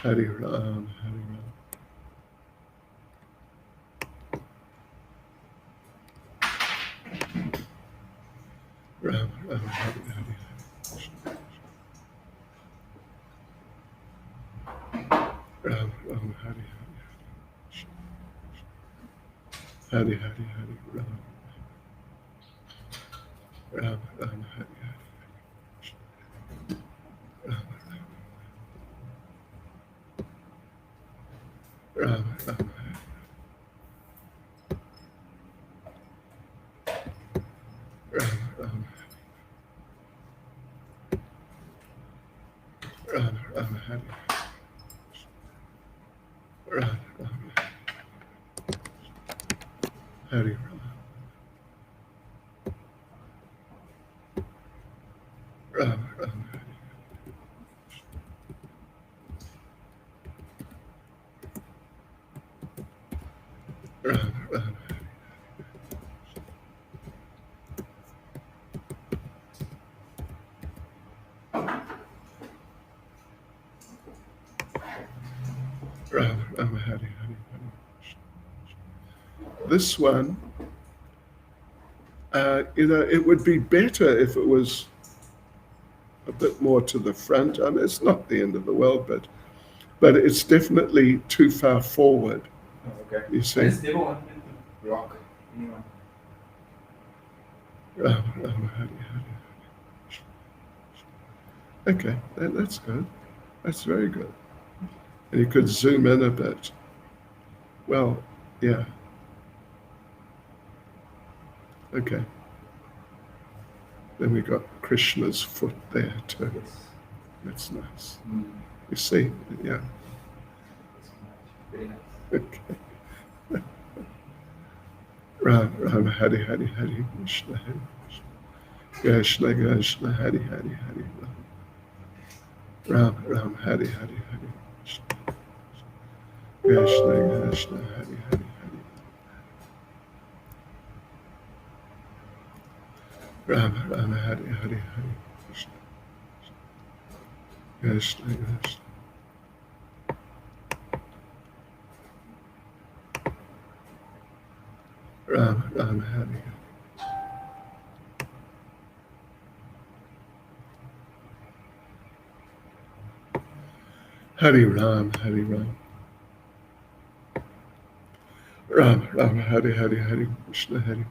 Hari Ram, Hari Ram. Ram, Ram, Hari, Hari, Ram, Ram, Hari, Hari, Hari, Hari, Hari, Ram, Ram, Ram, Hari, Hari, Ram, Ram, Ram, Ram, Ram, Ram, Ram, Hari, Ram, Ram, Hari, Ram, Ram, Ram, Ram, Ram, Ram, Ram, Hari, Hari, Hari. This one, it would be better if it was a bit more to the front. I mean, it's not the end of the world, but it's definitely too far forward. Oh, okay. You see? I just never wanted to rock anyone. Ram, Ram, Hari, Hari. Okay, that's good. That's very good. And you could zoom in a bit. Well, yeah. Okay. Then we got Krishna's foot there too. Yes. That's nice. Mm. You see? Yeah. Very nice. Okay. Ram, Ram, Hari, Hari, Hari, Krishna, Hari, Krishna, Krishna, Hari, Hari, Hari, Ram, Ram, Hari, Hari, Hari, Krishna, Krishna, Hari, Hari, Hari, Ram, Ram, Hari, Hari, Hari, Krishna, Krishna, Krishna. Ram, Ram, Hari. Hari Ram, Hari Ram. Ram, Ram, Hari, Hari, Hari, Krishna, Hari,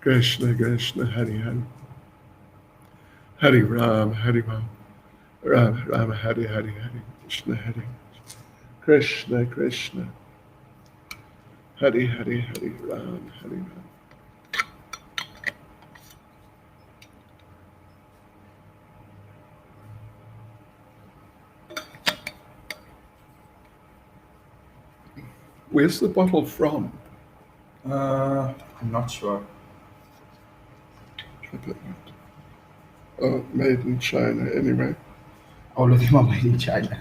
Krishna, Krishna, Hari, Hari. Hari Ram, Hari Ram. Ram, Ram, Hari, Hari, Hari, Krishna, Hari, Krishna, Krishna. Hari, Hari, Hari Ram, Hari Ram. Where's the bottle from? I'm not sure. Oh, made in China anyway. All of them are made in China.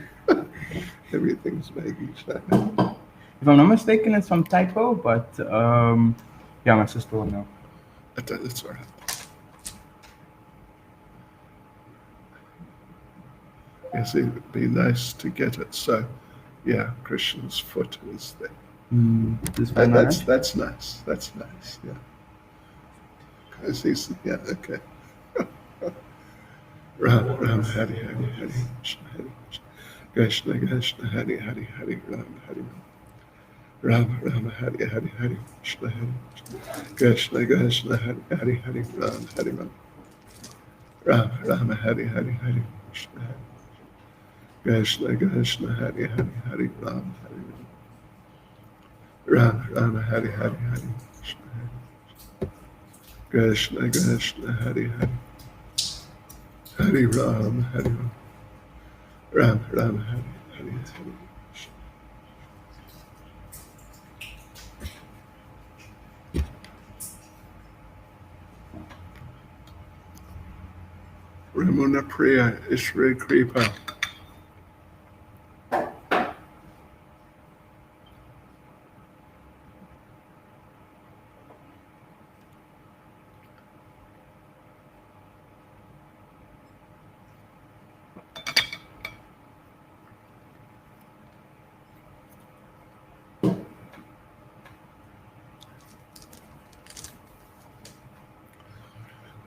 Everything's made in China. If I'm not mistaken, it's from Typo, but yeah, my sister will know. That's all right. Yes, it'd be nice to get it. So, yeah, Krishna's foot is there. That's nice. That's nice. Yeah. Because he's okay. Ram, Ram, Hari, Hari, Hari, Krishna, Hari, Krishna, Krishna, Hari, Hari, Hari, Ram, Hari, Ram, Ram, Hari, Hari, Hari, Krishna, Hari, Krishna, Krishna, Hari, Hari, Hari, Ram, Hari, Ram, Ram, Hari, Hari, Hari, Krishna, Hari, Krishna, Krishna, Hari, Hari, Hari, Ram, Hari, Ram, Ram, Hari, Hari, Hari, Krishna, Krishna, Hari, Hari. Hari Ram, Hari Ram. Ram, Ram, Hari, Hari, Hari. Ramuna Priya, Ishri Kripa.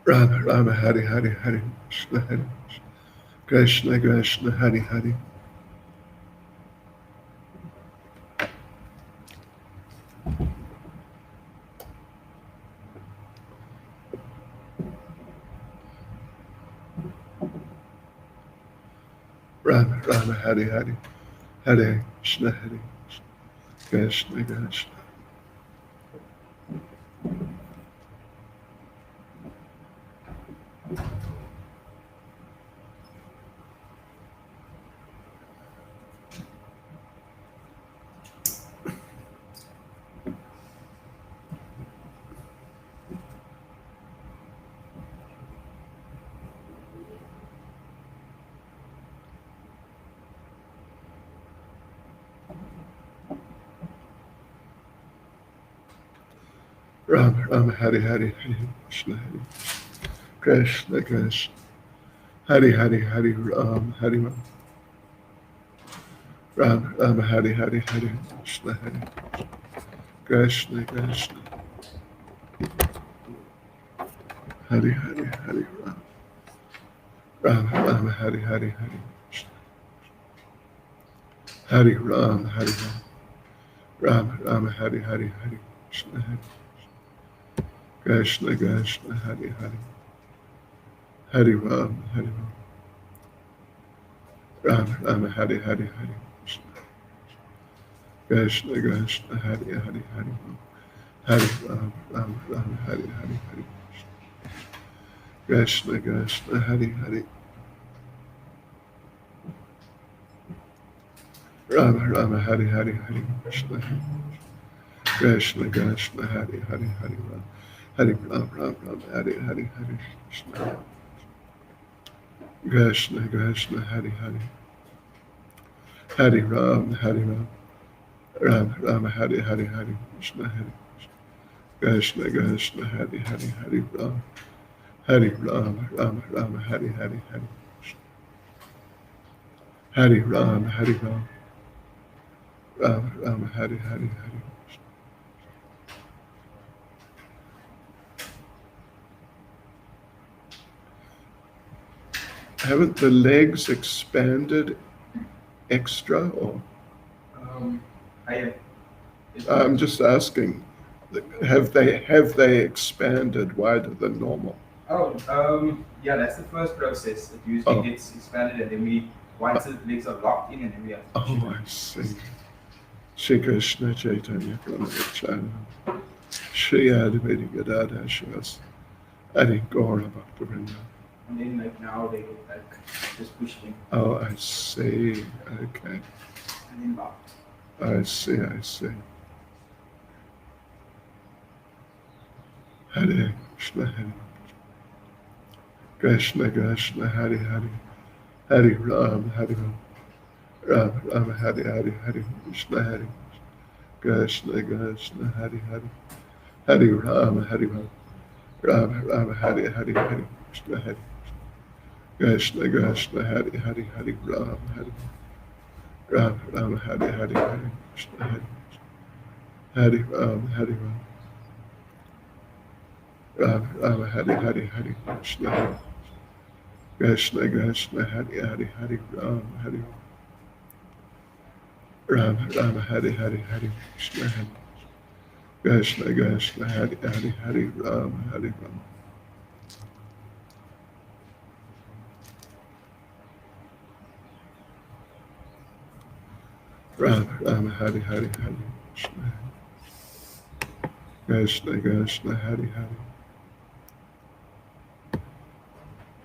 Rama Rama Hari Hari Hari Krishna Hari Krishna Krishna Hari Hari Rama Rama Hari Hari Hare Krishna Hari Krishna Krishna Rama Rama Hari Hari Hari Krishna Hari Krishna Krishna Hari Hari Hari Ram Hari Ram Rama Rama Hari Hari Hari Krishna Hari Krishna Krishna Hari Hari Hari Ram Rama Rama Hari Hari Hari Krishna Hari Ram Hari Ram Rama Rama Hari Hari Hari Krishna Hari Krishna Krishna Hari Hari Hari Ram Hari Ram Rama Rama Hari Hari Hari Krishna Krishna Hari Hari Hari Ram Hari Ram Rama Rama Hari Hari Hari Krishna Krishna Hari Hari Rama Rama Hari Hari Hari Krishna Krishna Krishna Hari Hari Hari Ram Hari Ram Ram Ram Hari Hari Hari Krishna Krishna Krishna Hari Hari Hari Ram Hari Ram Ram Ram Hari Hari Hari Krishna Hari Krishna Krishna Hari Hari Hari Ram Hari Ram Ram Ram Hari Hari Hari Hari Ram Hari Ram Ram Ram Hari Hari Hari Haven't the legs expanded extra, or Higher. I'm just asking, have they expanded wider than normal? Yeah, that's the first process. It usually gets expanded, and then once the legs are locked in, and then we have to push I see. Shri Krishna Chaitanya Pranavacharya Shri Advaita Gadadhara Shivas Adi Gaura Bhaktivinoda. And then like now they get like just pushed in. Oh, I see. Okay. And then locked. I see. Hare Krishna Hare Krishna Krishna Hare Hare Hare Ram Hare Ram Ram Ram Hare Hare Hare Krishna Hare Krishna Krishna Hare Hare Hare Ram Hare Ram Ram Ram Hare Hare Hare Krishna Hare Krishna Krishna Hare Hare Hare Ram Hare Ram Ram Hare Hare Hare Krishna Hare Hare Ram Hare Ram Ram Ram Hare Hare Hare Krishna Hare Krishna Krishna Hare Hare Hare Ram Hare Ram Ram Hare Hare Hare Krishna Hare Krishna Krishna Hare Hare Hare Ram Hare Ram Ram Ram Hare Hare Hare Krishna Krishna Krishna Hare Hare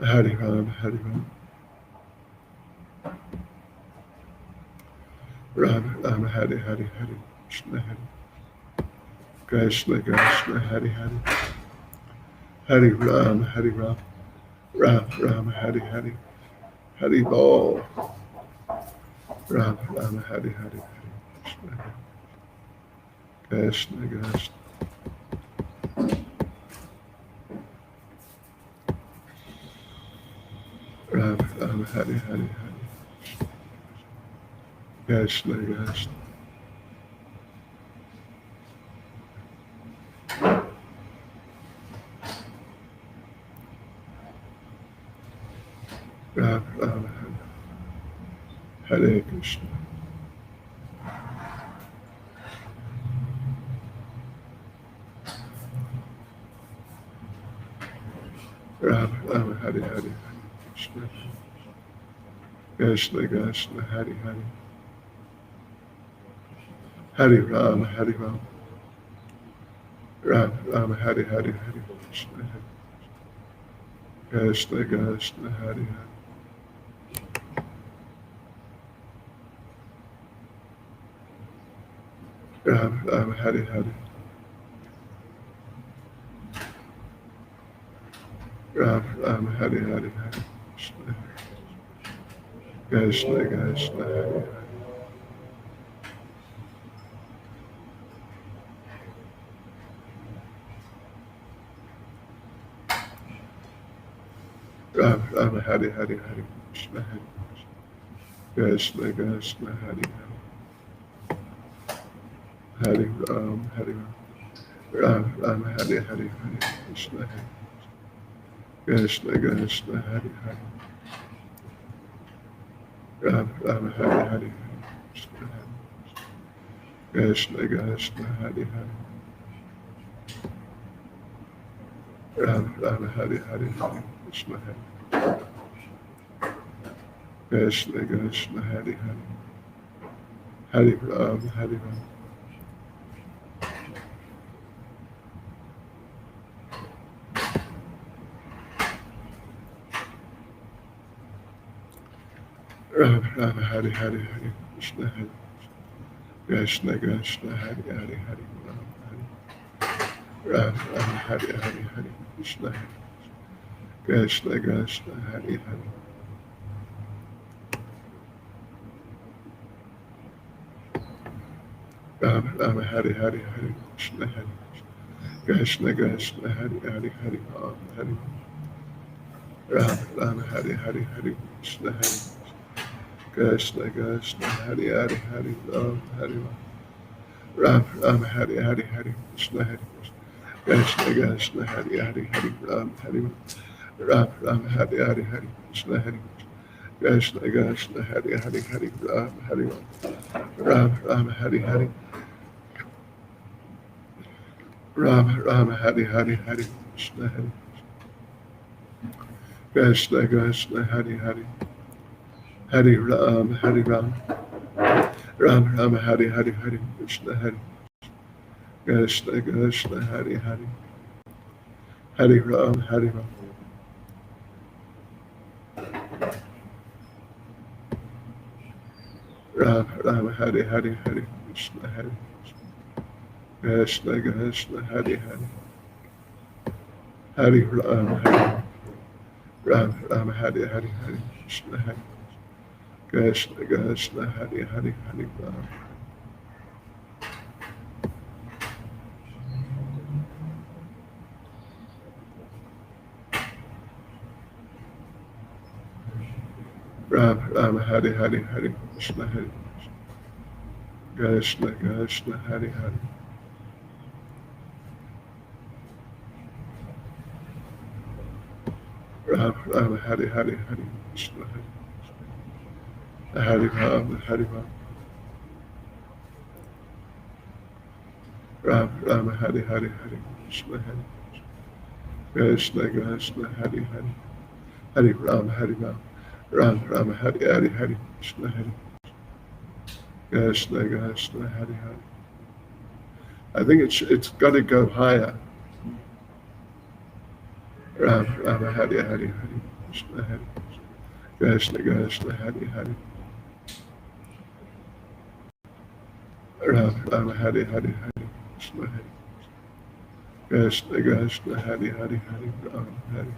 Hare Ram Hare Ram Ram Ram Hare Hare Hare Krishna Hare Krishna Krishna Hare Hare Hare Ram Hare Ram Ram Ram Hare Hare Hare Bol Ram Ram Hare Hare Hare Krishna Krishna Ram Ram Hare Hare Hare Krishna Krishna Ram Ram Hare Krishna. Ram Ram Hare Hare Krishna. Krishna Krishna Hare Hare. Hare Ram Hare Ram. Ram Ram Hare Hare Hare Krishna. Krishna Krishna Hare Hare. Ram Ram Hare Hare. Ram Ram Hare Hare Hare Krishna. Krishna Krishna Hare Hare. Ram Ram Hare Hare Hare Krishna. Krishna Krishna Hare Hare. Hare Ram Hare Ram. Ram Ram Hare Hare Hare Krishna. Krishna Krishna Hare Hare. Ram Ram Hare Hare Krishna. Krishna Krishna Hare Hare. Ram Ram Hare Hare Hare Krishna. Krishna Krishna Hare Hare. Hare Ram Hare Ram. Ram Ram Hare Hare Hare Krishna. Krishna Krishna Hare Hare Hare Ram Hare. Ram Ram Hare Hare Hare Krishna. Krishna Krishna Hare Hare. Ram Ram Hare Hare Hare Krishna. Krishna Krishna Hare Hare Hare Ram Hare. Ram Ram Hare Hare Hare Krishna. Krishna Krishna Hare Hare Hare Ram Hare. Ram Ram Hare Hare Hare Krishna. Krishna Krishna Hare Hare Hare Ram Hare. Ram Ram Hare Hare Hare Krishna. Krishna Krishna Hare Hare Hare Ram Hare. Ram Ram Hare Hare. Ram Ram Hare Hare Hare Krishna. Krishna Krishna Hare Hare. Hare Ram Hare Ram. Ram Ram Hare Hare Hare Krishna. Krishna Krishna Hare Hare. Hare Ram Hare Ram. Ram Ram Hare Hare Hare Krishna. Krishna Krishna Hare Hare. Hare Ram Hare Ram. Ram Ram Hare Hare Hare Krishna. Krishna Krishna Hare Hare Hare Ram. Ram Ram Hare Hare Hare Krishna. Krishna Krishna Hare Hare. Ram Ram Hare Hare Hare Krishna. Hare Ram Hare Ram. Ram Ram Hare Hare Hare Krishna. Krishna Krishna Hare Hare. Hare Ram Hare Ram. Ram Ram Hare Hare Hare Krishna. Krishna Krishna Hare Hare. I think it's got to go higher. Ram Ram Hare Hare Hare Krishna. Krishna Krishna Hare Hare. Ram Ram Hare Hare Hare Krishna. Krishna Krishna Hare Hare Hare Ram Hare.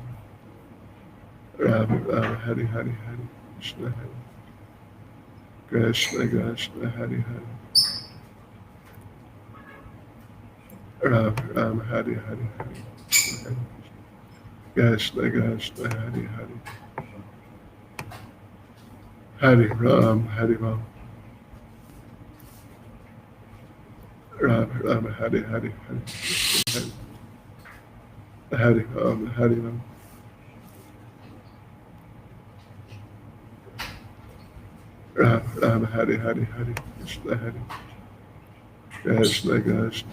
Ram Ram Hare Hare Hare Krishna. Krishna Krishna Hare Hare. Ram Ram Hare Hare Hare Krishna. Krishna Krishna Hare Hare. Hare Ram Hare Ram. Ram Ram Hare Hare Hare Krishna. Hare Ram Hare Ram. Ram Ram Hari Hari Hari Krishna Hari Krishna Krishna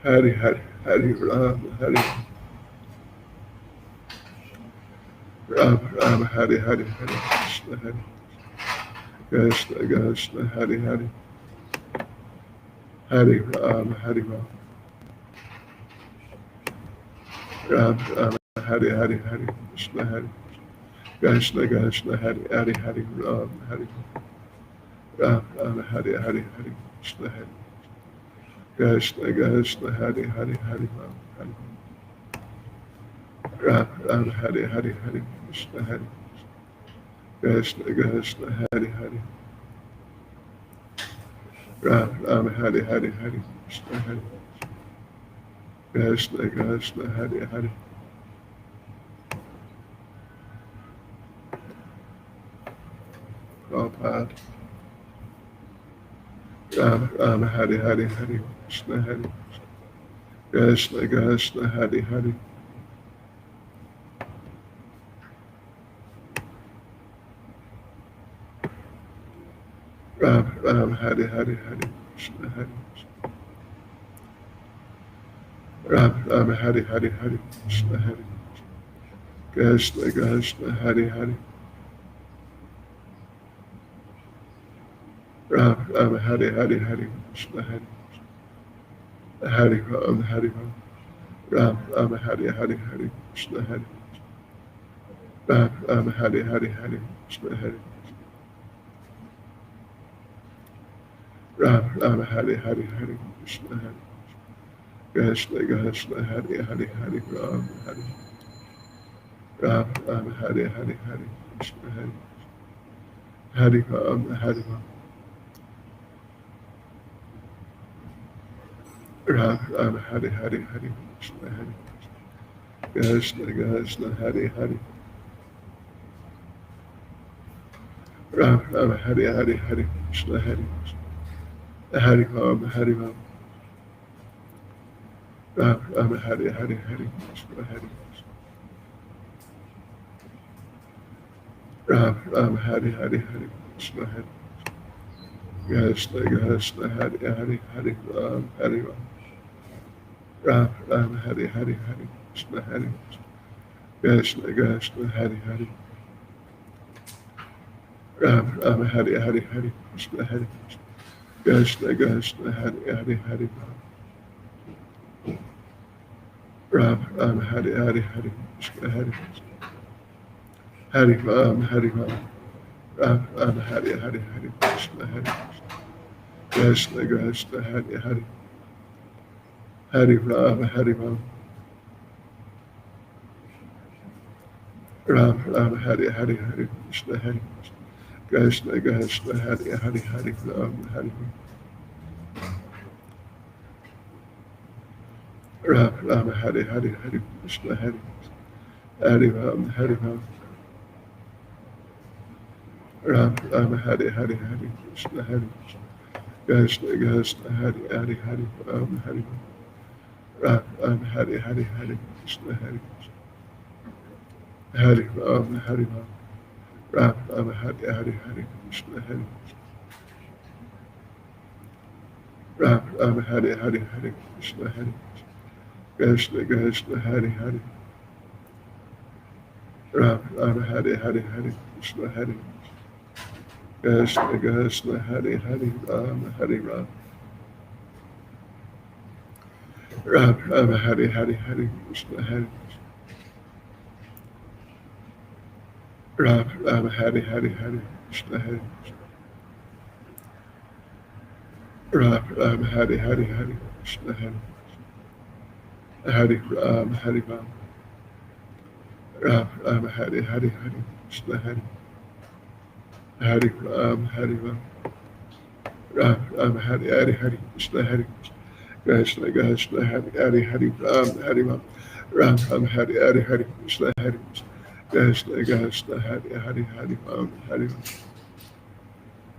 Hari Hari Hari Ram Hari Ram Ram Hari Hari Hari Krishna Hari Krishna Krishna Hari Hari Hari Ram Hari Ram Ram Ram Hari Hari Hari Krishna Hari Krishna Krishna Hari Hari Hari Ram Hari Ram Ram Hari Hari Hari Krishna Hari Krishna Krishna Hari Hari Hari Ram Hari Ram Ram Hari Hari Hari Krishna Hari Krishna Krishna Hari Hari Ram Ram Hari Hari Hari Krishna Hari Krishna Krishna Hari Hari Prabhupada Ram Ram Hari Hari Hari Krishna Hari Krishna Krishna Hari Hari Ram Ram Hari Hari Hari Krishna Hari Ram Ram Hari Hari Hari Krishna Hari Krishna Krishna Hari Hari Ram Ram Hari Hari Hari Krishna Hari Hari Ram Hari Ram Ram Ram Hari Hari Hari Krishna Hari Ram Ram Hari Hari Hari Krishna Hari Ram Ram Hari Hari Hari Krishna Hari Krishna Krishna Hari Hari Hari Ram Hari Ram Ram Hari Hari Hari Krishna Hari Hari Ram Hari Ram Ram Ram Hari Hari Hari Krishna Hari Krishna Krishna Hari Hari Ram Ram Hari Hari Hari Krishna Hari Hari Ram Hari Ram Ram Ram Hari Hari Hari Krishna Hari Ram Ram Hari Hari Hari Krishna Hari Krishna Krishna Hari Hari Hari Ram Hari Ram Ram Ram Hari Hari Hari Krishna Hari Krishna Krishna Hari Hari Ram Ram Hari Hari Hari Krishna Hari Krishna Krishna Hari Hari Hari Ram Ram Hari Hari Hari Krishna Hari Hari Ram Hari Ram Ram Ram Hari Hari Hari Krishna Hari Krishna Krishna Hari Hari Hari Ram Hari Ram Ram Ram Hari Hari Hari Krishna Hari Krishna Krishna Hari Hari Hari Ram Hari Ram Ram Hari Hari Hari Krishna Hari Hari Ram Hari Ram Ram Ram Hari Hari Hari Krishna Hari Krishna Krishna Hari Hari Hari Ram Hari Ram Ram Hari Hari Hari Krishna Hari Hari Ram Hari Ram Ram Ram Hari Hari Hari Krishna Hari Ram Ram Hari Hari Hari Krishna Hari Krishna Krishna Hari Hari Ram Ram Hari Hari Hari Krishna Hari Krishna Krishna Hari Hari Ram Hari Ram Ram Ram Hari Hari Hari Krishna Hari Ram Ram Hari Hari Hari Krishna Hari Ram Ram Hari Hari Hari Krishna Hari Hari Ram Hari Ram Ram Ram Hari Hari Hari Krishna Hari Hari Ram Hari Ram Ram Ram Hari Hari Hari Krishna Hari Krishna Krishna Hari Hari Hari Ram Hari Ram Ram Ram Hari Hari Hari Krishna Hari Krishna Krishna Hari Hari Hari Ram Hari Ram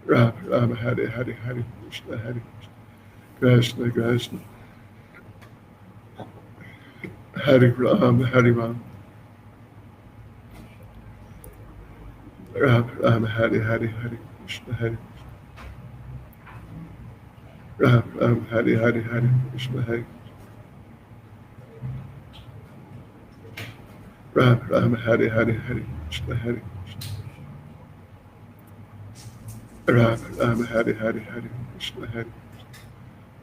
Ram Ram Hari Hari Hari Krishna Hari Krishna Krishna Hari Ram Hari Ram Ram Ram Hari Hari Hari Krishna Hare Ram Ram Hare Hare Hare Krishna Hare Ram Ram Hare Hare Hare Krishna Hare Ram Ram Hare Hare Hare Krishna Hare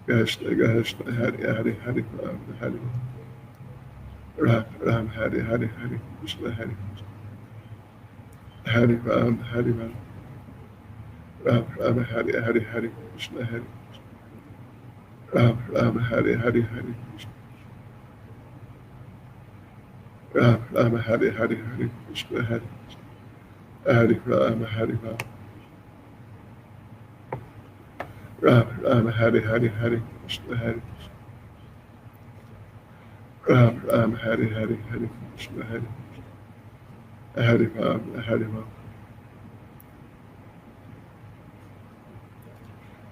Krishna Krishna Hare Hare Hare Ram Hare Ram Ram Hare Hare Hare Krishna Hare Hare Ram Hare Ram Ram Ram Hare Hare Hare Krishna Hare Ram Ram Hare Hare Hare Krishna Ram Ram Hare Hare Hare Krishna Hare Hare Ram Hare Ram Ram Ram Hare Hare Hare Krishna Hare Ram Ram Hare Hare Hare Krishna Hare Hare Ram Hare Ram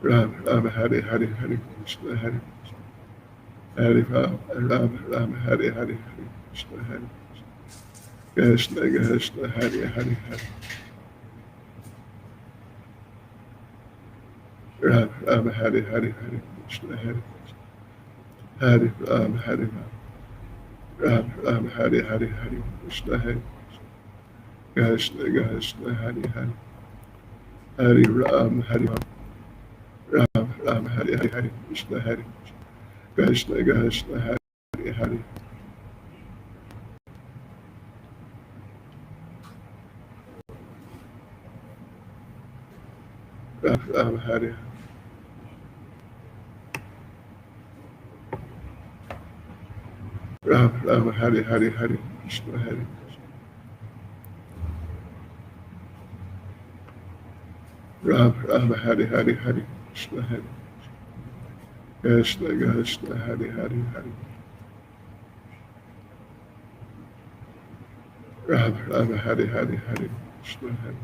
Ram Ram Hare Hare Hare Krishna Hare Hare Ram Ram Ram Hare Hare Hare Krishna Hare Krishna Krishna Hare Hare Hare Ram Ram Hare Hare Hare Krishna Hare Hare Ram Hare Ram Ram Ram Hare Hare Hare Krishna Hare Krishna Krishna Hare Hare Hare Ram Hare Ram Ram Ram Hare Hare Hare Krishna Hare Krishna Krishna Hare Hare Ram Ram Hare Ram Ram Hare Hare Hare Krishna Hare Ram Ram Hare Hare Hare Krishna Hare Krishna Krishna Hare Hare Hare Ram Ram Hare Hare Hare Krishna Hare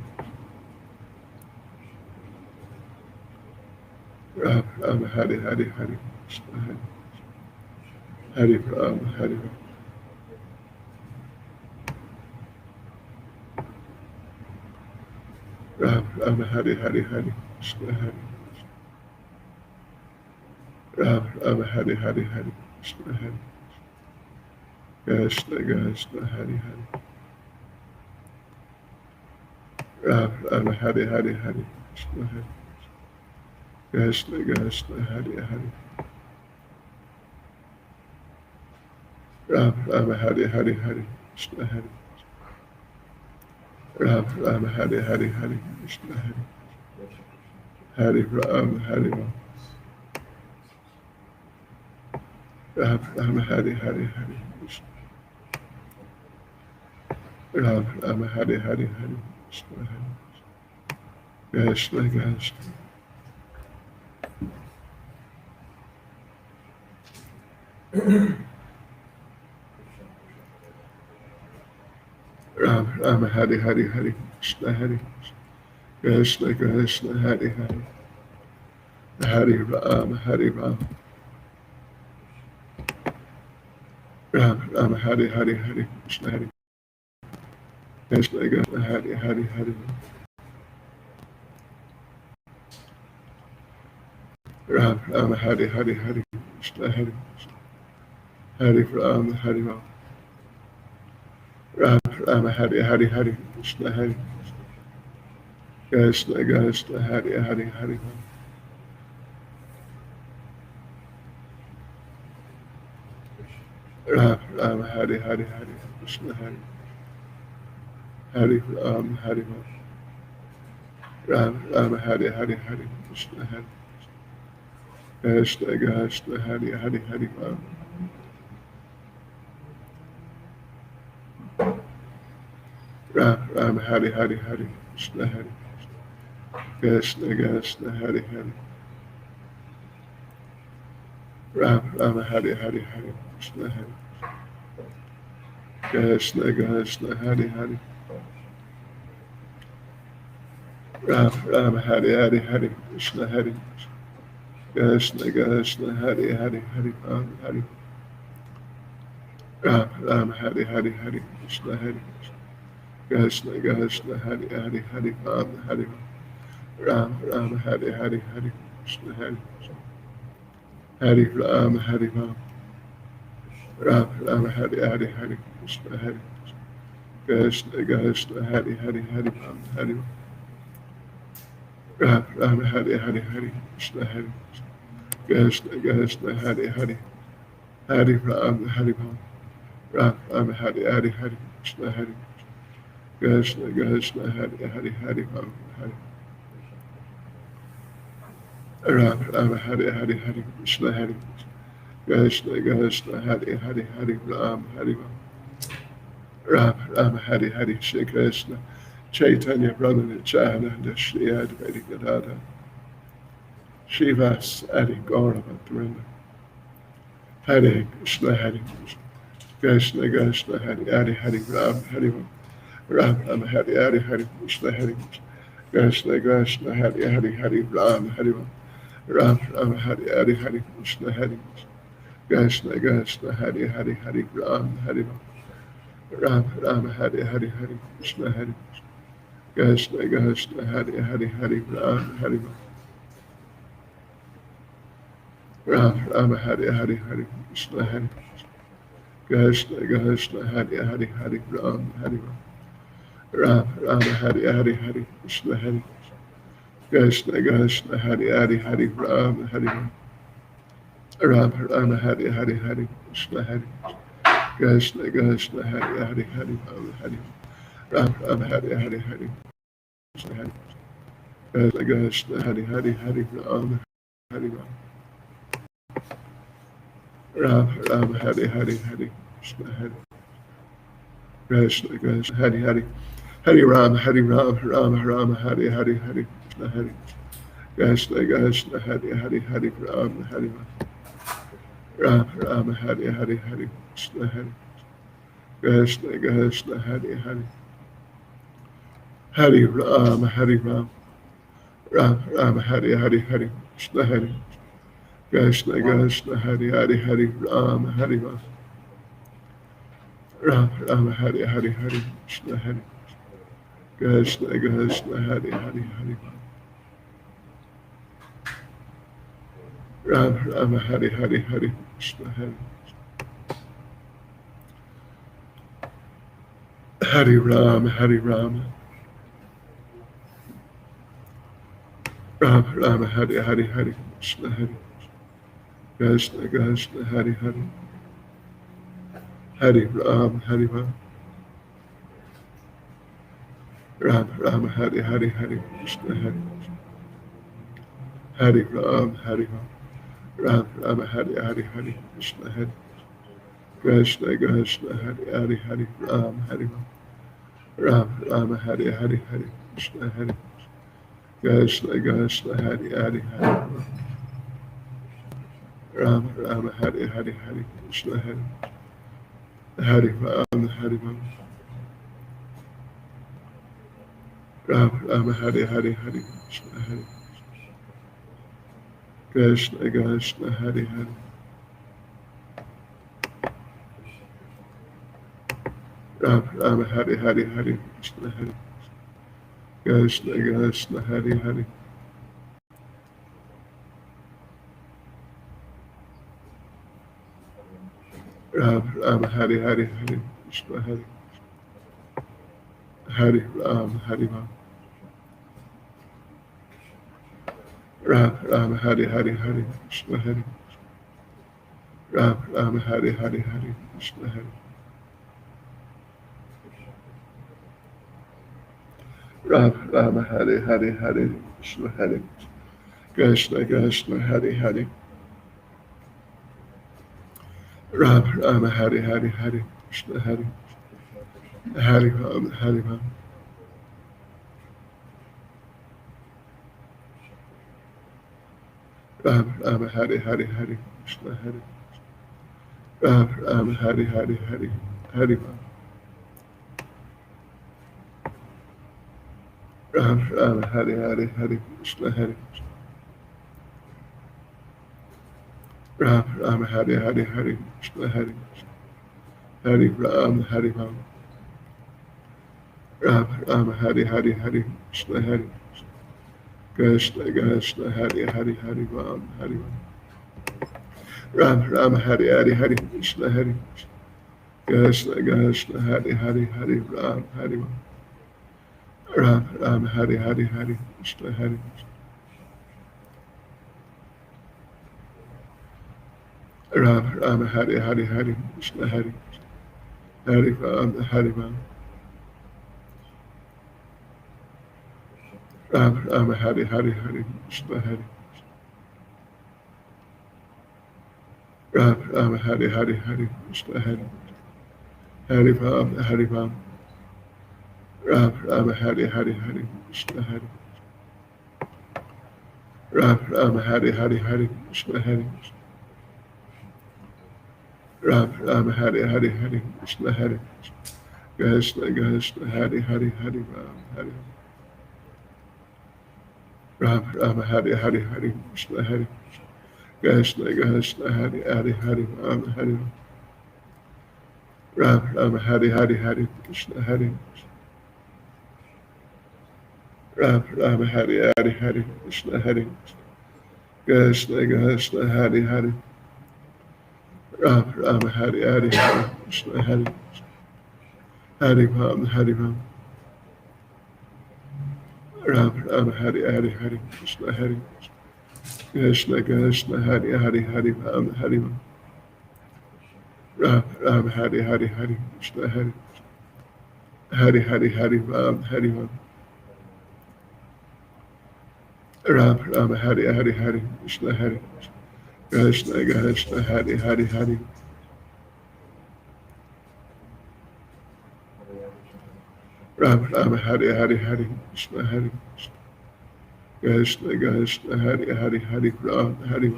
Ram Ram Hare Hare Hare Krishna Hare Hare Ram Hare Ram Ram Ram Hare Hare Hare Krishna Hare Ram Ram Hare Hare Hare Krishna Hare Krishna Krishna Hare Hare Ram Ram Hare Hare Hare Krishna Hare Krishna Krishna Hare Hare Ram Ram Hare Hare Hare Krishna Hare Ram Ram Hare Hare Hare Krishna Hare Hare Ram Hare Ram Ram Ram Hare Hare Hare Krishna Ram Ram Hare Hare Hare Krishna Hare Krishna Krishna Ram Ram Hare Hare Hare Krishna Hare Krishna Krishna Hare Hare Hare Ram Hare Ram Ram Ram Hare Hare Hare Krishna Hare Krishna Krishna Hare Hare Hare Ram Ram Hare Hare Hare Krishna Hare Hare Ram Hare Ram Ram Ram Hare Hare Hare Krishna Hare Krishna Krishna Hare Hare Hare Ram Ram Hare Hare Hare Krishna Hare Hare Ram Hare Ram Ram Ram Hare Hare Hare Krishna Hare Krishna Krishna Hare Hare Hare Ram Ram Hare Hare Hare Krishna Hare Krishna Krishna Hare Hare Ram Ram Hare Hare Hare Krishna Hare Krishna Krishna Hare Hare Ram Ram Hare Hare Hare Krishna Hare Krishna Krishna Hare Hare Hare Ram Ram Hare Hare Hare Krishna Hare Krishna Krishna Hare Hare Hare Ram Hare Ram Ram Hari Hari Hari Krishna Hari Hari Ram Hari Ram Ram Ram Hari Hari Hari Krishna Hari Krishna Krishna Hari Hari Hari Ram Hari Ram Ram Hari Hari Hari Krishna Hari Krishna Krishna Hari Hari Hari Ram Hari Ram Ram Ram Hari Hari Hari Krishna Hari Krishna Krishna Hari Hari Hari Ram Hari Ram Ram Hari Hari Hari Krishna Hari Krishna Krishna Hari Hari Hari Ram Hari Ram Ram Hari Hari Shri Krishna Chaitanya Brother Nityananda Shri Advaita Gadadhar Shivas Adi Gaurava Drinda Hare Krishna Hare Krishna Krishna Hare Hare Hare Ram Hare Ram Ram Hare Hare Hare Krishna Hare Krishna Krishna Hare Hare Hare Ram Hare Ram Ram Hare Hare Hare Krishna Hare Krishna Krishna Hare Hare Hare Ram Hare Ram Ram Hare Hare Hare Krishna Hare Krishna Krishna Hare Hare Hare Ram Hare Ram Ram Hare Hare Hare Krishna Hare Krishna Krishna Hare Hare Hare Ram Hare Ram Ram Hare Hare Hare Krishna Hare Krishna Krishna Hare Hare Hare Ram Hare Ram Ram Hare Hare Hare Krishna Hare Krishna Krishna Hare Hare Hare Ram Hare Ram Ram Hare Hare Hare Krishna Hare Krishna Krishna Hare Hare Hare Ram Hare Ram Ram Hare Hare Hare Krishna Hare Krishna Krishna Hare Hare Hare Ram Ram Ram Hare Hare Hare Krishna Hare Krishna Krishna Hare Hare Hare Ram Hare Ram Ram Hare Hare Hare Krishna Hare Krishna Krishna Hare Hare Hare Ram Ram Hare Hare Hare Krishna Hare Krishna Krishna Hare Hare Hare Ram Hare Ram Ram Hare Hare Hare Krishna Hare Krishna Krishna Hare Hare Hare Ram Ram Hare Hare Hare Krishna Hare Hare Ram Ram Ram Hare Hare Hare Krishna Hare Krishna Krishna Hare Hare Hare Ram Ram Ram Hare Hare Hare Krishna Hare Hare Ram Ram Ram Hare Hare Hare Krishna Hare Krishna Krishna Hare Hare Hare Ram Hare Ram Ram Hare Hare Hare Krishna Hare Krishna Krishna Hare Hare Hare Ram Ram Hare Hare Hare Krishna Hare Hare Ram Ram Ram Hare Hare Hare Krishna Hare Krishna Krishna Hare Hare Ram Ram Hare Hare Hare Krishna Hare Krishna Krishna Hare Hare Ram Ram Hare Hare Hare Krishna Hare Hare Ram Ram Ram Hare Hare Hare Krishna Hare Ram Ram Hare Hare Hare Krishna Hare Ram Ram Hare Hare Hare Krishna Hare Krishna Krishna Hare Hare Ram Ram Hare Hare Hare Krishna Hare Hare Ram Ram Ram Hare Hare Hare Krishna Hare Ram Ram Hare Hare Hare Hare Ram Ram Hare Hare Hare Krishna Hare Ram Ram Hare Hare Hare Krishna Hare Hare Ram Ram Ram Hare Hare Hare Krishna Hare Krishna Krishna Hari Hari Hari Ram Hari Ram Ram Ram Hari Hari Hari Krishna Hari Krishna Krishna Hari Hari Hari Ram Hari Ram Ram Hari Hari Hari Krishna Hari Ram Ram Hari Hari Hari Krishna Hari Hari Ram Hari Ram Ram Hari Hari Hari Krishna Hari Ram Ram Hari Hari Hari Krishna Hari Hari Ram Ram Ram Hari Hari Hari Krishna Hari Ram Ram Hari Hari Hari Krishna Hari Ram Ram Hari Hari Hari Krishna Hari Krishna Krishna Hari Hari Hari Ram Hari Ram Ram Hari Hari Hari Krishna Hari Krishna Krishna Hari Hari Hari Ram Hari Ram Ram Hari Hari Hari Krishna Hari Ram Ram Hari Hari Hari Krishna Hari Krishna Krishna Hari Hari Ram Ram Hari Hari Hari Krishna Hari Hari Ram Hari Ram Ram Hari Hari Hari Krishna Hari Krishna Krishna Hari Hari Hari Ram Hari Ram Ram Hari Hari Hari Krishna Hari Hari Hari Hari Ram Hari Ram Ram Hari Hari Hari Krishna Hari Krishna Krishna Hari Hari Hari Ram Ram Hari Hari Hari Krishna Hari Krishna Krishna Hari Hari Hari Ram Hari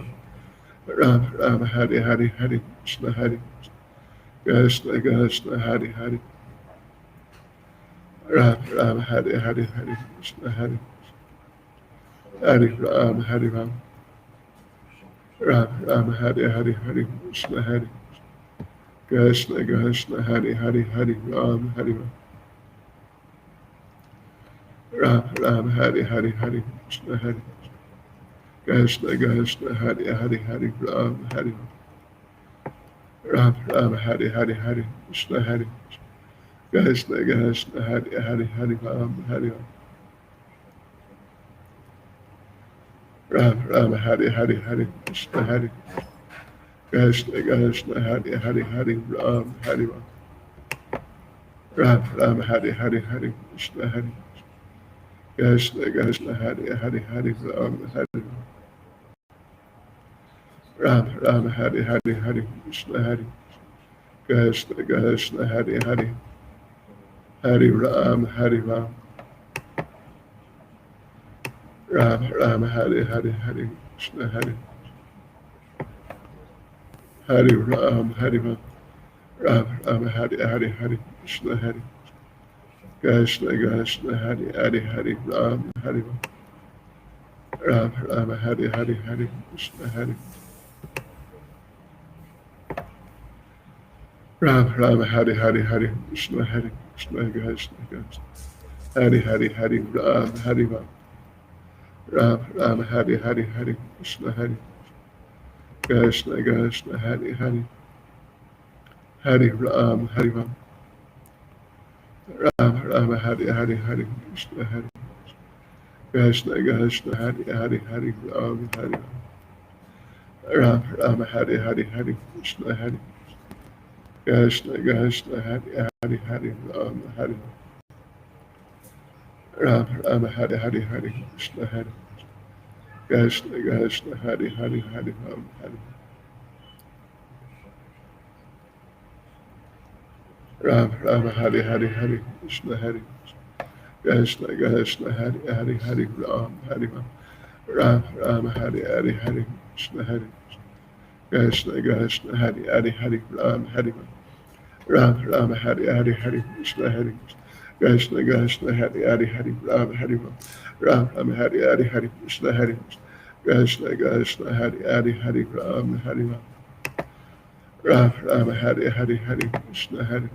Ram Ram Hari Hari Hari Krishna Hari Krishna Krishna Hari Hari Ram Ram Hari Hari Hari Krishna Hari Hari Ram Hari Ram Ram Hari Hari Hari Krishna Hari Krishna Krishna Hari Hari Hari Ram Hari Ram Ram Hari Hari Hari Krishna Hari Krishna Krishna Hari Hari Hari Ram Hari Ram Ram Hari Hari Hari Krishna Hari Krishna Krishna Hari Hari Hari Ram Hari Ram Ram Hari Hari Hari Krishna Hari Krishna Krishna Hari Hari Hari Ram Hari Ram Ram Hari Hari Hari Krishna Hari Krishna Krishna Hari Hari Hari Ram Hari Ram Ram Hari Hari Hari Krishna Hari Krishna Krishna Hari Hari Hari Ram Hari Ram Ram Hari Hari Hari Krishna Hari Hari Ram Hari Ram Ram Hari Hari Hari Krishna Hari Krishna Krishna Hari Hari Hari Ram Hari Ram Ram Hari Hari Hari Krishna Hari Ram Ram Hari Hari Hari Krishna Hari Krishna Krishna Krishna Hari Hari Hari Ram Hari Ram Ram Hari Hari Hari Krishna Hari Krishna Krishna Hari Hari Hari Ram Hari Ram Ram Hari Hari Hari Krishna Hari Krishna Krishna Hari Hari Hari Ram Hari Ram Ram Hari Hari Hari Krishna Hari Krishna Krishna Hari Hari Hari Ram Hari Ram Ram Hari Hari Hari Krishna Hari Krishna Krishna Hari Hari Hari Ram Hari Ram Ram Hari Hari Hari Krishna Hari Krishna Krishna Hari Hari Hari Ram Hari Ram Ram Hari Hari Hari Krishna Hari Krishna Krishna Hari Hari Hari Ram Hari Ram Ram Hari Hari Hari Krishna Hari Krishna Krishna Hari Hari Hari Ram Hari Ram Ram Hari Hari Hari Krishna Hari Krishna Krishna Hari Hari Hari Ram Hari Ram Ram Hari Hari Hari Krishna Hari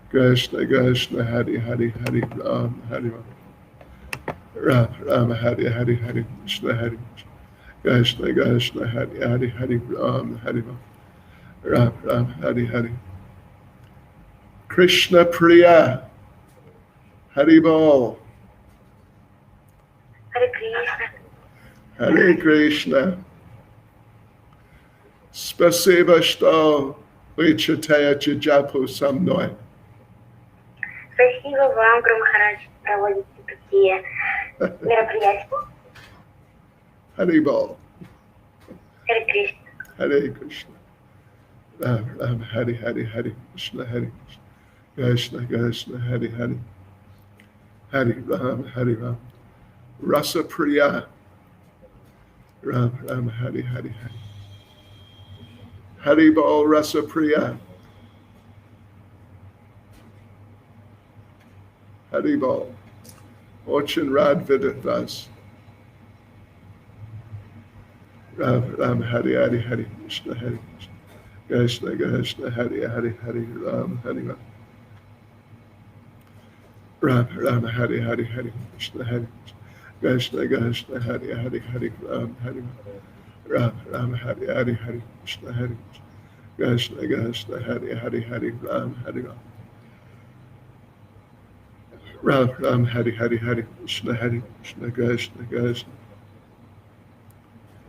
Krishna Krishna Hari Hari Hari Ram Hari Ram Ram Hari Hari Hari Krishna Hari Krishna Krishna Hari Hari Hari Ram Hari Ram Ram Hari Hari Krishna Priya Hari Bol Hare Krishna. Hare Krishna Spasiba что вы читаете джапу со мной. Спасибо вам, Гуру Махарадж, проводите такие мероприятия. Haribol. Hare Krishna. Hare Krishna. Ram Ram Hari Hari Hari Krishna Hari Krishna Krishna Hari Hari Hari Ram Rasa Priya Ram Ram Hari Hari Hari Haribol Rasa Priya Haribol Ochin Rad Vidatas Ram Ram Hari Hari Hari Krishna Hari Krishna Krishna Hari Hari Hari Ram Hari Ram Ram Hari Hari Hari Krishna Hari Krishna Krishna Hari Hari Hari Ram Hari Ram Ram Hari Hari Hari Krishna Hari Krishna Krishna Hari Hari Hari Ram Hari Ram Ram Hari Hari Hari Krishna Hari Krishna Krishna Krishna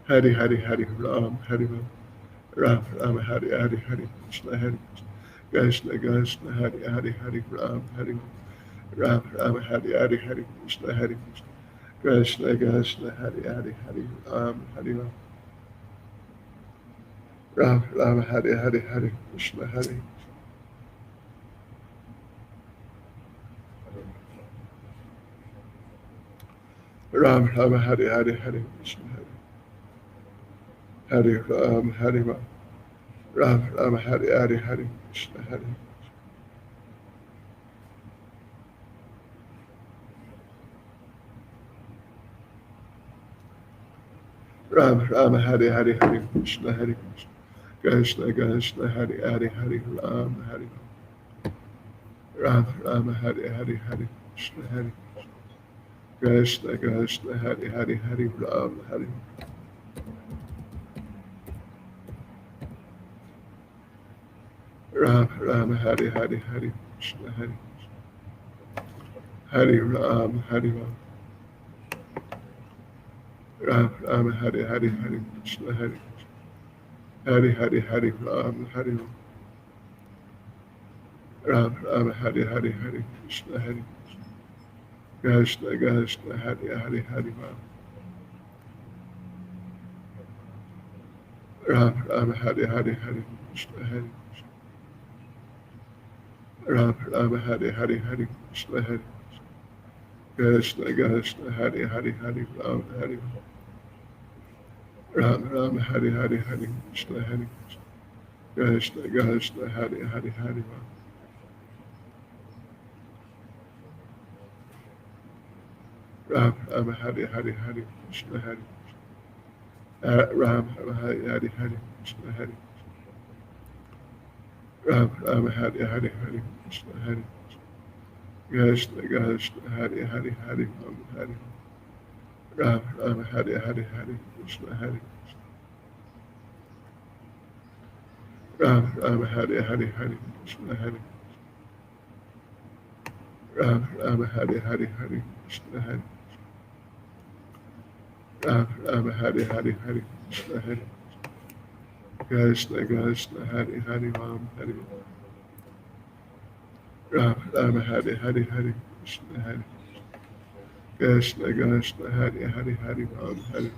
Hari Hari Hari Ram Hari Ram Ram Hari Hari Hari Krishna Hari Krishna Krishna Hari Hari Hari Ram Hari Ram Ram Hari Hari Hari Krishna Hari Krishna Krishna Hari Hari Hari Ram Hari Ram Ram Hari Hari Hari Krishna Hari Ram Ram Hari Hari Hari Krishna Hari Ram Hari Ram Ram Hari Hari Hari Krishna Hari Ram Ram Hari Hari Hari Krishna Hari Krishna Krishna Hari Hari Hari Ram Hari Ram Ram Hari Hari Hari Krishna Hari Krishna Krishna Hari Hari Hari Ram Hari Ram Ram Hari Hari Hari Krishna Hari Hari Ram Hari Ram Ram Hari Hari Hari Krishna Hari Hari Hari Hari Ram Hari Ram Ram Hari Hari Hari Krishna Hari Krishna Krishna Hari Hari Hari Ram Ram Hari Hari Hari Krishna Hari Ram Ram Hari Hari Hari Krishna Hari Krishna Krishna Hari Hari Hari Ram Hari Ram Ram Hari Hari Hari Krishna Hari Krishna Krishna Hari Hari Hari Ram Ram Hari Hari Hari Krishna Hari Ram Ram Hari Hari Hari Krishna Hari Ram Ram Hari Hari Hari Krishna Hari Krishna Krishna Hari Hari Hari Ram Ram Hari Hari Hari Krishna Hari Ram Ram Hari Hari Hari Krishna Hari Ram Ram Hari Hari Hari Krishna Hari Ram Ram Hari Hari Hari Krishna Hari Krishna Krishna Hari Hari Ram Hari Ram Ram Hari Hari Hari Krishna Hari Krishna Krishna Hari Hari Hari Ram Hari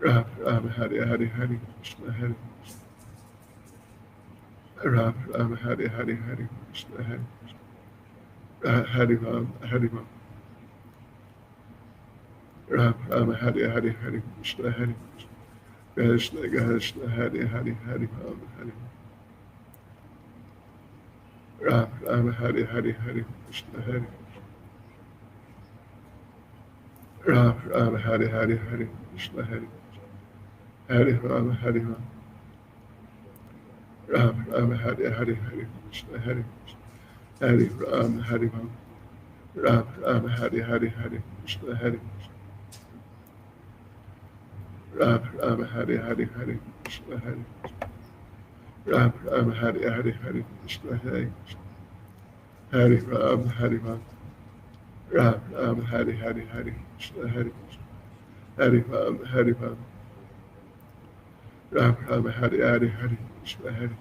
Ram Ram Hari Hari Hari Krishna Hari Ram Ram Hari Hari Hari Krishna Hari Hari Ram Hari Ram Ram Hari Hari Hari Krishna Hari Krishna Krishna Hari Hari Hari Ram Hari Ram Ram Hari Hari Hari Krishna Hari Ram Ram Hari Hari Hari Krishna Hari Hari Ram Hari Ram Ram Hari Hari Hari Krishna Hari Hari Ram Hari Ram Ram Hari Hari Hari Krishna Hari Ram Ram Hari Hari Hari Krishna Hari Ram Ram Hari Hari Hari Krishna Hari Hari Ram Hari Ram Ram Ram Hari Hari Hari Krishna Hari Hari Ram Hari Ram Ram Ram Hari Hari Hari Krishna Hari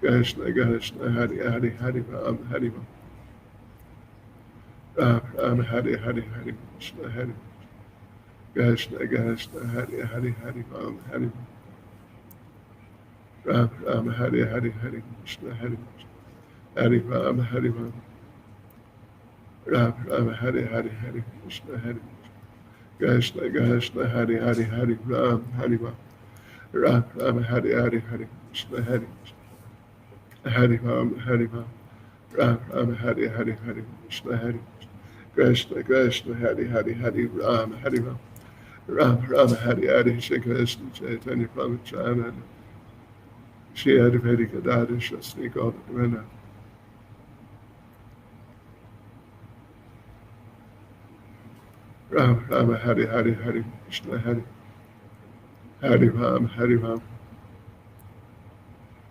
Krishna Krishna Hari Hari Hari Ram Hari Ram Ram Ram Hari Hari Hari Krishna Hari Krishna Krishna Hari Hari Hari Ram Hari Ram Ram Hari Hari Hari Krishna Hari Hari Ram Hari Ram Ram Ram Hari Hari Hari Krishna Hari Krishna Krishna Hari Hari Hari Ram Hari Ram Ram Ram Hari Hari Hari Krishna Hari Hari Ram Hari Ram Ram Ram Hari Hari Hari Krishna Hari Krishna Krishna Hari Hari Hari Ram Hari Ram Ram Ram Hari Hari Shri Krishna Chaitanya Prabhu Nityananda Shri Advaita Gadadhar Shri Gauranga Ram Ram Hari Hari Hari Krishna Hari Hari Ram Hari Ram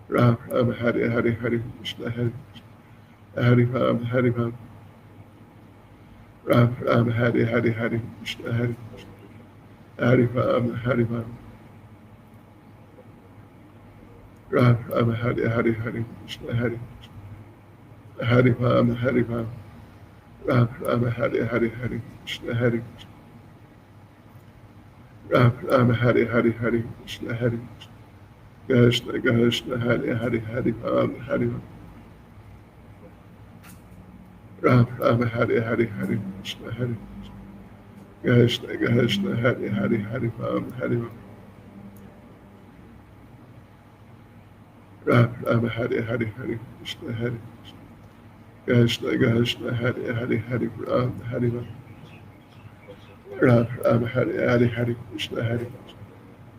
Ram Ram Hari Hari Hari Krishna Hari Hari Ram Hari Ram Ram Ram Hari Hari Hari Krishna Hari Hari Ram Hari Ram Ram Ram Hari Hari Hari Krishna Hari Hari Ram Hari Ram Ram Ram Hari Hari Hari Krishna Hari Ram Ram Hari Hari Hari Krishna Hari Krishna Krishna Hari Hari Hari Ram Hari Ram Ram Ram Hari Hari Hari Krishna Hari Krishna Krishna Hari Hari Hari Ram Hari Ram Ram Ram Hari Hari Hari Krishna Hari Krishna Krishna Hari Hari Hari Ram Hari Ram Ram Ram Hari Hari Hari Krishna Hari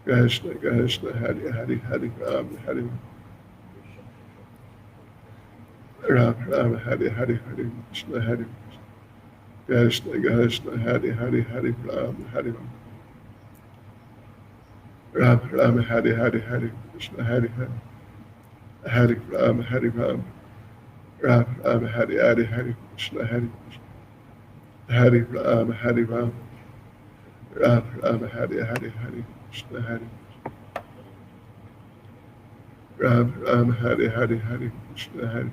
Krishna Krishna Hari Hari Hari Ram Hari Ram Ram Ram Hari Hari Hari Krishna Hari Krishna Krishna Hari Hari Hari Ram Hari Ram Ram Ram Hari Hari Hari Krishna Hari Hari Hari Ram Hari Ram Ram Ram Hari Hari Hari Krishna Hari Hari Ram Hari Ram Ram Ram Hari Hari Hari Krishna Hari Ram Ram Hari Hari Hari Krishna Hari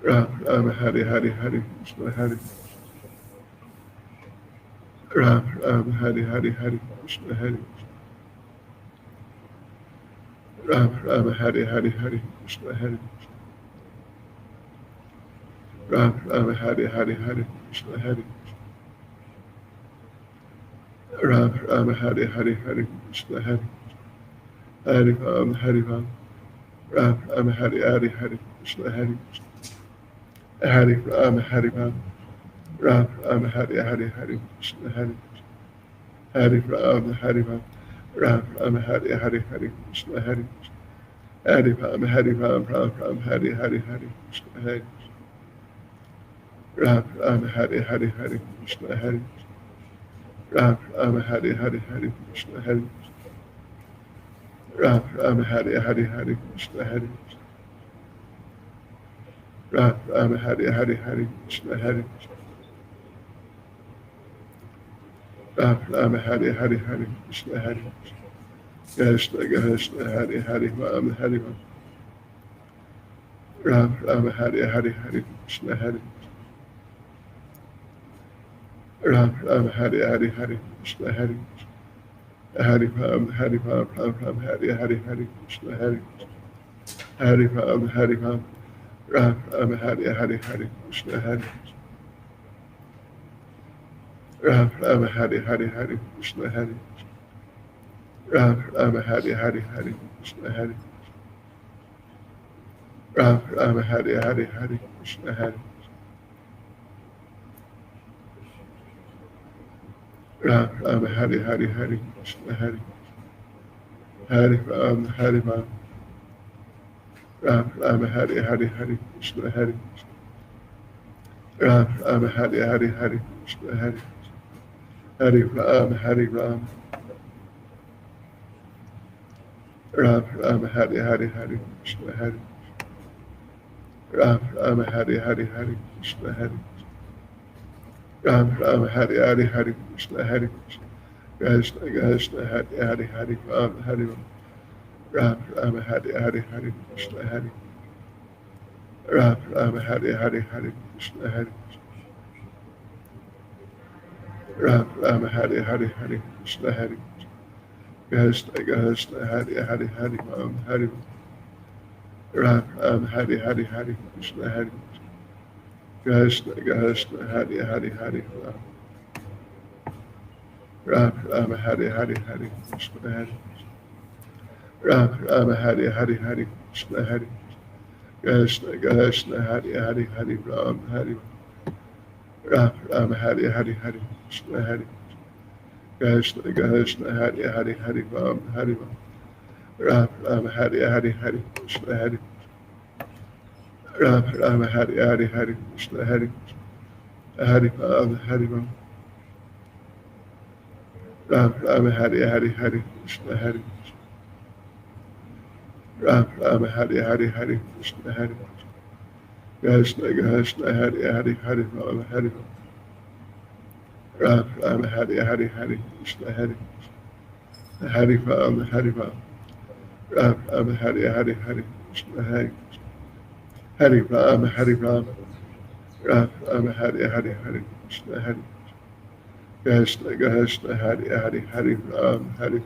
Ram Ram Hari Hari Hari Krishna Hari Ram Ram Hari Hari Hari Krishna Hari Ram Ram Hari Hari Hari Krishna Hari Ram Ram Hari Hari Hari Krishna Hari Ram Ram Hari Hari Hari Krishna Hari Hari Ram Hari Ram Ram Ram Hari Hari Hari Krishna Hari Hari Ram Hari Ram Ram Ram Hari Hari Hari Krishna Hari Hari Ram Hari Ram Ram Ram Hari Hari Hari Krishna Hari Hari Ram Hari Ram Ram Ram Hari Hari Hari Krishna Hari Ram Ram Hari Hari Hari Krishna Hari Ram Ram Hari Hari Hari Krishna Hari Ram Ram Hari Hari Hari Krishna Hari Ram Ram Hari Hari Hari Krishna Hari Ram Ram Hari Hari Hari Krishna Hari Krishna Krishna Hari Hari Ram Hari Ram Ram Ram Hari Hari Hari Krishna Hari Ram Ram Hari Hari Hari Krishna Hari Hari Ram Hari Ram Ram Ram Hari Hari Hari Krishna Hari Hari Ram Hari Ram Ram Ram Hari Hari Hari Krishna Hari Ram Ram Hari Hari Hari Krishna Hari Ram Ram Hari Hari Hari Krishna Hari Ram Ram Hari Hari Hari Krishna Hari Ram Ram Hari Hari Hari Krishna Hari Hari Ram Hari Ram Ram Ram Hari Hari Hari Krishna Hari Ram Ram Hari Hari Hari Krishna Hari Hari Ram Hari Ram Ram Ram Hari Hari Hari Krishna Hari Ram Ram Hari Hari Hari Krishna Hari Ram Ram Hari Hari Hari Krishna Hari Krishna Krishna Hari Hari Hari Ram Hari Ram Ram Hari Hari Hari Krishna Hari Ram Ram Hari Hari Hari Krishna Hari Ram Ram Hari Hari Hari Krishna Hari Krishna Hari Hari Hari Ram Hari Ram Ram Hari Hari Hari Krishna Hari Krishna Hari Hari Hari Ram Ram Hari Hari Hari Krishna Hari Ram Ram Hari Hari Hari Krishna Hari Krishna Hari Hari Hari Ram Hari Ram Ram Hari Hari Hari Krishna Hari Krishna Hari Hari Hari Ram Hari Ram Ram Hari Hari Hari Krishna Hari Ram Ram Hari Hari Hari Krishna Hari Hari Ram Hari Ram Ram Hari Hari Hari Krishna Hari Ram Ram Hari Hari Hari Krishna Hari Krishna Hari Hari Hari Ram Hari Ram Ram Hari Hari Hari Krishna Hari Hari Ram Hari Ram Ram Hari Hari Hari Krishna Hari Hari Ram Hari Ram Ram Hari Hari Hari Krishna Hari Krishna Hari Hari Hari Ram Hari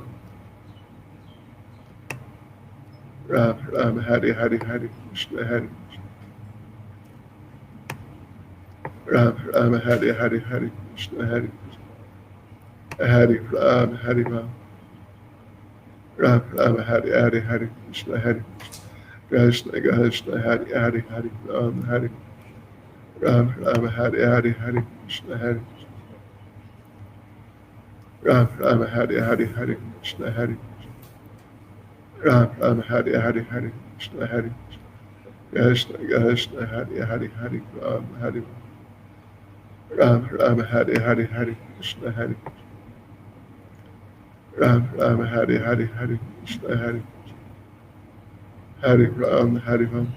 Ram Ram Hari Hari Hari Krishna Hari Ram Ram Hari Hari Hari Krishna Hari Hari Ram Hari Ram Ram Hari Hari Hari Krishna Hari Krishna Hari Hari Hari Ram Hari Ram Ram Hari Hari Hari Krishna Hari Ram Ram Hari Hari Hari Krishna Hari Ram Ram Hari Hari Hari Krishna Hari Krishna Hari Hari Hari Ram Hari Ram Ram Hari Hari Hari Krishna Hari Ram Ram Hari Hari Hari Krishna Hari Hari Ram Hari Ram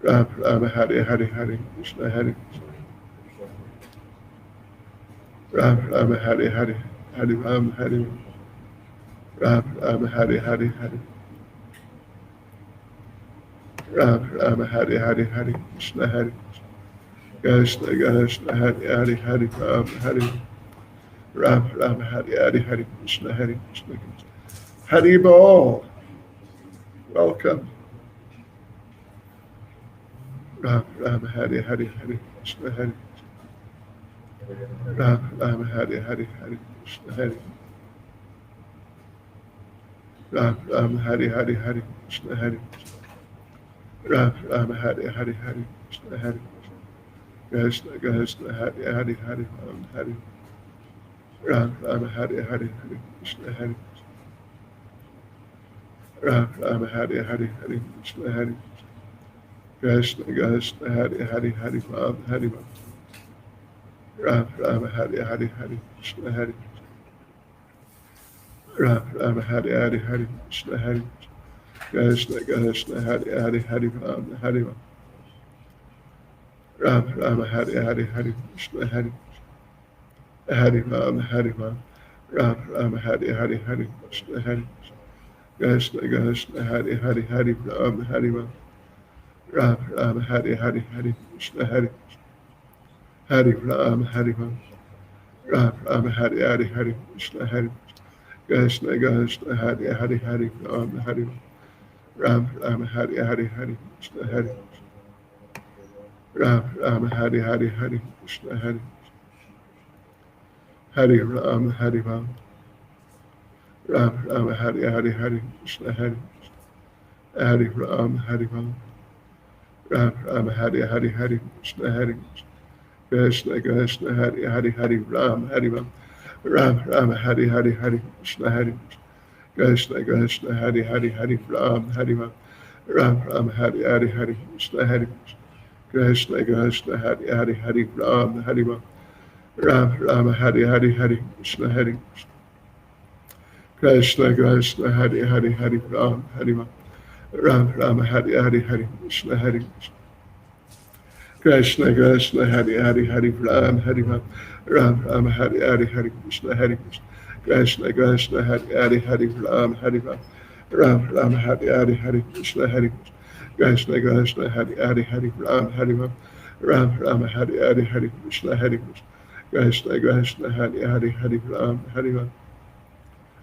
Ram Ram Hari Hari Hari Krishna Hari Ram Ram Hari Hari Hari Ram Hari Ram Ram Hari Hari Hari Ram Ram Hari Hari Hari Krishna Hari Krishna Hari Hari Hari Ram Hari Ram Ram Hari Hari Hari Krishna Hari Krishna Hari Bol. Welcome. Ram Ram Hari Hari Hari Krishna Hari Ram Ram Hari Hari Hari Krishna Hari Ram Ram Hari Hari Hari Krishna Hari Ram Ram Hari Hari Hari Krishna Hari Krishna Hari Hari Hari Ram Hari Ram Ram Hari Hari Hari Krishna Hari Ram Ram Hari Hari Hari Krishna Hari Krishna Hari Hari Hari Ram Hari Ram Ram Hari Hari Hari Krishna Hari Ram Ram Hari Hari Hari Krishna Hari Krishna Hari Hari Hari Ram Hari Ram Ram Hari Hari Hari Krishna Hari Hari Ram Hari Ram Ram Hari Hari Hari Krishna Hari Krishna Hari Hari Hari Ram Hari Ram Ram Hari Hari Hari Krishna Hari Hari Ram Hari Ram Ram Hari Hari Hari Krishna Hari Krishna Hari Hari Hari Ram Hari Ram Ram Hari Hari Hari Krishna Hari Ram Ram Hari Hari Hari Krishna Hari Hari Ram Hari Ram Ram Hari Hari Hari Krishna Hari Hari Ram Hari Ram Ram Hari Hari Hari Krishna Hari Krishna Hari Hari Hari Ram Hari Ram Hari Hari Hari Krishna Hari Krishna Hari Hari Hari Ram Hari Ram Hari Hari Hari Krishna Hari Krishna Krishna Hare Hare Hare Ram Hare Ram Ram Ram Hare Hare Hare Krishna Hare Krishna Krishna Hare Hare Hare Ram Hare Ram Ram Ram Hare Hare Hare Krishna Hare Krishna Krishna Hare Hare Hare Ram Hare Ram Ram Ram Hare Hare Hare Krishna Hare Krishna Krishna Hare Hare Hare Ram Hare Ram Ram Ram Hare Hare Hare Krishna Hare Krishna Krishna Hare Hare Hare Ram Hare Ram Ram Ram Hare Hare Hare Krishna Hare Krishna Krishna Hare Hare Hare Ram Hare Ram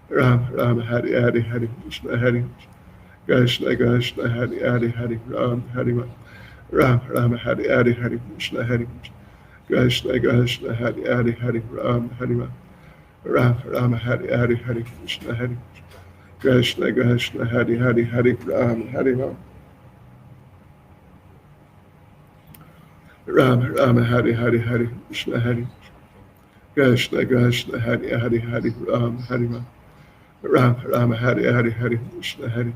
Ram Ram Hare Hare Hare Krishna Hare Krishna Krishna Hare Hare Hare Ram Hare Ram Ram Ram Hare Hare Hare Krishna Hare Krishna Krishna Hare Hare Hare Ram Hare Ram Ram Ram Hare Hare Hare Krishna Hare Krishna Krishna Hare Hare Hare Ram Hare Ram Ram Ram Hare Hare Hare Krishna Hare Krishna Krishna Hare Hare Hare Ram Hare Ram Ram Ram Hare Hare Hare Krishna Hare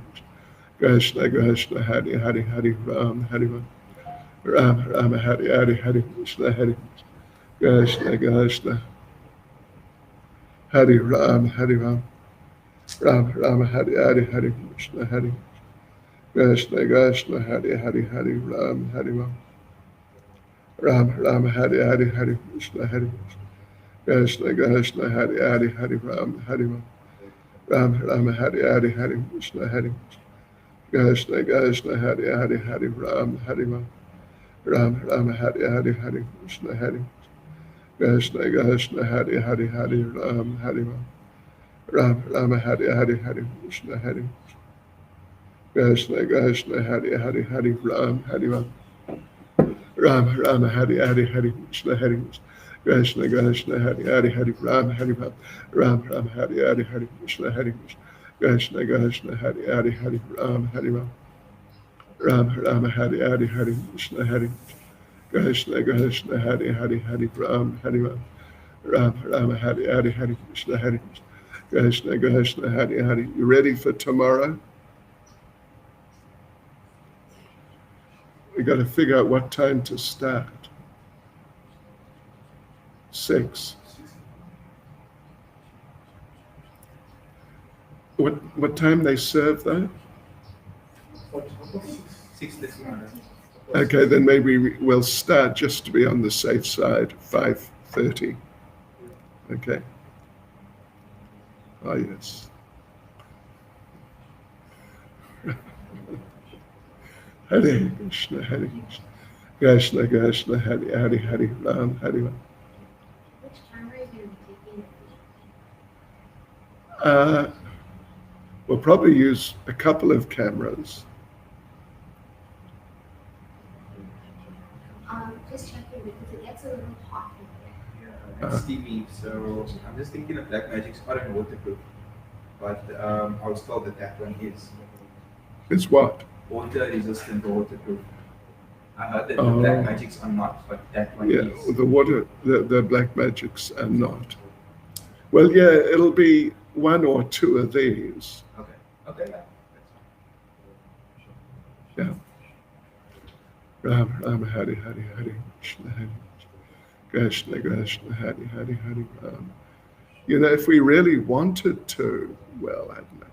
Krishna Krishna Hare Hare Hare Ram Hare Ram Ram Ram Hare Hare Hare Krishna Hare Krishna Krishna Hare Ram Hare Ram Ram Ram Hare Hare Hare Krishna Hare Krishna Krishna Hare Hare Hare Ram Hare Ram Ram Ram Hare Hare Hare Krishna Hare Krishna Krishna Hare Hare Hare Ram Hare Ram Ram Ram Hare Hare Hare Krishna Hare Krishna Krishna Hare Hare Hare Ram Hare Ram Ram Ram Hare Hare Hare Krishna Hare Krishna Krishna Hare Hare Hare Ram Hare Ram Ram Ram Hare Hare Hare Krishna Hare Krishna Krishna Hare Hare Hare Ram Hare Ram Ram Ram Hare Hare Hare Krishna Hare Krishna Krishna Hare Hare Hare Ram Hare Ram Ram Ram Hare Hare Hare Krishna Hare Krishna Krishna Hare Hare Hare Ram Hare Ram Ram Ram Hare Hare Hare Krishna Hare Krishna Krishna Hare Hare Hare Ram Hare Ram Ram Ram Hare Hare Hare Krishna Hare Krishna Krishna Hare Hare. You ready for tomorrow? We got to figure out what time to start. 6. What time they serve though? 6 this morning. Okay, then maybe we'll start just to be on the safe side. 5:30. Okay. Oh yes. Hare Krishna, Hare Krishna, Krishna Krishna, Hare Hare, Hare Ram, Hare Ram. Which camera are you taking? We'll probably use a couple of cameras. Just checking because it gets a little hot in here. Yeah, it's steamy, so I'm just thinking of Black Magic's not an waterproof, but I was told that one is. It's what? Water resistant or waterproof. I heard that the Black Magics are not, but that one is. Yeah, the Black Magics are not. Well, yeah, it'll be 1 or 2 of these. Okay, yeah. Yeah. Ram Ram Hare Hare Hare Krishna Hare Krishna Krishna Hare Hare Hare Ram. You know, if we really wanted to, well, I don't know,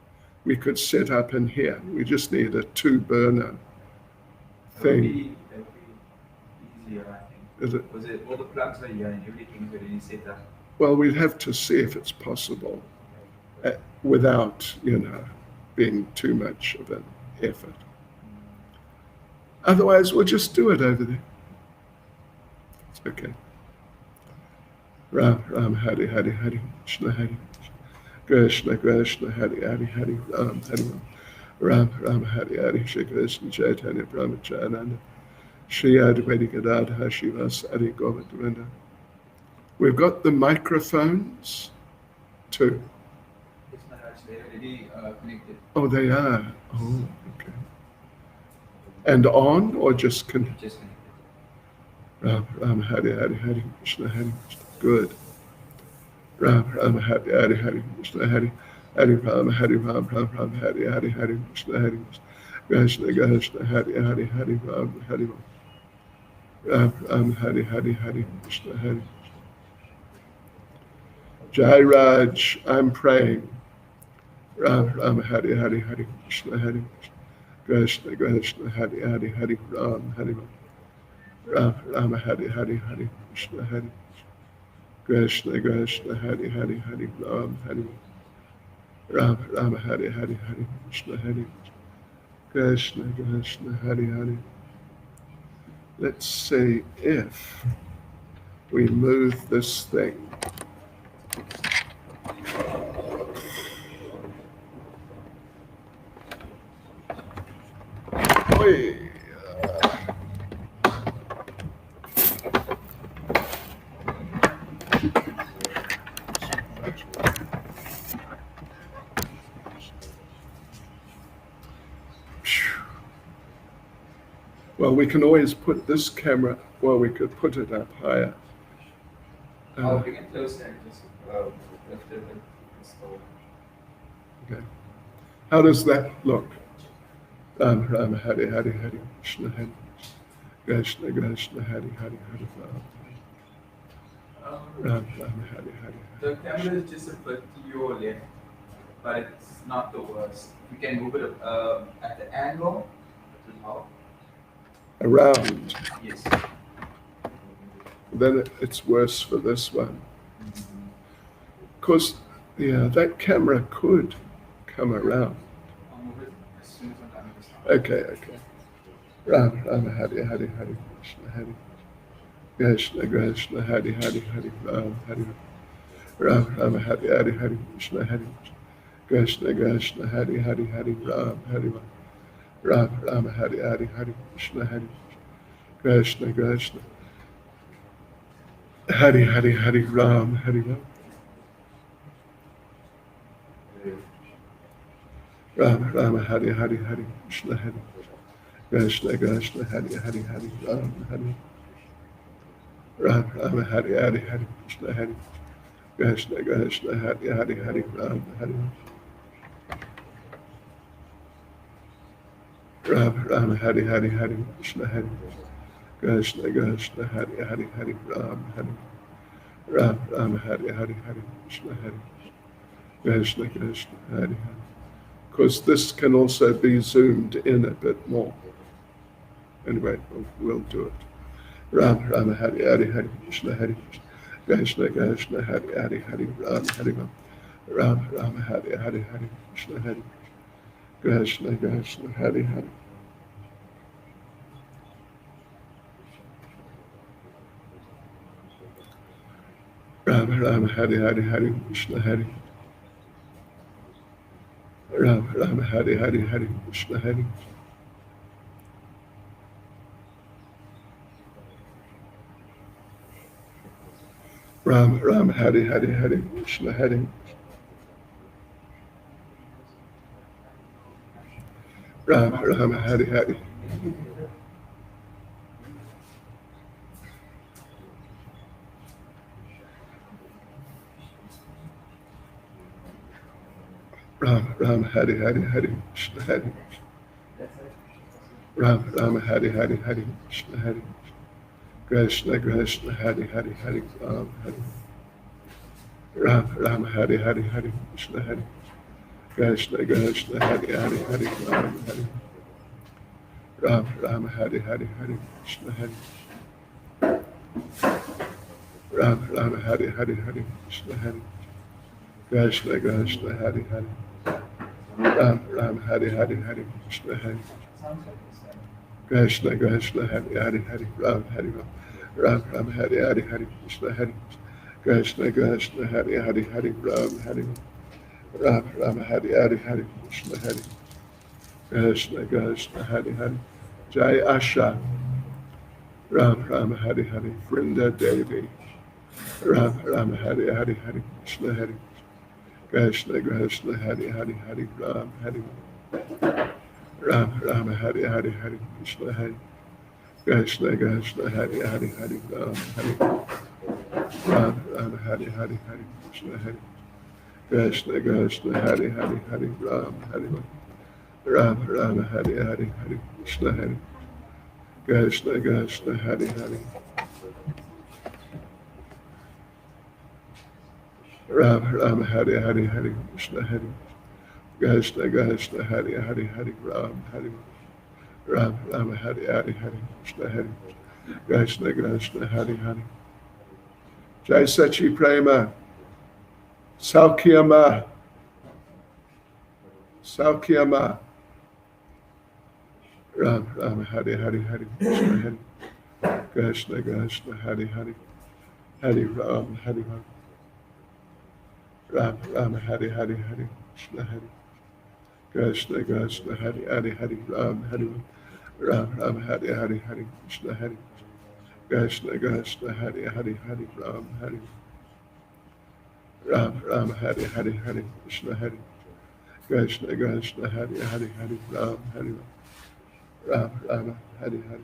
we could set up in here. We just need a 2-burner thing. That would be easier, I think. Is it? Because all the plugs are here and everything's already set up. Well, we'd have to see if it's possible without, being too much of an effort. Otherwise, we'll just do it over there. It's okay. Ram Ram Hare Hare Hare Krishna Hare Krishna Krishna Hare Hare Hare Ram Hare Ram Ram Ram Hare Hare Shri Krishna Chaitanya Brahmacharya Shri Advaita Gadadhara Shivasari Govardhana. We've got the microphones too. It's not actually already connected. Oh, they are. Oh, okay. And on or just connected? Just connected. Ram Ram Hare Hare Hare Krishna Hare Krishna. Good. Ram Ram Hare Hare Hare Krishna Hare Hare Ram Hare Ram Ram Ram Hare Hare Hare Krishna Hare Krishna Krishna Krishna Hare Hare Hare Ram Hare Ram Ram Ram Hari Hari Hari Krishna Hari. Jai Raj, I'm praying. Ram Ram Hari Hari Hari Krishna Hari Krishna Krishna Hari Hari Hari Ram Hari Ram Ram Hari Hari Hari Krishna Hari Krishna Krishna Hari Hari Hari Ram Hari Ram Ram Hari Hari Hari Krishna Hari Krishna Krishna Hari Hari. Let's see if we move this thing. Oi. Well, we can always put this camera, well, we could put it up higher. I'll bring it closer and just lift it and install. Okay. How does that look? Ram Ram Hari Hari Hari Krishna Hari Krishna Krishna Hari Hari Hari Ram Ram Hari Hari. The camera is just a bit to your left, but it's not the worst. You can move it at the angle, it will help. Around. Yes. Then it's worse for this one. Because, yeah, that camera could come around. I'll move it as soon as I'm done with this. Okay. Ram Ram Hari Hari Hari Krishna Hari Krishna Krishna Hari Hari Hari Ram Hari Ram Ram Hari Hari Hari Krishna Hari Krishna Krishna Hari Hari Hari Ram Hari Ram Ram Hari Hari Hari Krishna Hari Krishna Krishna Hari Hari Hari Ram Hari Ram Ram Hari Hari Hari Krishna Hari Krishna Krishna Hari Hari Hari Ram Hari Ram Ram Hari Hari Hari Krishna Hari Krishna Krishna Hari Hari Hari Ram Hari Ram Ram Hari Hari Hari Krishna Hari Krishna Krishna Hari Hari Hari Ram Hari Ram Ram Hari Hari Hari Krishna Hari Krishna Krishna Hari Hari. Because this can also be zoomed in a bit more. Anyway, we'll do it. Ram Ram Hari Hari Hari Krishna Hari Krishna Krishna Hari Hari Hari Ram Hari Ram Ram Hari Hari Hari Krishna Hari Krishna Krishna Hari Hari. Ram Ram Hari Hari Hari Krishna Hari Ram Ram Hari Hari Hari Krishna Hari Ram Ram Hari Hari Hari Krishna Hari Ram Ram Hari Hari Ram Ram Hari Hari Hari Krishna Hari Ram Ram Hari Hari Hari Krishna Hari Krishna Krishna Hari Hari Hari Ram Hari Ram Ram Hari Hari Hari Krishna Hari Krishna Krishna Hari Hari Hari Ram Hari Ram Ram Hari Hari Hari Krishna Hari Ram Ram Hari Hari Hari Krishna Hari Krishna Krishna Hari Hari Ram Ram Hari Hari Hari Krishna Hari Krishna Krishna Hari Hari Hari Ram Hari Ram Ram Hari Hari Hari Krishna Hari Krishna Krishna Hari Hari Hari Ram Hari Ram Ram Hari Hari Hari Krishna Hari Krishna Krishna Hari Hari. Jai Asha Ram Ram Hari Hari Vrinda Devi Ram Ram Hari Hari Hari Krishna Hari Krishna Krishna Hari Hari Hari Ram Hari Ram Ram Hari Hari Hari Krishna Hari Krishna Krishna Hari Hari Hari Ram Hari Ram Ram Hari Hari Hari Krishna Hari Krishna Krishna Hari Hari Hari Ram Hari Ram Ram Hari Hari Hari Krishna Hari Krishna Krishna Hare Hare. Ram Ram Hare Hare Hare Krishna Hare Krishna Krishna Hare Hare Hare Ram Hare Ram Ram Hare Hare Hare Krishna Hare Krishna Krishna Hare Hare. Jai Sachi Prema. Saukyama. Saukyama. Ram Ram Hare Hare Hare Krishna Hare Krishna Krishna Hare Hare Hare Ram Hare Ram Ram Ram Hare Hare Hare Krishna Hare Krishna Krishna Hare Hare Hare Ram Hare Ram Ram Hare Hare Hare Krishna Hare Krishna Krishna Hare Hare Hare Ram Hare Ram Ram Hare Hare Hare Krishna Hare Krishna Krishna Hare Hare Hare Ram Hare Ram Ram Hare Hare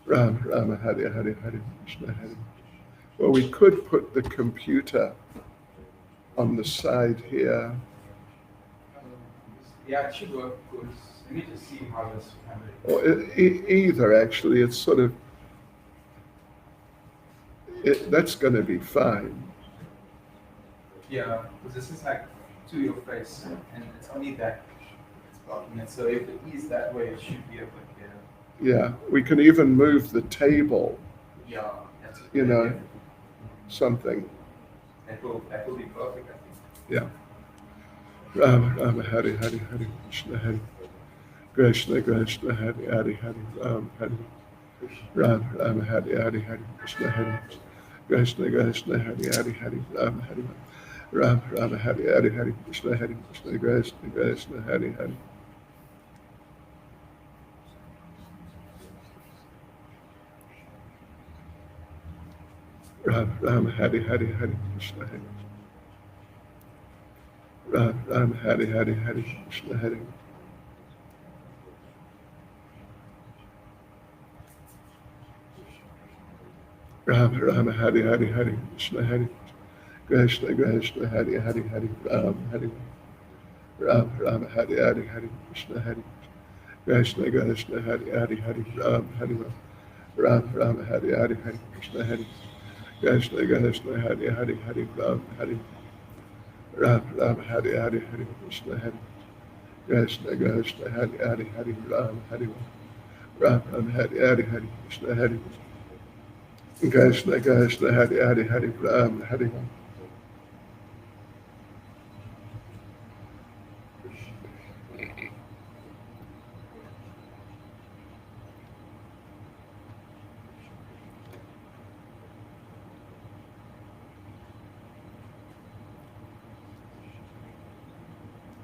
Ram Ram Hare Hare Hare Krishna Hare. Well, we could put the computer on the side here. Yeah, it should work good. Let me just see how this camera. Or either, actually, it's sort of, that's going to be fine. Yeah, because this is like to your face, and it's only that it's blocking it. So if it is that way, it should be a bit better. Yeah, we can even move the table, Yeah, that's you know, something. That will be perfect, I think. Yeah. Ram Ram Hare Hare Hare Krishna Hare Krishna Krishna Hare Hare Hare Ram Hare Ram Ram Hare Hare Hare Krishna Hare Krishna Krishna Hare Hare Hare Ram Hare Ram Ram Hare Hare Hare Krishna Hare Krishna Krishna Krishna Hare Hare. Ram Ram Hare Hare Hare Krishna Hare Ram Ram Hare Hare Hare Krishna Hare Ram Ram Hare Hare Hare Krishna Hare Krishna Krishna Hare Hare Hare Ram Hare Ram Ram Hare Hare Hare Krishna Hare Krishna Krishna Hare Hare Hare Ram Hare Ram Ram Hare Hare Hare Krishna Hare Krishna Krishna Hare Hare Hare Ram Hare Ram Ram Hare Hare Hare Krishna Hare Krishna Krishna Hare Hare Hare Ram Hare Ram Ram Hare Hare Hare Krishna Hare Krishna Krishna Hare Hare Hare Ram Hare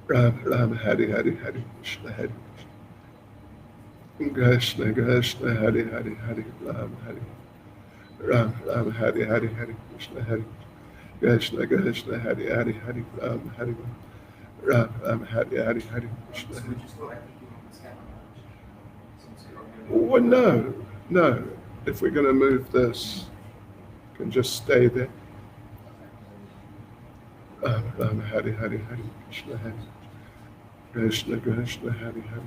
Ram Ram Hare Hare Hare Krishna Hare Krishna Krishna Hare Hare Hare Ram Hare Ram Ram Hare Hare Hare Krishna Hare Krishna Krishna Hare Hare Hare Ram Hare Ram Ram Hare Hare Hare Krishna So Hare. would you still like to do this camera? Since you're on your- Well, no. If we're going to move this, you can just stay there. Ram Ram Hare Hare Hare Krishna Hare Krishna Krishna Hare Hare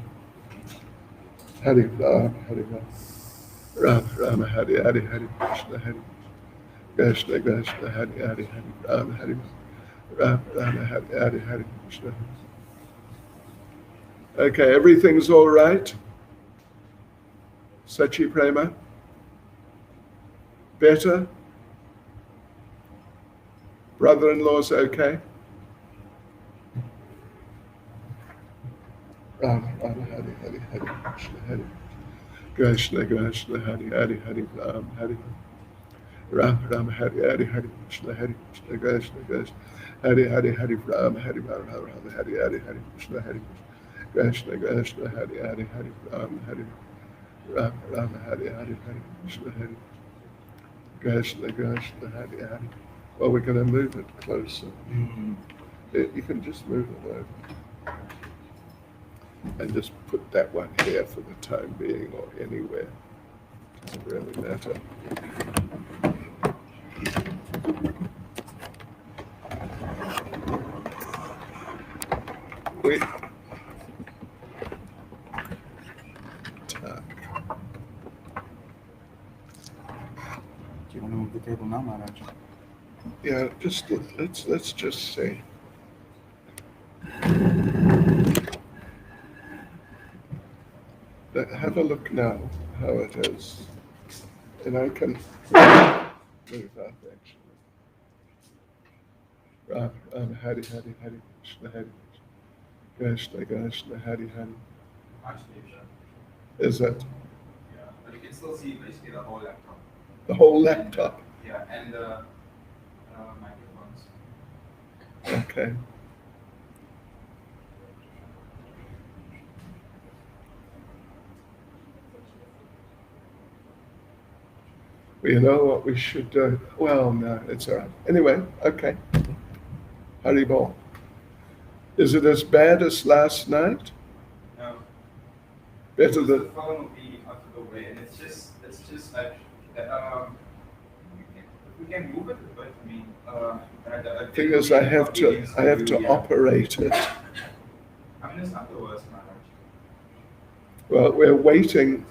Hare Ram Hare Ram Ram Ram Hare Hare Hare Krishna Hare Krishna Krishna Hare Hare Hare Ram Hare Ram Ram Hare Hare Hare Krishna Hare. Okay, everything's all right? Sachi Prema? Better? Brother-in-law's okay? Ram Ram Hare Hare Hare Krishna Hare Krishna Krishna Hare Hare Hare Ram Hare Ram Ram Hare Hare Hare Krishna Hare Krishna Krishna Krishna Hare Hare Hare Ram Hare Ram Ram Hare Hare Hare Krishna Hare Krishna Krishna Hare Hare Hare Ram Hare Ram Ram Hare Hare Hare Krishna Hare Krishna Krishna Hare Hare. Well, we're going to move it closer. You can just move it over. And just put that one here for the time being, or anywhere. Doesn't really matter. you want to move the table now, Maharaj? Yeah, just let's just say. Have a look now how it is, and I can move that actually. Hari Hari Hari Krishna Hari Krishna Krishna Hari Hari. Actually, sure. Is it Yeah, but you can still see basically the whole laptop. the whole laptop? Yeah, and the microphones. Okay. Well, you know what we should do? Well, no, it's all right. Anyway, okay. Haribol. Is it as bad as last night? No. Better The than. phone will be out of the way, and it's just like if we can move it a bit. I mean, The thing is, I have to operate it. I mean, it's not the worst, man. Well, we're waiting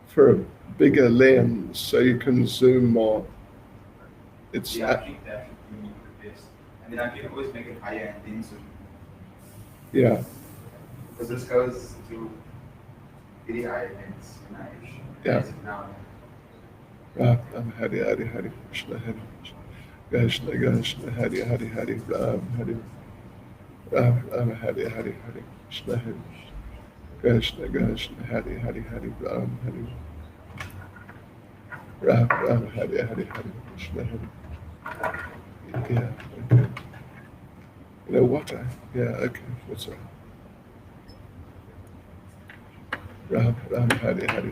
for a bigger lens so you can zoom more. It's Yeah, I think that would be the best. And then I can always make it higher and then zoom. yeah. Because this goes to very high and it's nice. Yeah. Now. Ram Hari Hari Hari Krishna Hari Krishna Krishna Hari Hari Hari Ram Hari Ram Hari Hari Hari Krishna Hari Krishna Krishna Hari Hari Hari Ram Hari Ram Hari Hari Hari Krishna Hari. Yeah, okay. You know what? Yeah, okay, that's right. Ram Hari Hari Hari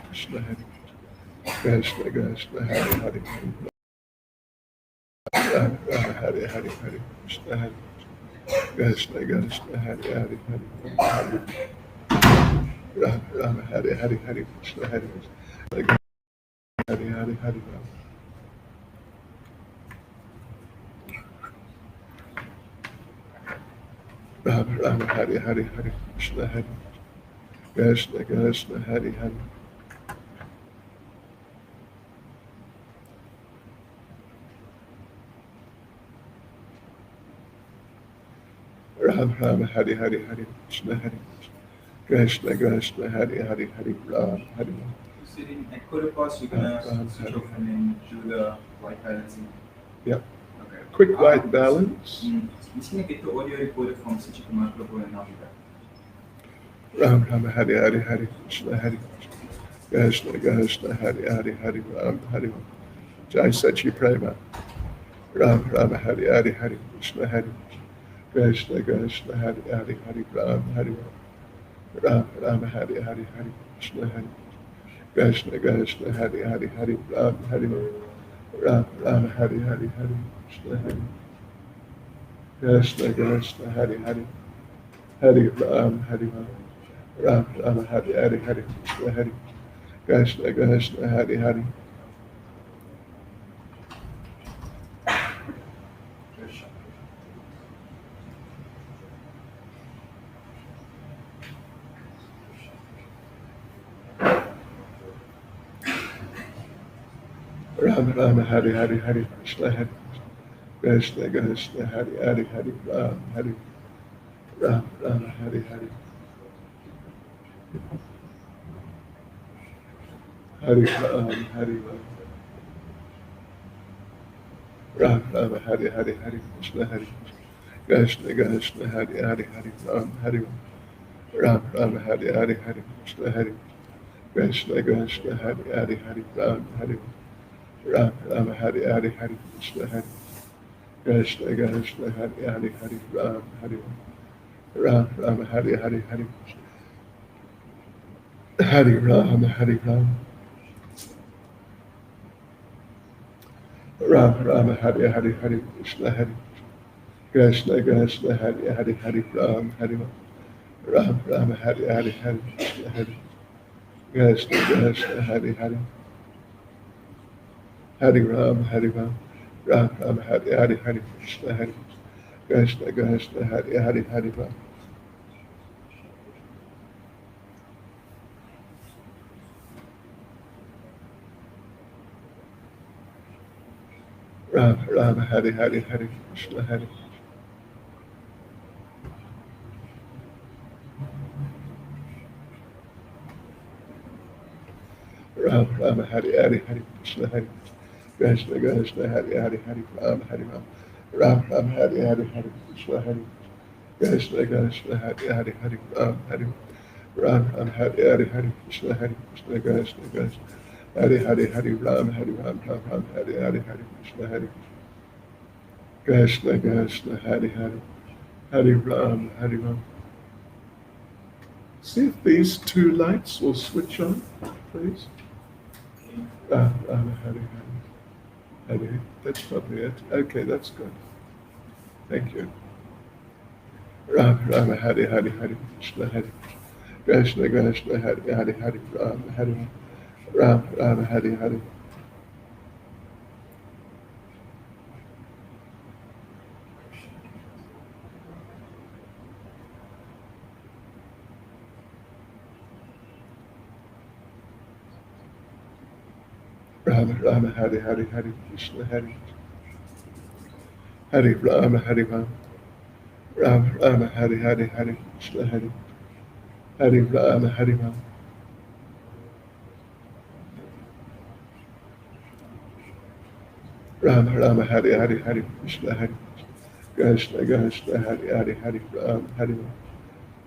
Krishna Hari Krishna Krishna Hari Hari Hari Ram Hari Hari Hari Krishna Hari Krishna Krishna Hari Hari Hari Ram Hari Hari Hari Krishna Hari Hari Hari Hari Ram Hari Hari Hari Krishna Hari Krishna Krishna Hari Hari Ram Hari Hari Hari Krishna Hari Krishna Krishna Hari Hari Hari Ram Hari Sitting at quarter past, you're gonna switch off and then do the white balancing. Yep. Okay. Quick white balance. Misschien get the audio recorder from such a microphone and I'll be back. Ram Hari Hari Hari Krishna Hari Krishna Krishna Hari Hari Hari Ram Hari Jai Sachi Prema Ram Hari Hari Hari Krishna Hari Krishna Krishna Hari Hari Hari Ram Hari Ram Hari Hari Hari Krishna Hari Krishna Krishna Hari Hari Hari Ram Hari Ram Hari Hari Hari Krishna Hari Krishna Krishna Hari Hari Hari Ram Hari Ram Hari Hari Hari Krishna Hari Krishna Krishna Hari Hari Ram Hari Hari Hari Krishna Hari Krishna Krishna Hari Hari Hari Ram Hari Ram Hari Hari Hari Ram Hari Ram Hari Hari Hari Krishna Hari Krishna Krishna Hari Hari Hari Ram Hari Ram Hari Hari Hari Krishna Hari Krishna Krishna Hari Hari Hari Ram Hari Ram Hari Hari Hari Krishna Hari Krishna Krishna Hari Hari Hari Ram Hari Ram Hari Hari Hari Hari Ram Hari Ram Ram Hari Hari Hari Krishna Hari Krishna Krishna Hari Hari Hari Ram Hari Ram Hari Hari Hari Krishna Hari Krishna Krishna Hari Hari Hari Ram Hari Ram Hari Hari Hari Krishna Hari Krishna Krishna Hari Hari Hari Ram Rama Rama Hare Hare Hare Krishna Hare Rama Rama Hare Hare Hare Krishna Hare Krishna Krishna Hare Hare Hare Rama Hare Rama Rama Rama Hare Hare Hare Krishna Hare Krishna Krishna Hare Hare Hare Rama Hare Rama Rama Hare Hare Hare Krishna Hare Krishna Krishna Krishna Hare Hare Hare Rama Hare Rama Rama Rama Hare Hare Hare Krishna Hare Krishna Krishna Hare Hare Hare Rama Hare Rama. See if these two lights will switch on, please. Rama Rama Hare Hare Hare. That's probably it. Okay, that's good. Thank you. Rama Rama Hare Hare Hare Krishna Hare Krishna Krishna Hare Hare Hare Rama Hare Rama Rama Hare Hare Rama Rama Hare Hare Hare Krishna Hare Hare Rama Hare Rama Rama Rama Hare Hare Hare Krishna Hare Hare Rama Hare Rama Rama Rama Hare Hare Hare Krishna Hare Krishna Krishna Hare Hare Hare Rama Hare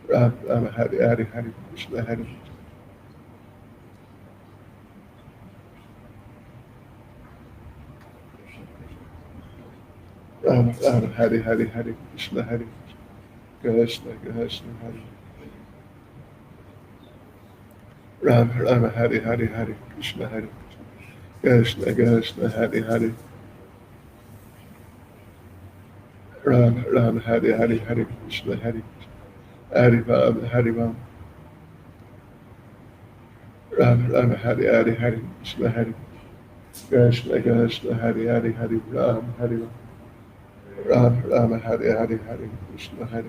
Rama Rama Hare Hare Hare Krishna Hare Rama Rama Hare Hare Hare Krishna Hare Krishna Krishna Hare Rama Rama Hare Hare Hare Krishna Hare Krishna Krishna Hare Hare Rama Rama Hare Hare Hare Krishna Hare Hare Rama Hare Rama Rama Rama Hare Hare Hare Krishna Hare Krishna Krishna Hare Hare Hare Rama Hare Rama Rama Rama Hare Hare Hare Krishna Hare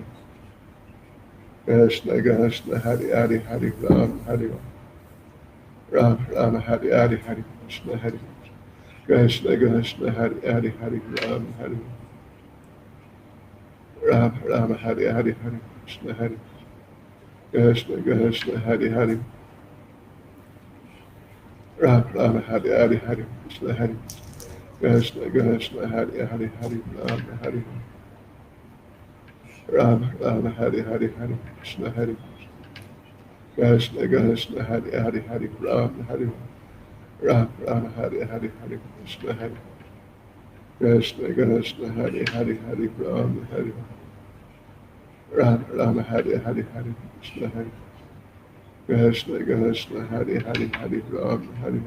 Krishna Krishna Hare Hare Hare Rama Hare Rama Rama Rama Hare Hare Hare Krishna Hare Krishna Krishna Hare Hare Hare Rama Hare Rama Rama Hare Hare Hare Krishna Hare Krishna Krishna Hare Hare Rama Rama Hare Hare Hare Krishna Hare Krishna Krishna Hare Hare Hare Rama Hare Rama Rama Hare Hare Hare Krishna Hare Krishna Krishna Hare Hare Hare Rama Hare Rama Rama Hare Hare Hare Krishna Hare Krishna Krishna Hare Hare Hare Rama Hare Rama Rama Hare Hare Hare Krishna Hare Krishna Krishna Hare Hare Hare Rama Hare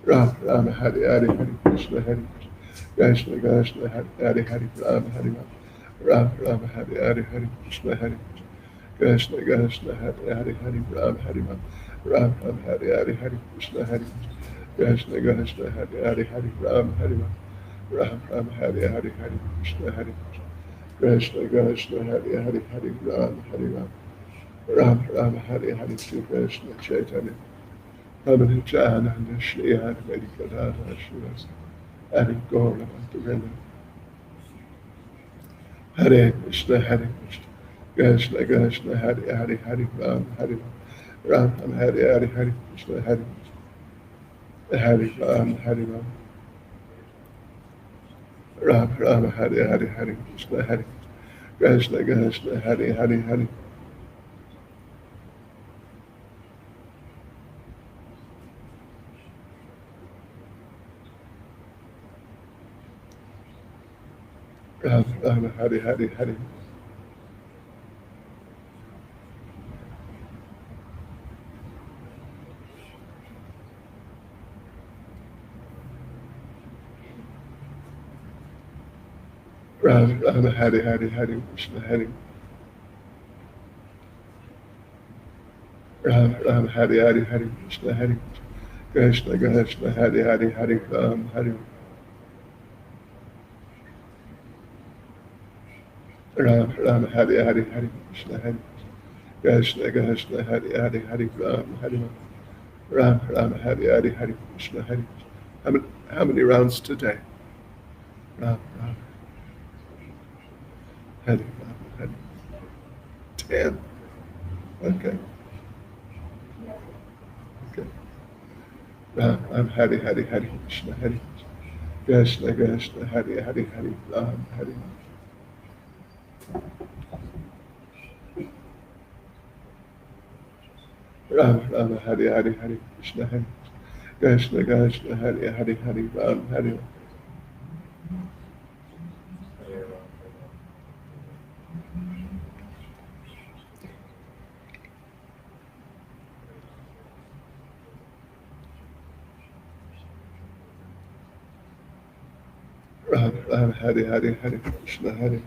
Rama Rama Hare Hare Hare Krishna Hare Krishna Krishna Hare Hare Rama Hare Rama Rama Hare Hare Hare Krishna Hare Krishna Krishna Hare Hare Hare Rama Hare Rama Rama Hare Hare Hare Krishna Hare Krishna Krishna Hare Hare Hare Rama Hare Rama Rama Hare Hare Hare Krishna Hare Krishna Krishna Hare Hare Hare Rama Hare Rama Rama Hare Hare Krishna Chaitanya Nityananda Shri Advaita Gadadhara Srivasa Hare Gaura Bhaktivinoda Hare Krishna Hare Krishna Krishna Hare Hare Hare Rama Hare Rama Hare Hare Hare Krishna Hare Hare Rama Hare Rama Rama Hare Hare Hare Krishna Hare Krishna Krishna Hare Hare Hare Rama Rama Hare Hare Hare Rama Rama Hare Hare Hare Krishna Hare Rama Rama Hare Hare Hare Krishna Hare Krishna Krishna Hare Hare Hare Rama Hare Rama Rama Hare Hare Hare Krishna Hare Krishna Krishna Hare Hare Hare Rama Hare Rama Rama Hare Hare Hare Krishna Hare. How many rounds today? Ram, Ram, Hari, Ram, Hari. 10. Okay. Okay. Ram, Ram, Hari, Hari, Hari, Krishna, Hari. Krishna, Krishna, Hari, Hari, Hari, Ram, Hari. Ram, Ram, Hari, Hari, Hari, Krishna, Hari. Krishna, Krishna, Hari, Hari, Hari, Ram, Hari. Ram, Ram, Hari, Hari, Hari, Krishna, Hari.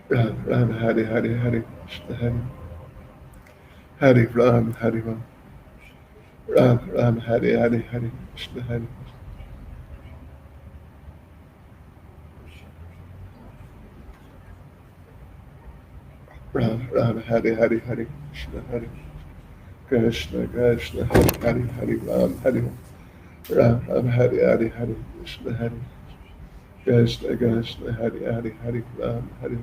Ram, Ram, Hari, Hari, Hari, Krishna, Hari. Hari, Ram, Hari, Ram. Ram, Ram, Hari, Hari, Hari, Krishna, Hari. Ram, Ram, Hari, Hari, Hari, Krishna, Hari. Krishna, Krishna, Hari, Hari, Hari, Ram, Hari. Ram, Ram, Hari, Hari, Hari, Krishna, Hari. Krishna, Krishna, Hari, Hari, Hari, Ram, Hari.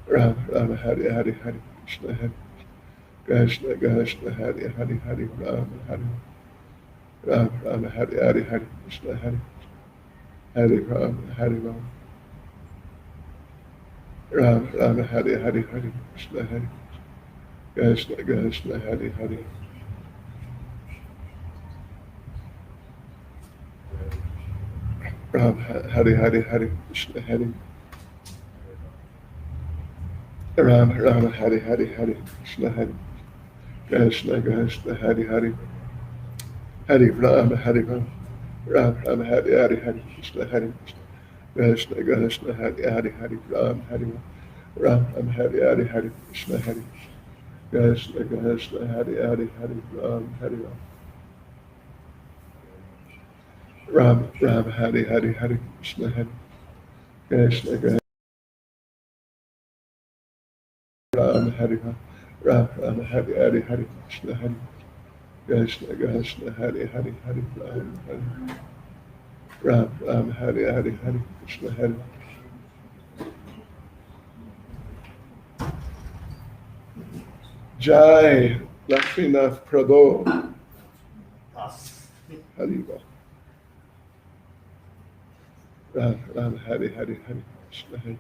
Ram, Ram, Hari, Hari, Hari, Krishna, Hari. Krishna, Krishna, Hari, Hari, Hari, Ram, Hari. Ram, Ram, Hari, Hari, Hari, Krishna, Hari. Hari, Ram, Hari, Ram. Ram, Ram, Hari, Hari, Hari, Krishna, Hari. Krishna, Krishna, Hari, Hari. Ram, Hari, Hari, Hari, Krishna, Hari. Ram, Ram, Hari, Hari, Hari, Krishna, Hari. Krishna, Krishna, Hari, Hari. Hari, Ram, Hari, Ram. Ram, Ram, Hari, Hari, Hari, Krishna, Hari. Krishna, Krishna, Hari, Hari, Hari, Ram, Hari, Ram. Ram, Ram, Hari, Hari, Hari, Krishna, Hari. Krishna, Krishna, Hari, Hari, Hari, Ram, Hari, Ram. Ram, Ram, Hari, Hari, Hari, Krishna, Hari. Krishna, Krishna, Ram, Hari, Ram. Ram, Ram, Hari, Hari, Hari, Krishna, Hari. Krishna, Krishna, Hari, Hari, Hari, Ram, Hari. Ram, Ram, Hari, Hari, Hari, Krishna, Hari. Jai, Lakshminath Prabhu. Hariva. Ram, Ram, Hari, Hari, Hari, Krishna, Hari.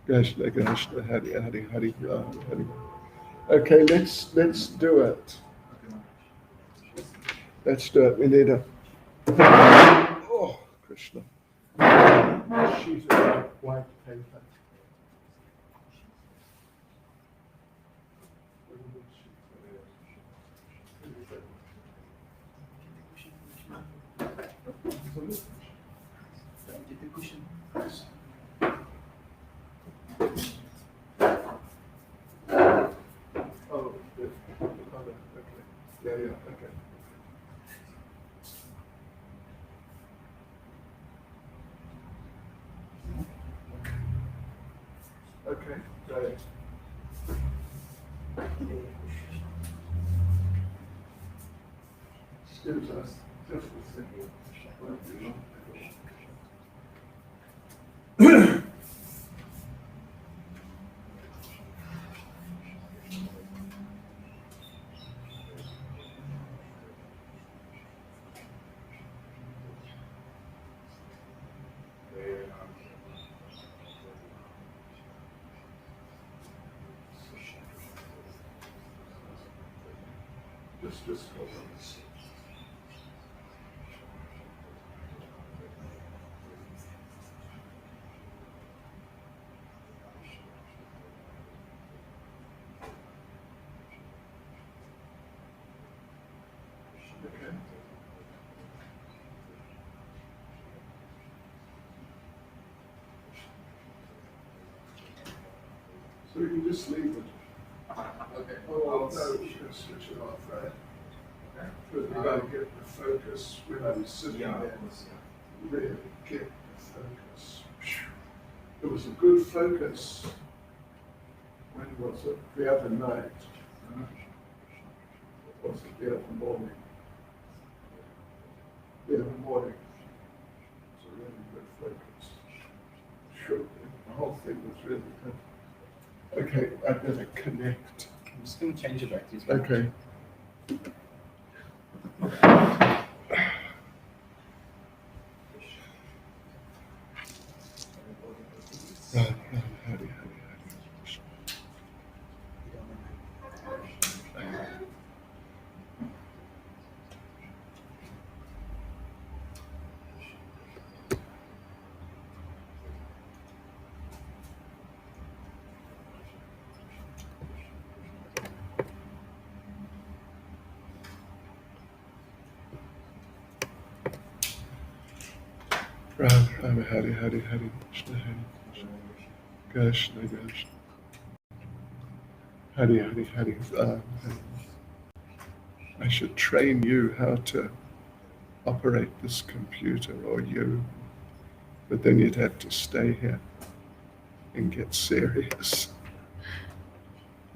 Krishna, Krishna, Hari, Hari, Hari, Ram, Hari. Okay, let's do it. Let's do it. We need a. Oh, Krishna. Sheet of white paper. Get the cushion. Oh, good. Okay. Yeah, okay. Okay, great. Excuse us, just a second. Just hold on. Okay. So you can just leave it. Okay. Oh, no, you can switch it off, right? Because we gotta get the focus when I'm sitting Yeah, there. of course, yeah. Really get the focus. It was a good focus. When was it? The other night. Was it the other morning? Yeah, the morning. It's a really good focus. Sure. The whole thing was really good. Okay, I better connect. I'm just going to change the batteries. Okay. Ram, Ram, Hari, Hari, Hari. Ram, Ram, Hari, Hari, Hari, Krishna, Hari, Krishna, Krishna. Hari, Hari, Hari. Hari. I should train you how to operate this computer, or you, but then you'd have to stay here and get serious.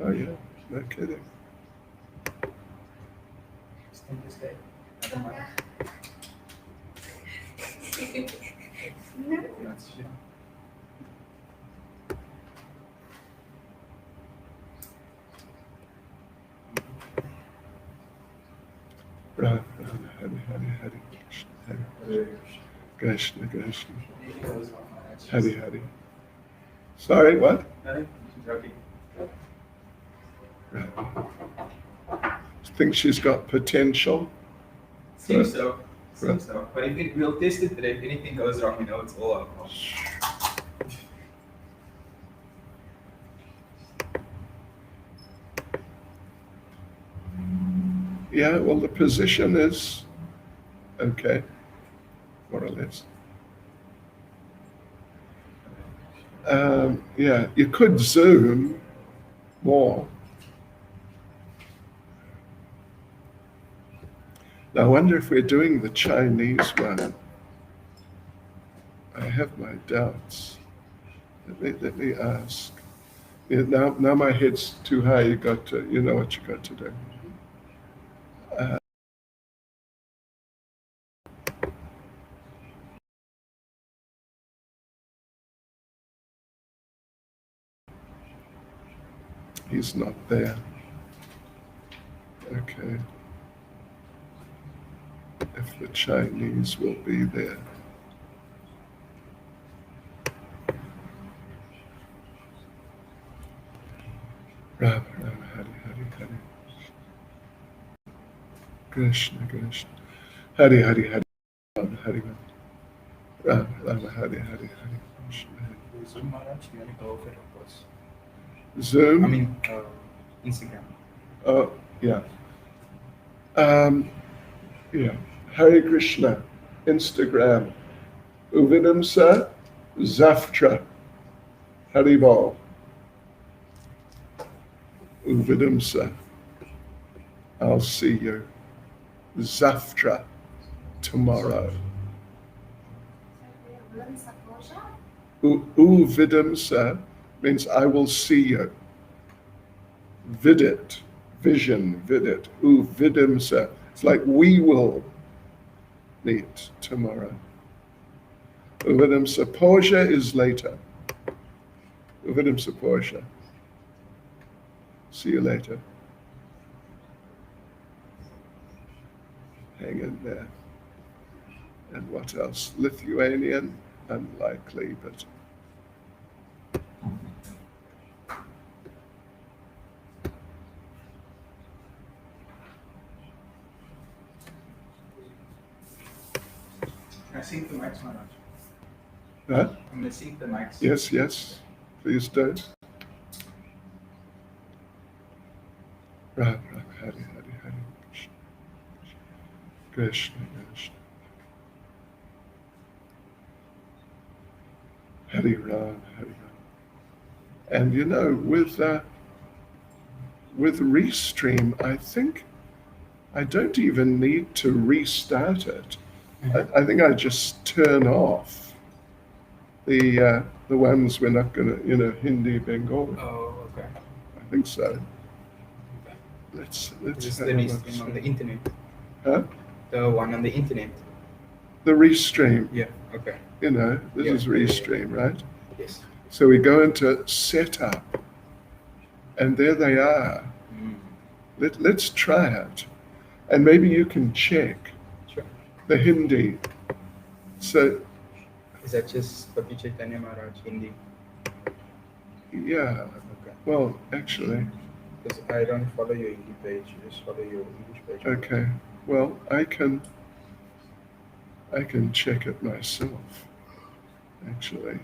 Oh yeah, no kidding. Stand this way. I don't mind. That's, yeah. Ram, Ram, Hari, Hari, Hari, Krishna, Hari, Krishna, Krishna, Hari, Hari. Sorry, what? Nothing? Okay. Ram. Think she's got potential? Seems so. Seems so. But we'll test it today. If anything goes wrong, we know it's all our fault. Yeah, well, the position is okay, more or less. Yeah, you could zoom more. Now, I wonder if we're doing the Chinese one. I have my doubts. Let me ask. Yeah, now my head's too high. You know what you got to do. He's not there. Okay. If the Chinese will be there. Ram, Ram, Hari, Hari, Hari. Krishna, Krishna. Hari, Hari, Hari. Ram, Hari, Ram, Ram, Hari, Hari, Hari. Krishna, Hari. Zoom Maharaj, you want to go over it, of course. Zoom? I mean, Instagram. Oh, yeah. Yeah. Hare Krishna, Instagram. Uvidamsa, Zaftra. Haribol. Uvidamsa. I'll see you. Zaftra, tomorrow. Uvidamsa means I will see you. Vidit, vision, vidit. Uvidamsa. It's like we will meet tomorrow. Uvidamsa. Porsche is later. Uvidamsa Porsche. See you later. Hang in there. And what else? Lithuanian? Unlikely, but Can I sync the mics, Maharaj? huh? I'm going to sync the mics. Yes, yes. Please do. Ram, Ram, Hari, Hari, Hari. Krishna, Krishna. Hari Ram, Hari Ram. And you know, with Restream, I think I don't even need to restart it. I think I just turn off the ones we're not gonna, Hindi, Bengali. Oh, okay. I think so. Let's This is have the a next look. thing on the internet. Huh? The one on the internet. the restream. Yeah. Okay. You know, this Yeah, is yeah, yeah, yeah. restream, right? Yes. So we go into setup, and there they are. Let's try it, and maybe you can check Sure. the Hindi. So Is that just Bhakti Chaitanya Maharaj Hindi? yeah, Okay. well, actually, Because I don't follow your Hindi page. You just follow your English page. okay. Well, I can check it myself. Actually,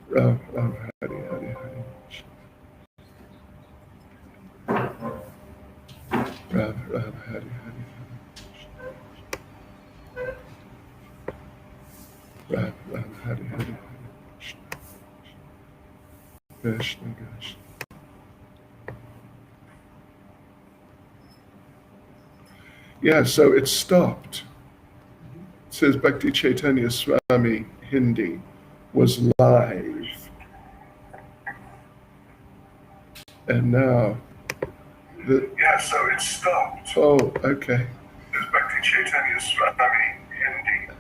Ram Ram Hari Hari Hari. Ram Ram Hari Hari Hari. Ram Ram Hari Hari Hari. Krishna Krishna. Yeah, so it stopped. It says Bhakti Chaitanya Swami Hindi was live. And now Yeah, so it stopped. oh, okay. Bhakti Chaitanya Swami Hindi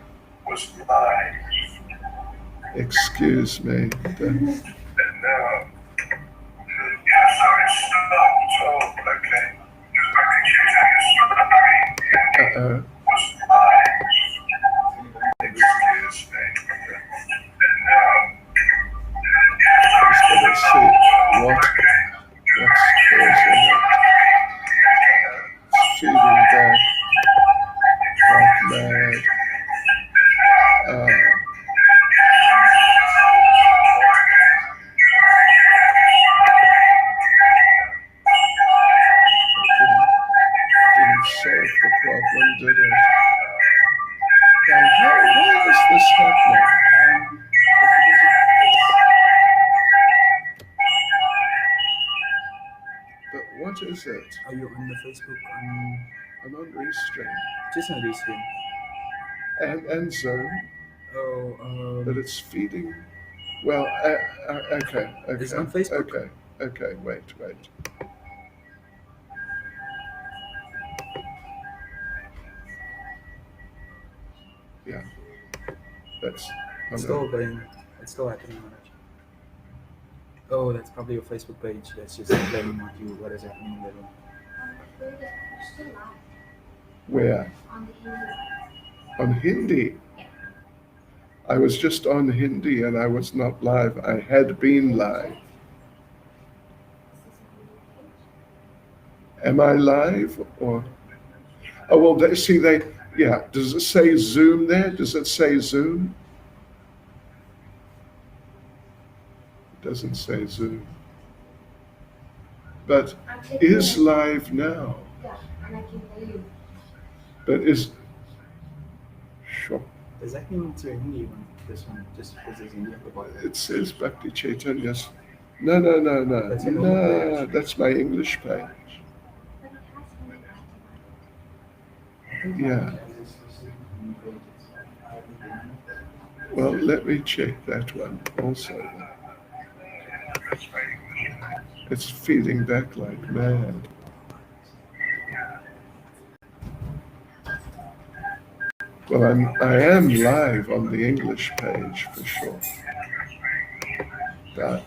was live. Excuse me. And now, yeah, so it stopped. Oh, okay. Bhakti Chaitanya Swami Hindi Uh-oh. was live. Excuse me. And now, yeah, so it Let's see what what's causing it. It's feeding back like mad. Didn't solve the problem, did it? Now, why is this happening? But what is it? Are you on the Facebook? I'm on Restream Just on Restream. and Zoom, Oh, but it's feeding. Well, okay. It's on Facebook? Okay. Wait. Yeah, that's. it's still going. It's still happening on it. Oh, that's probably your Facebook page. That's just explaining what is happening in the room. Where? On the Hindi. On Hindi. I was just on Hindi and I was not live. I had been live. Am I live or? Oh well, yeah. Does it say Zoom there? Does it say Zoom? It doesn't say Zoom. But is live now. Yeah, and I can hear you. But is sure. Does that mean it's your Hindi one? This one, just because there's Hindi at the bottom. It says Bhakti Chaitanya. No. That's your normal page. That's my English page. But it has Hindi. Yeah. Well, let me check that one also. It's feeding back like mad. Well, I am live on the English page for sure. But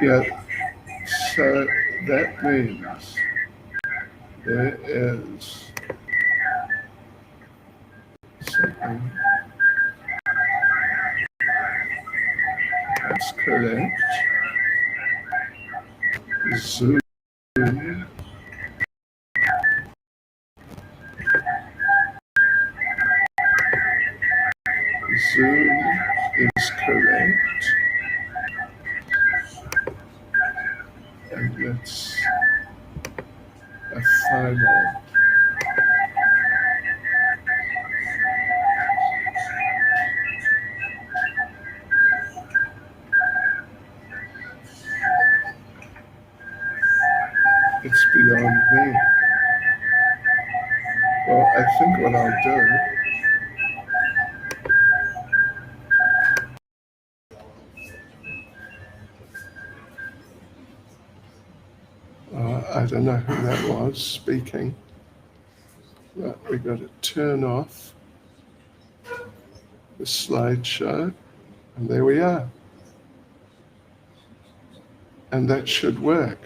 yeah, so that means there is something that's correct. Zoom. Zoom is correct. And let's a final. It's beyond me. Well, I think what I'll do I don't know who that was speaking. But we've got to turn off the slideshow, and there we are. And that should work.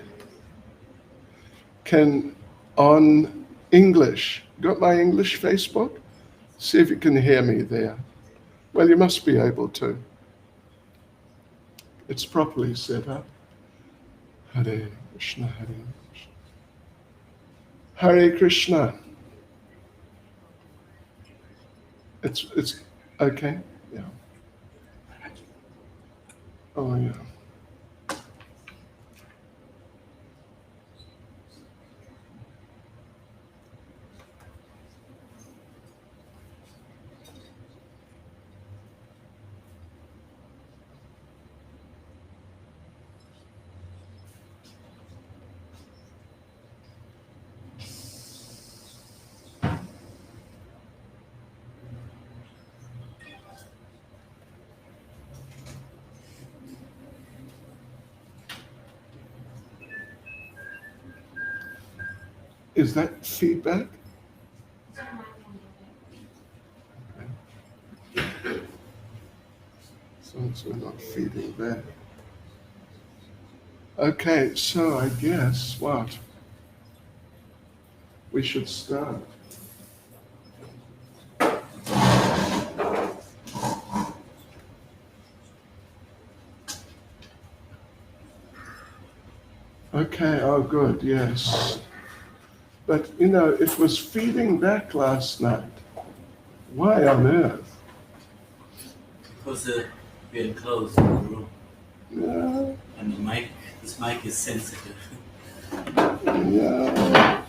Can on English, got my English Facebook? See if you can hear me there. Well, you must be able to. It's properly set up. Hare Krishna, Hare Krishna. Hare Krishna. It's okay? Yeah. Oh, yeah. Is that feedback? Okay. So we're not feeding back. Okay, so I guess what? We should start. Okay, oh good, yes. But, you know, it was feeding back last night. Why on earth? Because we're enclosed in the room. Yeah. And this mic is sensitive. Yeah.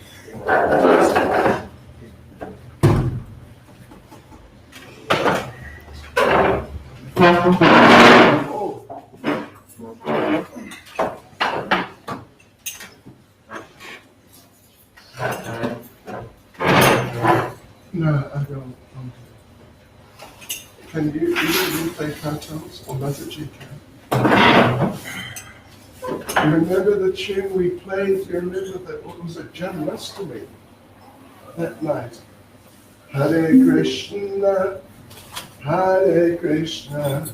No, I don't. Can you play cartels or Mataji can? You remember the tune we played? You remember that? What was it? Janmashtami that night. Hare Krishna, Hare Krishna,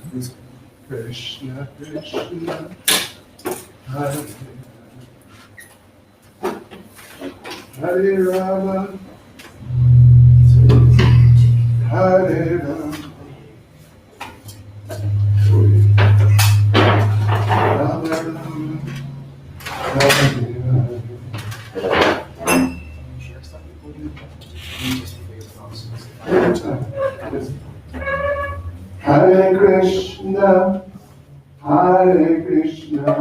Krishna Krishna, Hare Hare Rama, Hare Rama, Rama Rama, Hare Hare. Hare Krishna, Hare Krishna, Krishna Krishna, Hare Hare. Hare Rama, Hare Rama, Rama Rama, Hare Hare. Hare Krishna, Hare Krishna,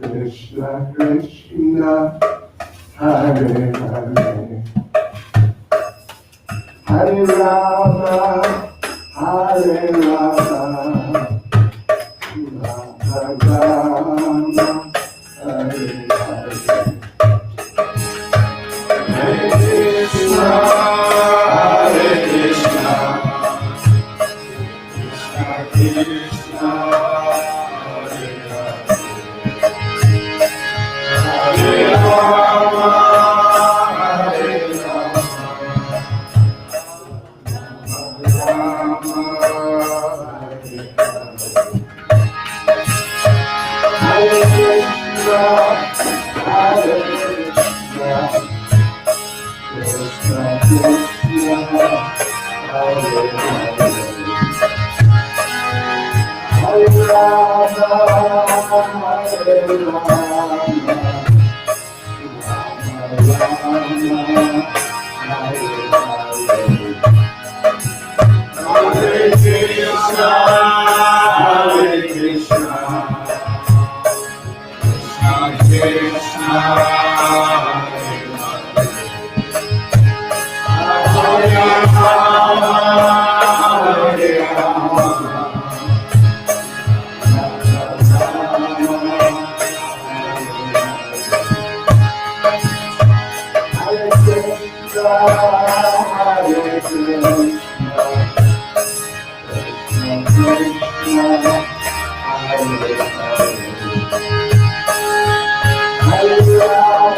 Krishna Krishna, Hare Hare. Hare Rama, Hare Rama, Rama Hare Hare. Hare Krishna, Hare Krishna, Krishna Krishna, Hare Hare. Hare Rama, Hare Rama, Hare Krishna, Hare Krishna, Krishna Krishna, Hare Rama, Hare Rama, Hare Krishna, Hare Krishna, Hare Rama,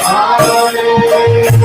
Hare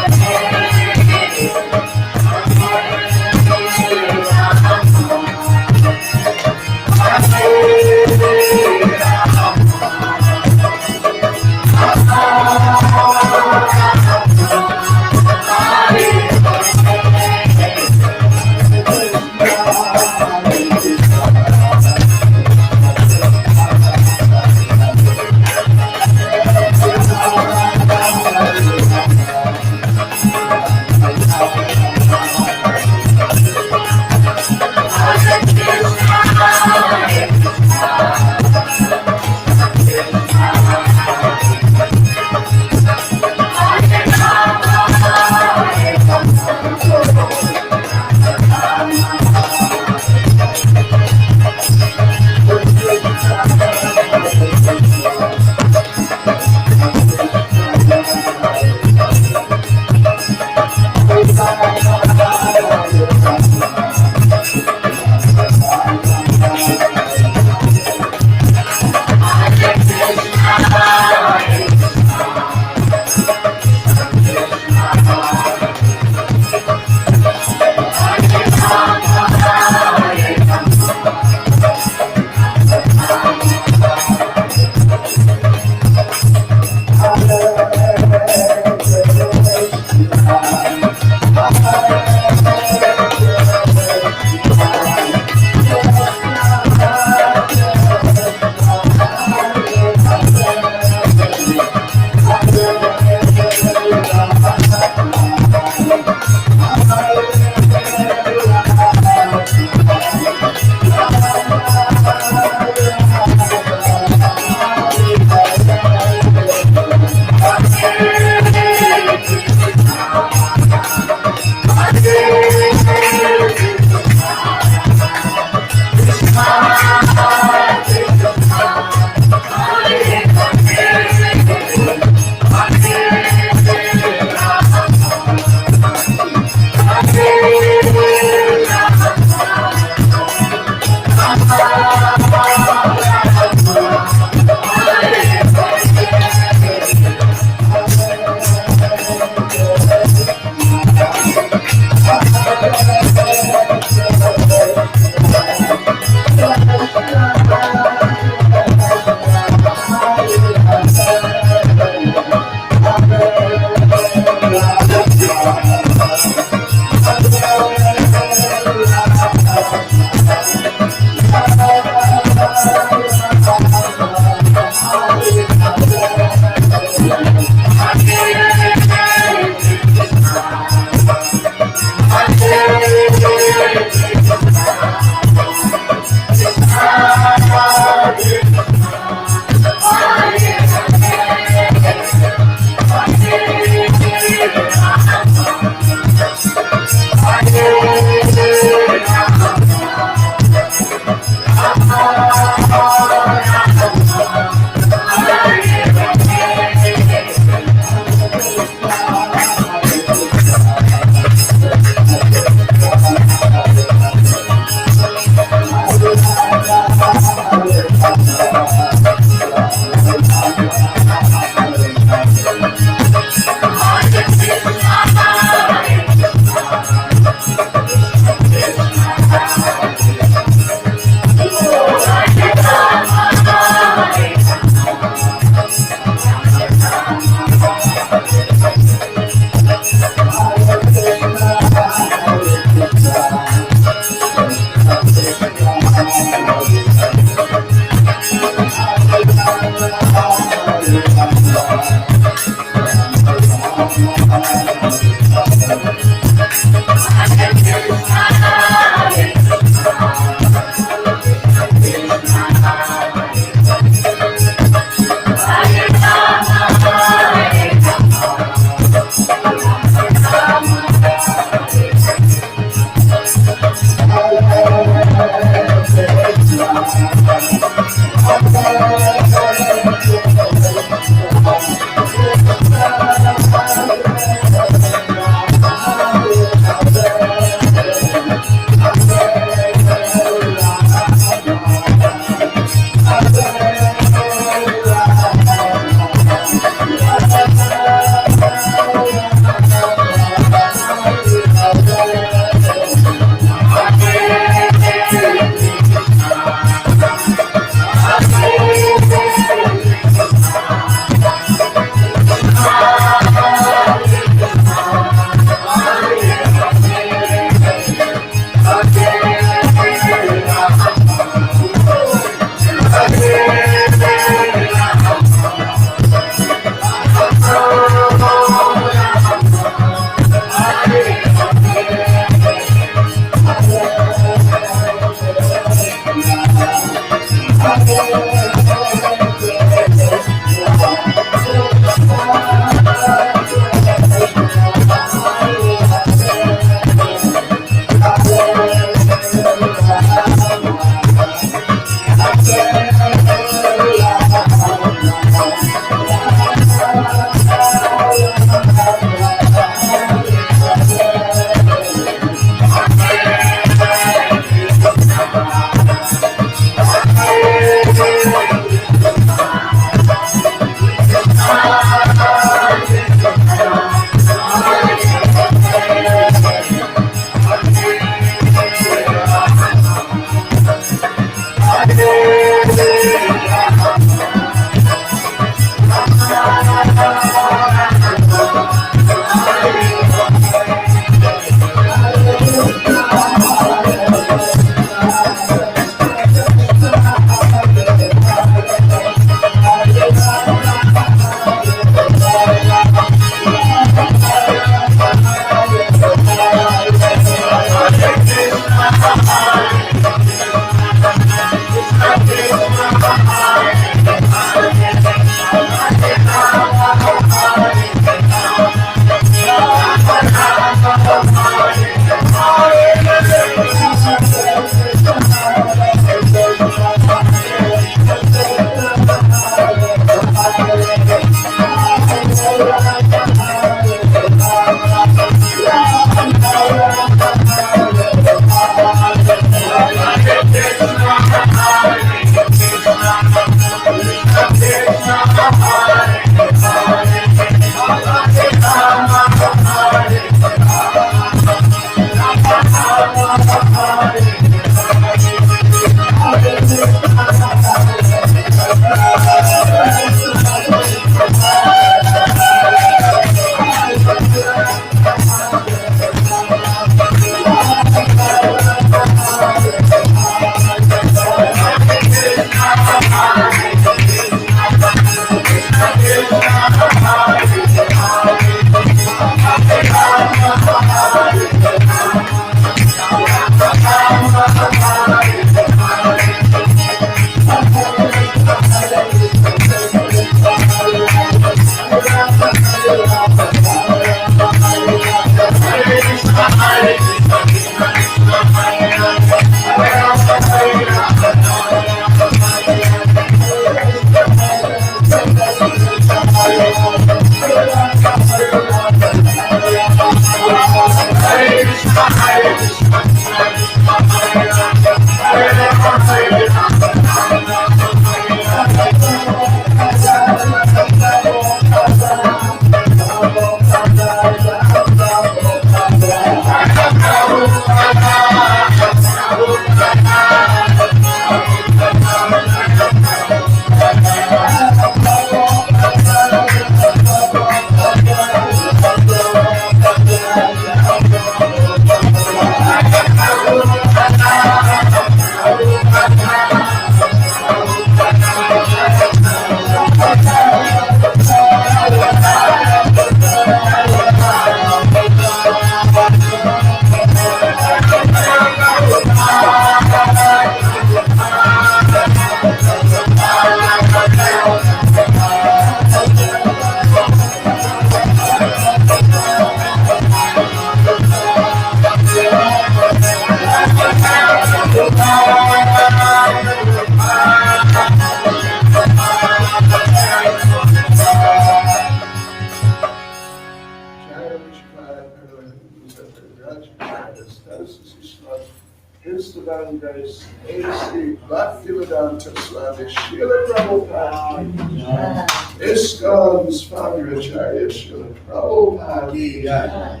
His divine grace, A.C. Bhaktivedanta Swami Srila Prabhupada, ISKCON's founder Acharya Srila Prabhupada,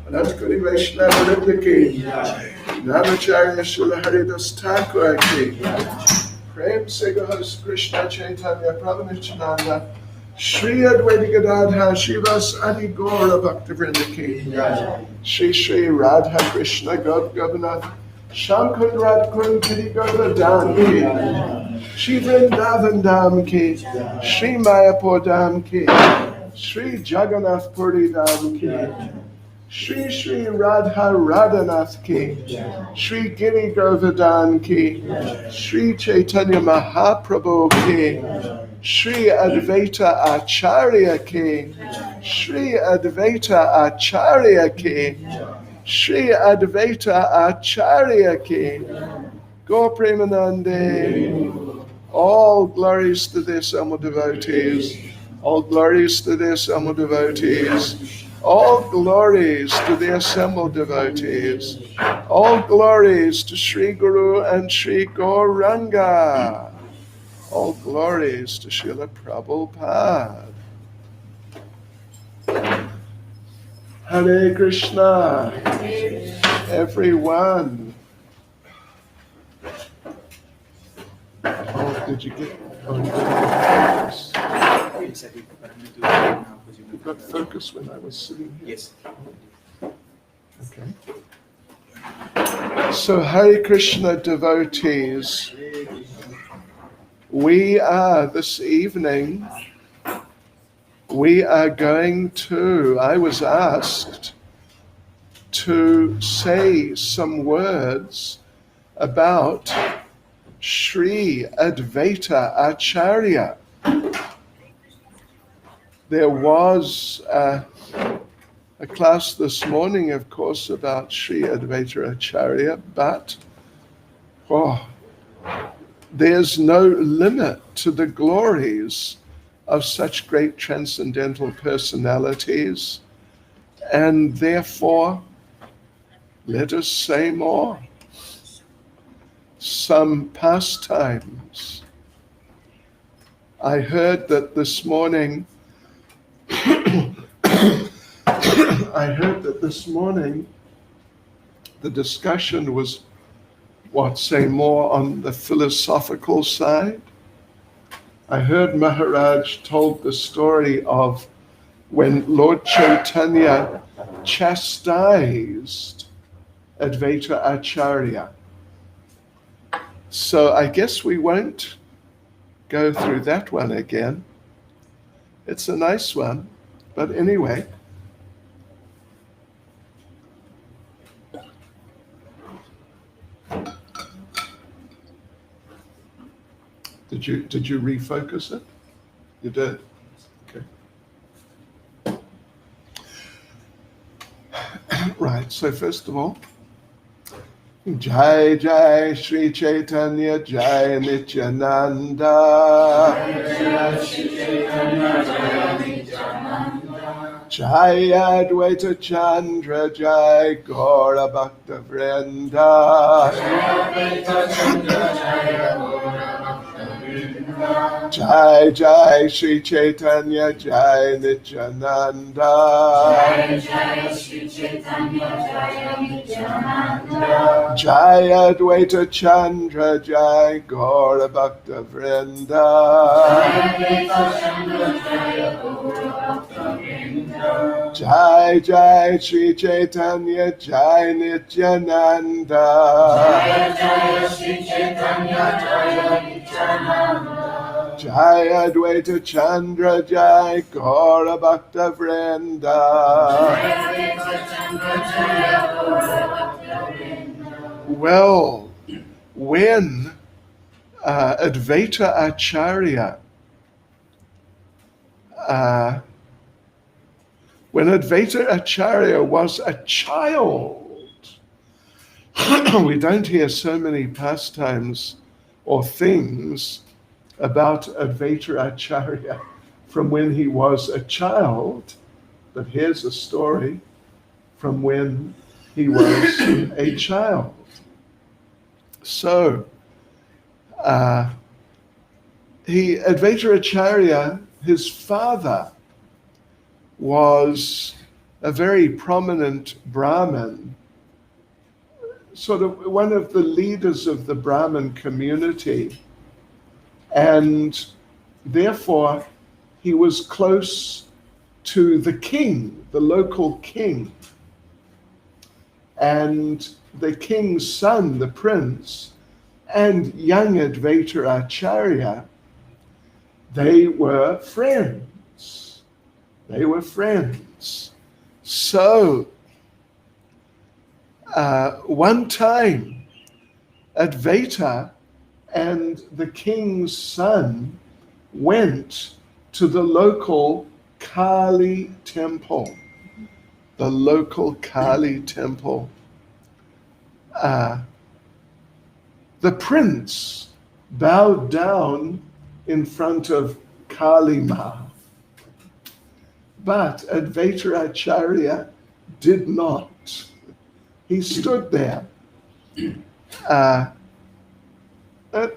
Anantakoti Vaishnava Nitya Namacharya Srila Haridas Thakur ki, Prem Se Gauras Krishna Chaitanya Prabhu Nityananda, Shri Advaita Gadadhar Shivas Adi Gaura Bhaktivinoda ki, Shri Shri Radha Krishna Govardhana Shankar Radhakund Kiri Govardhan ki, Shri Vrindavan Dham ki, Shri Mayapur Dham ki, Shri Jagannath Puri Dham ki, Shri Shri Radha Radhanath ki, Shri Giri Govardhan ki, Shri Chaitanya Mahaprabhu ki, Shri Advaita Acharya ki, Shri Advaita Acharya ki, Shri Advaita Acharya ki, Gaur Premanande. All glories to their Sama devotees. All glories to their Sama devotees. All glories to the assembled devotees. All glories to Sri Guru and Sri Gauranga. All glories to Srila Prabhupada. Hare Krishna. Everyone. Oh, did you get? Oh, you got focus. Yes, I did, but I'm going to do it right now because You got focus when I was sitting here. Yes. Okay. So, Hare Krishna devotees, we are this evening. We are going to. I was asked to say some words about Sri Advaita Acharya. There was a class this morning, of course, about Sri Advaita Acharya, but there's no limit to the glories of such great transcendental personalities, and therefore, let us say more. Some pastimes. I heard that this morning the discussion was, say more on the philosophical side. I heard Maharaj told the story of when Lord Chaitanya chastised Advaita Acharya. So I guess we won't go through that one again. It's a nice one, but anyway. Did you refocus it? You did. Okay. Right. So first of all, Jai Jai Shri Chaitanya Jai Nityananda. Jai Advaita Chandra Jai Gaura Bhakta Vrinda. Jai Jai Shri Chaitanya Jai Nityananda. Jai Advaita Chandra Jai Gaura Bhakta Vrinda. Jai Jai Shri Chaitanya Jai Nityananda. Jai Advaita Chandra Jai Gaura Bhakta Vrinda. Well, when Advaita Acharya was a child, we don't hear so many pastimes or things about Advaita Acharya from when he was a child, but here's a story from when he was a child. So, Advaita Acharya, his father, was a very prominent Brahmin, sort of one of the leaders of the Brahmin community. And therefore, he was close to the king, the local king. And the king's son, the prince, and young Advaita Acharya, they were friends. So, one time, Advaita and the king's son went to the local Kali temple. The prince bowed down in front of Kali Ma, but Advaita Acharya did not. He stood there.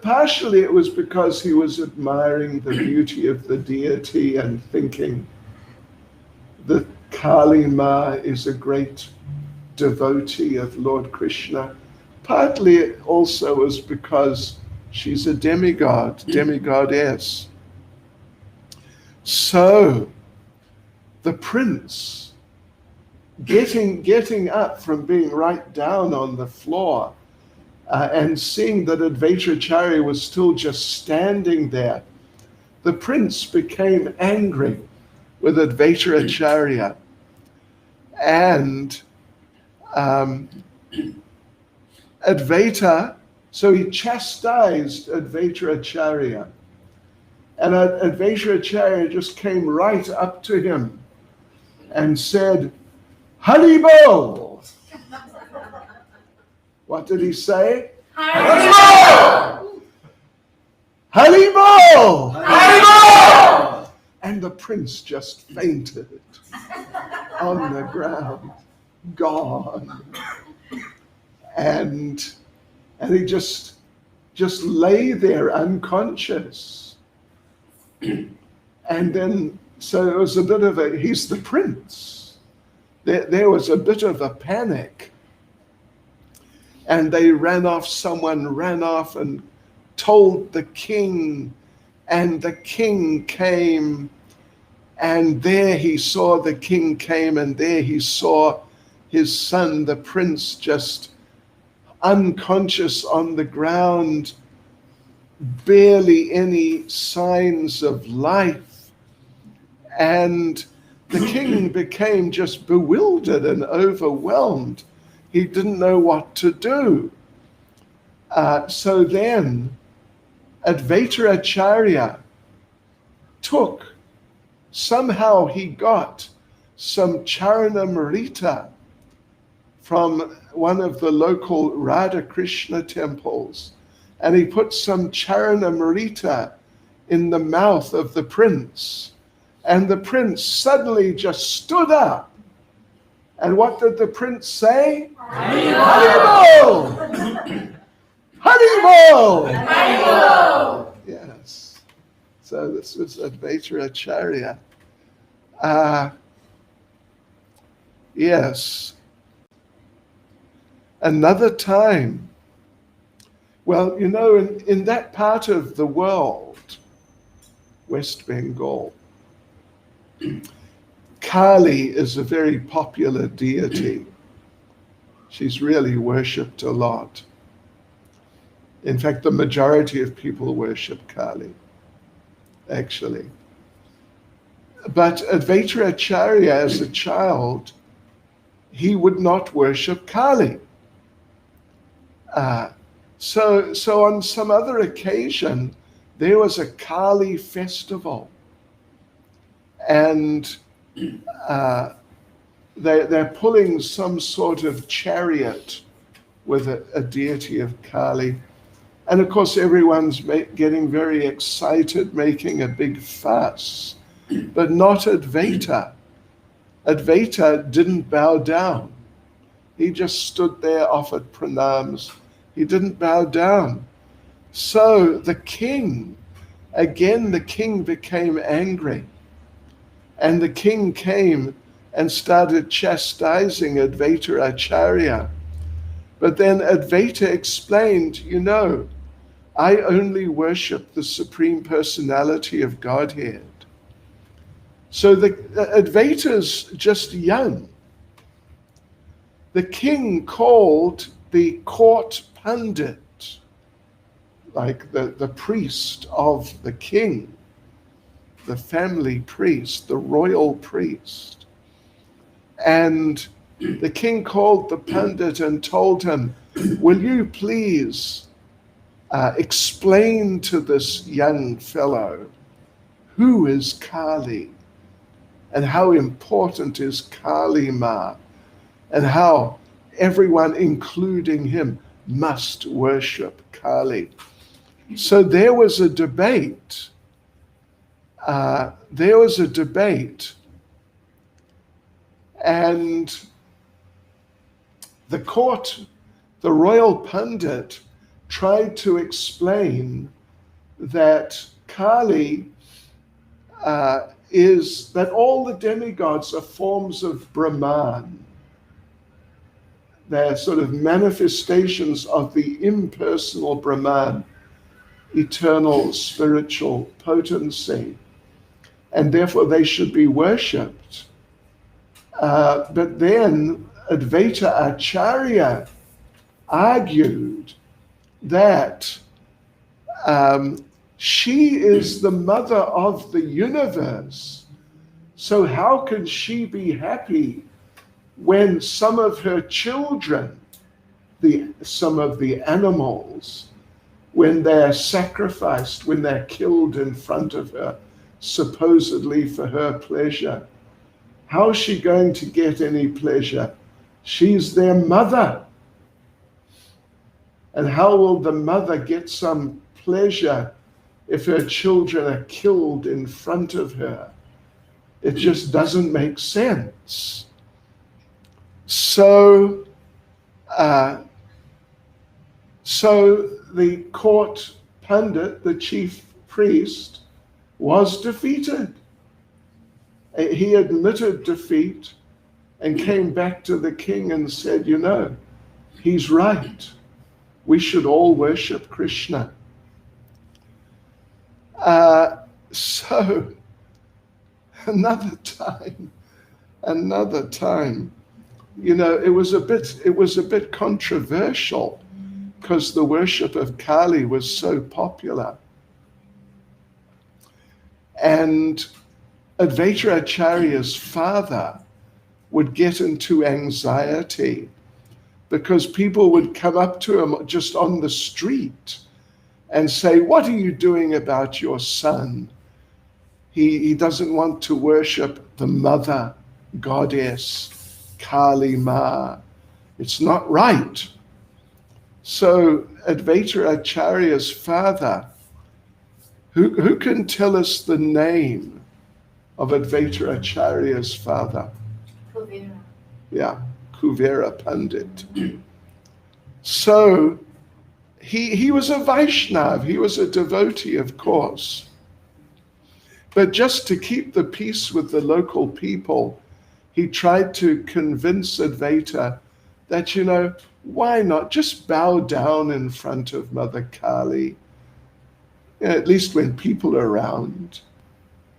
Partially it was because he was admiring the beauty of the deity and thinking that Kali Ma is a great devotee of Lord Krishna. Partly it also was because she's a demigoddess. So the prince, getting up from being right down on the floor, and seeing that Advaita Acharya was still just standing there, the prince became angry with Advaita Acharya. And so he chastised Advaita Acharya. And Advaita Acharya just came right up to him and said, Haribol! What did he say? Haribol! Haribol! Haribol! And the prince just fainted on the ground, gone. And he just lay there unconscious. And then, so it was a bit of he's the prince. There was a bit of a panic. and someone ran off and told the king, and the king came, and there he saw the king came, and there he saw his son, the prince, just unconscious on the ground, barely any signs of life. And the king became just bewildered and overwhelmed. He didn't know what to do. So then Advaita Acharya somehow he got some Charanamrita from one of the local Radha Krishna temples, and he put some Charanamrita in the mouth of the prince, and the prince suddenly just stood up. And what did the prince say? Haribol! Haribol! Haribol! Yes. So this was Advaita Acharya. Yes. Another time, well, in that part of the world, West Bengal, Kali is a very popular deity. She's really worshipped a lot. In fact, the majority of people worship Kali, actually. But Advaita Acharya, as a child, he would not worship Kali. So on some other occasion, there was a Kali festival, and they're pulling some sort of chariot with a deity of Kali. And of course, everyone's getting very excited, making a big fuss, but not Advaita. Advaita didn't bow down. He just stood there, offered pranams. He didn't bow down. So the king became angry. And the king came and started chastising Advaita Acharya. But then Advaita explained, I only worship the Supreme Personality of Godhead. So the Advaita's just young. The king called the court pundit, like the priest of the king, the family priest, the royal priest. And the king called the pundit and told him, will you please explain to this young fellow who is Kali and how important is Kali Ma, and how everyone, including him, must worship Kali. So there was a debate. And the royal pundit tried to explain that Kali is that all the demigods are forms of Brahman. They're sort of manifestations of the impersonal Brahman, eternal spiritual potency, and therefore they should be worshipped. But then Advaita Acharya argued that she is the mother of the universe, so how can she be happy when some of her children, some of the animals, when they're sacrificed, when they're killed in front of her, supposedly for her pleasure, how is she going to get any pleasure? She's their mother. And how will the mother get some pleasure if her children are killed in front of her? It just doesn't make sense. So the court pundit, the chief priest, was defeated. He admitted defeat and came back to the king and said, he's right. We should all worship Krishna. So another time, you know, it was a bit controversial because the worship of Kali was so popular. And Advaita Acharya's father would get into anxiety because people would come up to him just on the street and say, "What are you doing about your son? He doesn't want to worship the mother goddess, Kali Ma. It's not right." So Advaita Acharya's father, who can tell us the name of Advaita Acharya's father? Kuvera. Yeah, Kuvera Pandit. So he was a Vaishnav, he was a devotee, of course. But just to keep the peace with the local people, he tried to convince Advaita that, you know, why not just bow down in front of Mother Kali, you know, at least when people are around.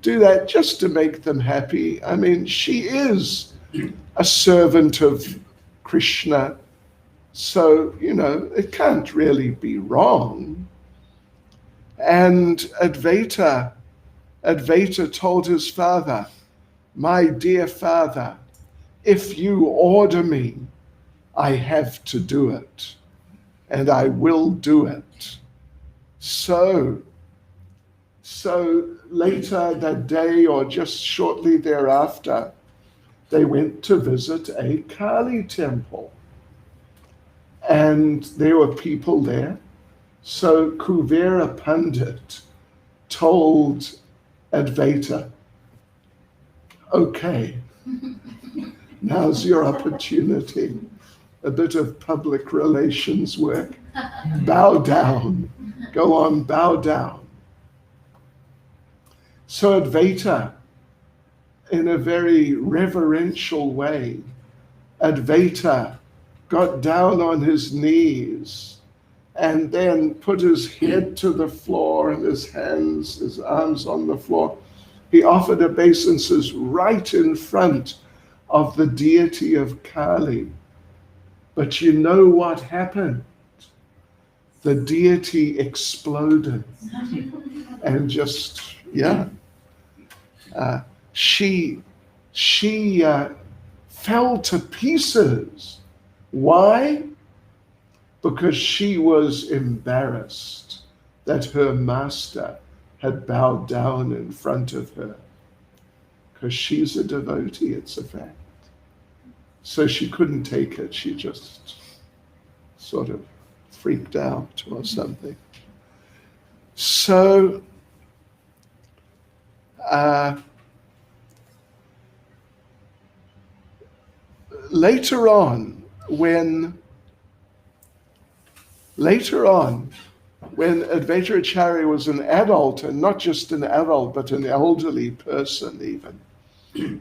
Do that just to make them happy. I mean, she is a servant of Krishna, so, you know, it can't really be wrong. And Advaita told his father, "My dear father, if you order me, I have to do it, and I will do it." So later that day, or just shortly thereafter, they went to visit a Kali temple. And there were people there. So Kuvera Pandit told Advaita, "Okay, now's your opportunity. A bit of public relations work. Bow down. Go on, bow down." So Advaita, in a very reverential way, Advaita got down on his knees and then put his head to the floor and his arms on the floor. He offered obeisances right in front of the deity of Kali. But you know what happened? The deity exploded and just, she fell to pieces. Why? Because she was embarrassed that her master had bowed down in front of her. Because she's a devotee, it's a fact. So she couldn't take it. She just sort of freaked out or something. So later on, when Advaita Acharya was an adult, and not just an adult, but an elderly person even,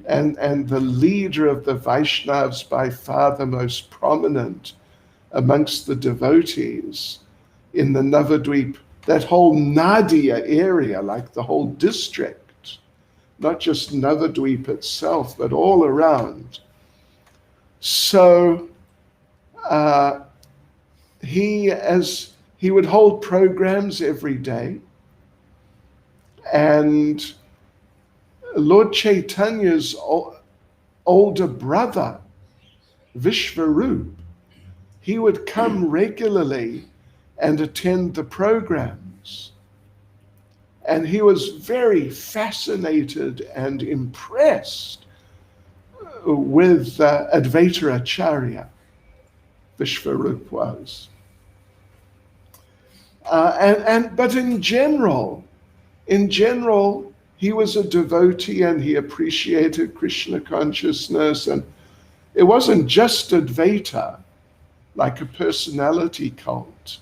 and the leader of the Vaishnavas, by far the most prominent amongst the devotees in the Navadvip, that whole Nadia area, like the whole district, not just Navadvip itself, but all around. So he would hold programs every day, and Lord Chaitanya's older brother, Vishvarup, he would come regularly and attend the programs. And he was very fascinated and impressed with Advaita Acharya. Vishvarup was. But in general, he was a devotee and he appreciated Krishna consciousness. And it wasn't just Advaita, like a personality cult,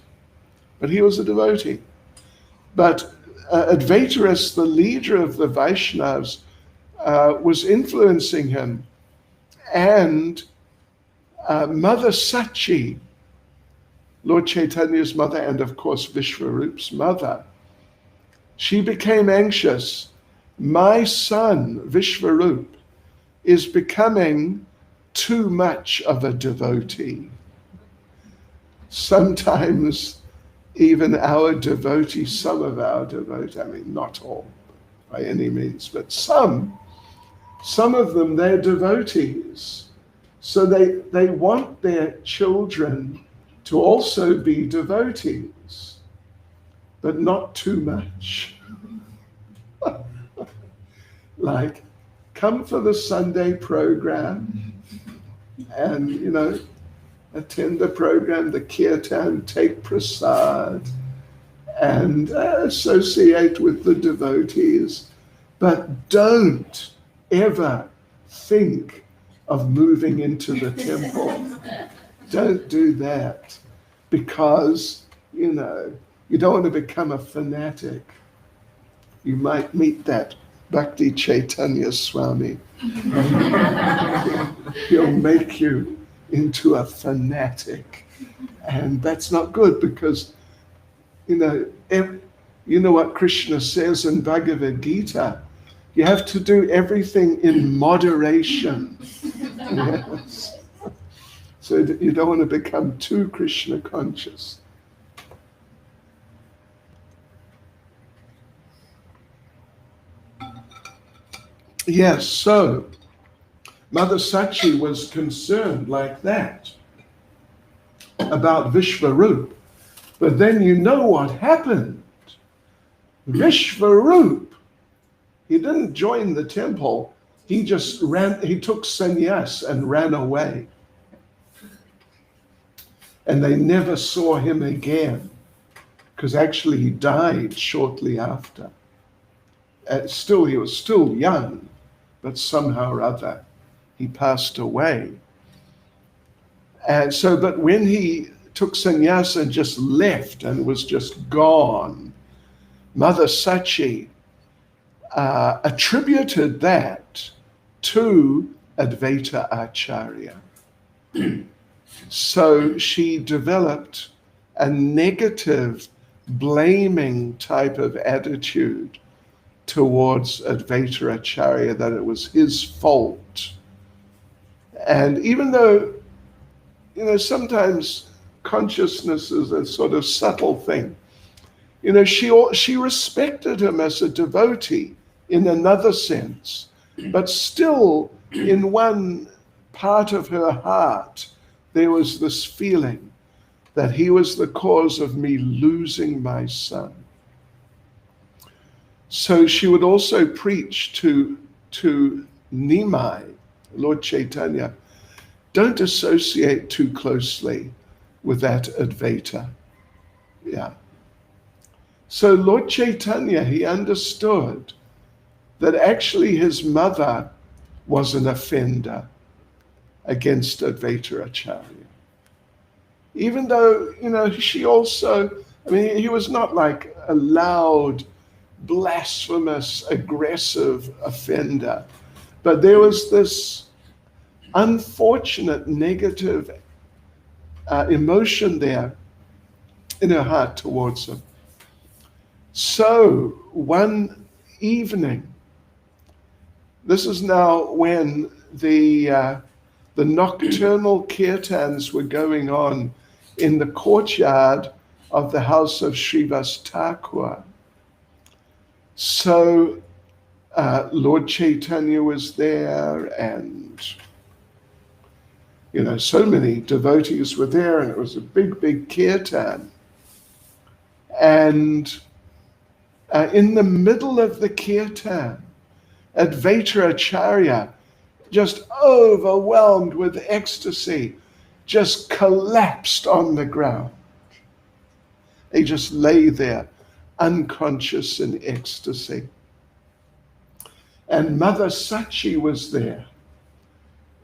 but he was a devotee. But Advaita, as the leader of the Vaishnavas, was influencing him. And Mother Sachi Lord Chaitanya's mother, and of course Vishwarup's mother, she became anxious. My son, Vishwarup, is becoming too much of a devotee. Sometimes even our devotees, some of our devotees, I mean, not all by any means, but some of them, they're devotees. So they want their children to also be devotees, but not too much. Like, come for the Sunday program and, attend the program, the kirtan, take prasad, and associate with the devotees, but don't ever think of moving into the temple. Don't do that, because, you don't want to become a fanatic. You might meet that Bhakti Chaitanya Swami. He'll make you into a fanatic. And that's not good, because, you know what Krishna says in Bhagavad Gita? You have to do everything in moderation. Yes. So that you don't want to become too Krishna conscious. Yes, so Mother Sachi was concerned like that about Vishwarup. But then you know what happened. Vishwarup, he didn't join the temple. He just he took sannyas and ran away. And they never saw him again, because actually he died shortly after. He was still young, but somehow or other he passed away. And so, but when he took sannyas and just left and was just gone, Mother Sachi attributed that to Advaita Acharya. So she developed a negative, blaming type of attitude towards Advaita Acharya, that it was his fault. And even though, sometimes consciousness is a sort of subtle thing, she respected him as a devotee in another sense, but still in one part of her heart, there was this feeling that he was the cause of me losing my son. So she would also preach to Nimai, Lord Chaitanya, don't associate too closely with that Advaita. Yeah. So Lord Chaitanya, he understood that actually his mother was an offender against Advaita Acharya. Even though, she also, he was not like a loud, blasphemous, aggressive offender, but there was this unfortunate negative emotion there in her heart towards him. So one evening, this is now when the nocturnal kirtans were going on in the courtyard of the house of Srivas Thakur. So Lord Chaitanya was there, and so many devotees were there, and it was a big, big kirtan. And in the middle of the kirtan, Advaita Acharya, just overwhelmed with ecstasy, just collapsed on the ground. He just lay there, unconscious in ecstasy. And Mother Sachi was there.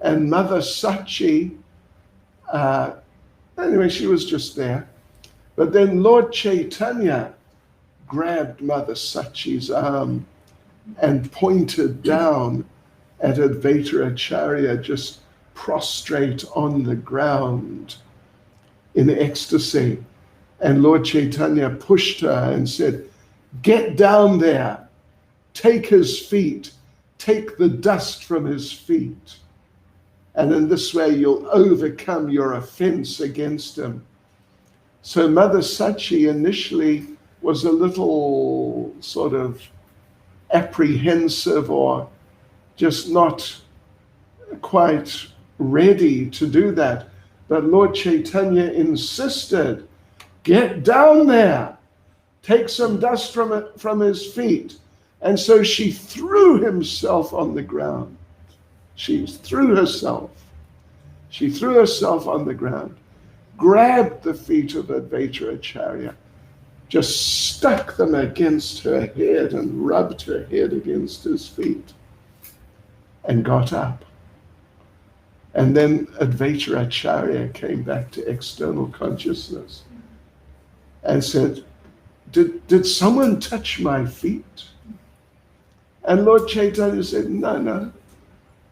And Mother Sachi, anyway, she was just there. But then Lord Chaitanya grabbed Mother Sachi's arm and pointed down at Advaita Acharya, just prostrate on the ground. in ecstasy. And Lord Chaitanya pushed her and said, "Get down there, take his feet, take the dust from his feet. And in this way, you'll overcome your offense against him." So Mother Sachi initially was a little sort of apprehensive or just not quite ready to do that. But Lord Chaitanya insisted, "Get down there, take some dust from his feet." And so she threw herself on the ground. She threw herself on the ground, grabbed the feet of Advaita Acharya, just stuck them against her head and rubbed her head against his feet, and got up. And then Advaita Acharya came back to external consciousness and said, Did someone touch my feet? And Lord Chaitanya said, No,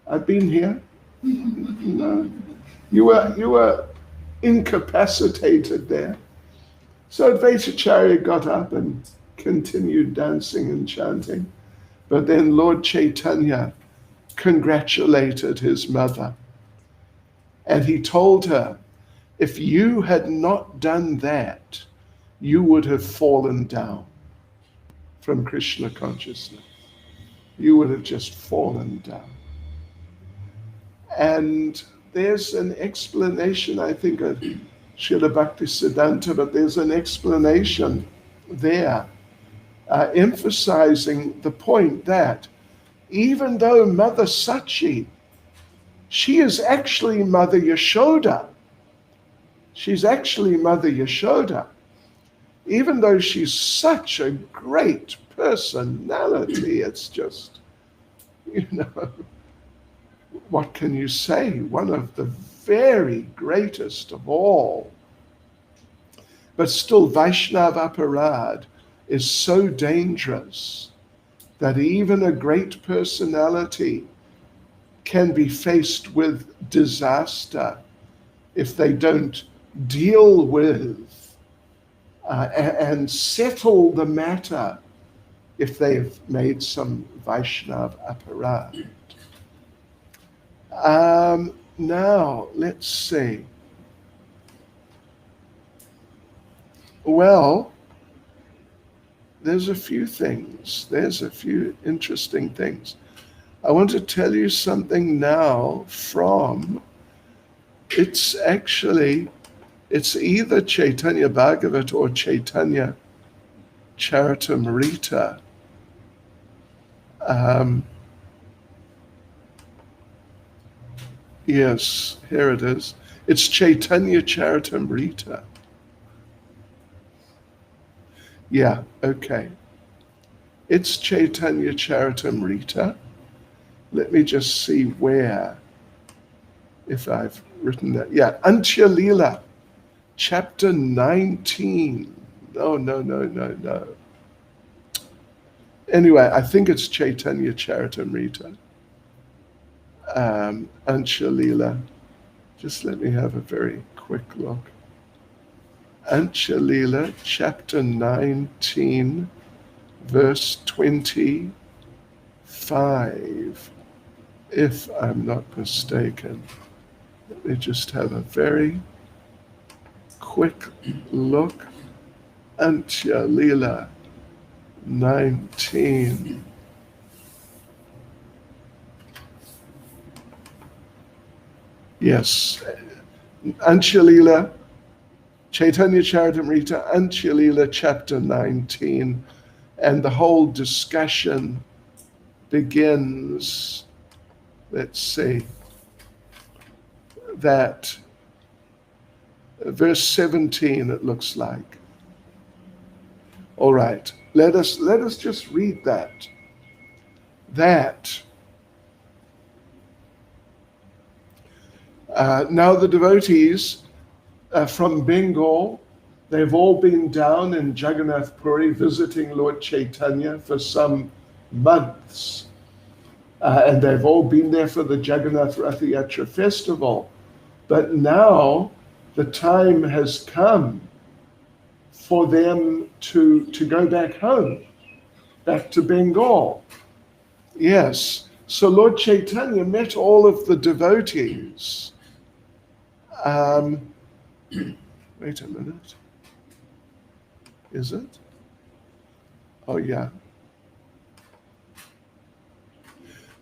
I've been here. No, you were incapacitated there. So Advaita Acharya got up and continued dancing and chanting. But then Lord Chaitanya congratulated his mother. And he told her, if you had not done that, you would have fallen down from Krishna consciousness. You would have just fallen down. And there's an explanation, I think, of Srila Bhaktisiddhanta, but there's an explanation there emphasizing the point that even though Mother Sachi, she is actually Mother Yashoda. She's actually Mother Yashoda. Even though she's such a great personality, it's just, what can you say? One of the very greatest of all. But still, Vaishnava Aparad is so dangerous that even a great personality can be faced with disaster if they don't deal with and settle the matter if they've made some Vaishnava Aparad. Now, let's see. Well, there's a few things. There's a few interesting things. I want to tell you something now from, it's either Chaitanya Bhagavat or Chaitanya Charitamrita. Yes, here it is. It's Chaitanya Charitamrita. Yeah, okay. It's Chaitanya Charitamrita. Let me just see where, if I've written that. Yeah, Antya Leela, chapter 19. No. Anyway, I think it's Chaitanya Charitamrita. Antya Leela. Just let me have a very quick look. Antya Leela, chapter 19, verse 25, if I'm not mistaken. Let me just have a very quick look. Antya Leela, 19. Yes, Antya Leela, Chaitanya Charitamrita, Antya Leela, chapter 19, and the whole discussion begins, let's see, that verse 17, it looks like. All right, let us just read that. Now the devotees from Bengal, they've all been down in Jagannath Puri visiting Lord Chaitanya for some months. And they've all been there for the Jagannath Rath Yatra festival. But now the time has come for them to go back home, back to Bengal. Yes. So Lord Chaitanya met all of the devotees. Wait a minute. Is it? Oh, yeah.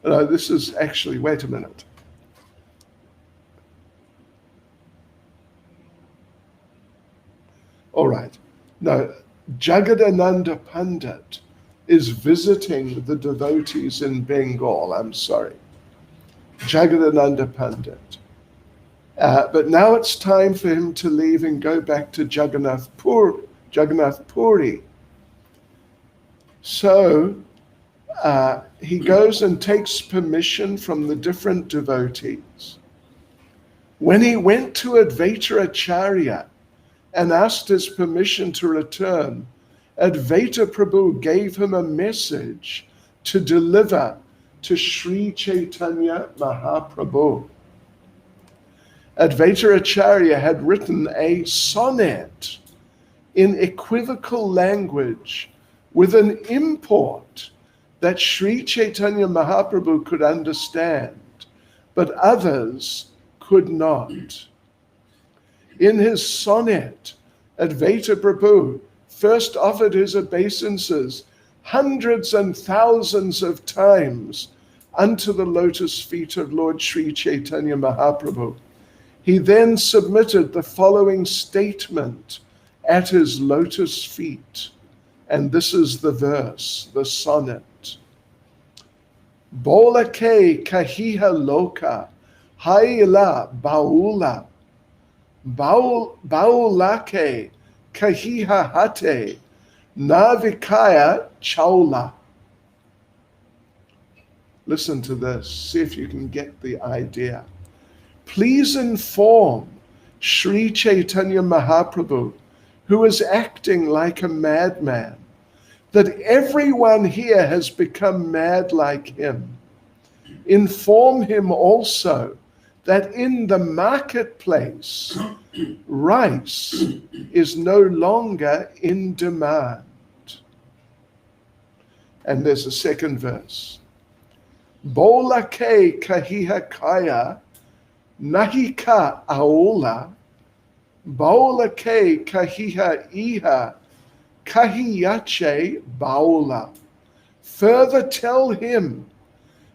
No, this is actually, wait a minute. All right. No, Jagadananda Pandit is visiting the devotees in Bengal. I'm sorry. Jagadananda Pandit. But now it's time for him to leave and go back to Jagannath Puri. So he goes and takes permission from the different devotees. When he went to Advaita Acharya and asked his permission to return, Advaita Prabhu gave him a message to deliver to Sri Chaitanya Mahaprabhu. Advaita Acharya had written a sonnet in equivocal language with an import that Sri Chaitanya Mahaprabhu could understand, but others could not. In his sonnet, Advaita Prabhu first offered his obeisances hundreds and thousands of times unto the lotus feet of Lord Sri Chaitanya Mahaprabhu. He then submitted the following statement at his lotus feet. And this is the verse, the sonnet. Bola ke kahiha loka, haila baula, baula ke kahiha hate, navikaya chaula. Listen to this, see if you can get the idea. Please inform Sri Chaitanya Mahaprabhu, who is acting like a madman, that everyone here has become mad like him. Inform him also that in the marketplace, rice is no longer in demand. And there's a second verse. Bola ke kahiha kaya, nahika aola, baola ke kahiha iha, kahiyache baola. Further tell him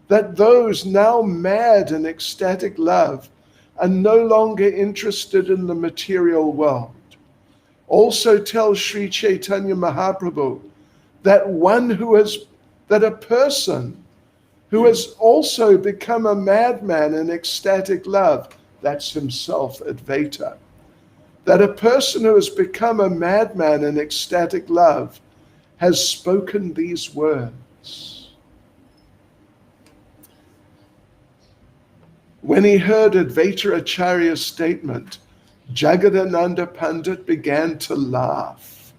that those now mad in ecstatic love are no longer interested in the material world. Also tell Sri Chaitanya Mahaprabhu that a person who has also become a madman in ecstatic love, that's himself Advaita, that a person who has become a madman in ecstatic love has spoken these words. When he heard Advaita Acharya's statement, Jagadananda Pandit began to laugh.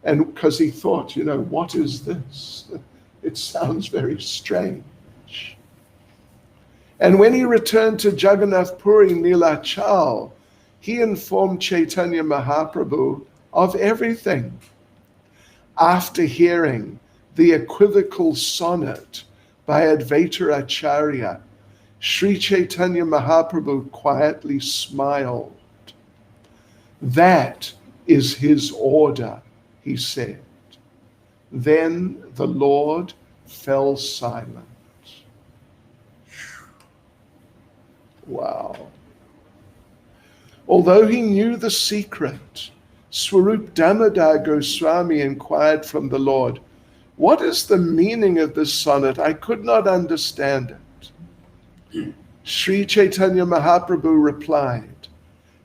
And because he thought, what is this? It sounds very strange. And when he returned to Jagannath Puri Nilachal, he informed Chaitanya Mahaprabhu of everything. After hearing the equivocal sonnet by Advaita Acharya, Sri Chaitanya Mahaprabhu quietly smiled. That is his order, he said. Then the Lord fell silent. Wow. Although he knew the secret, Swarup Damodar Goswami inquired from the Lord, "What is the meaning of this sonnet? I could not understand it." Sri Chaitanya Mahaprabhu replied,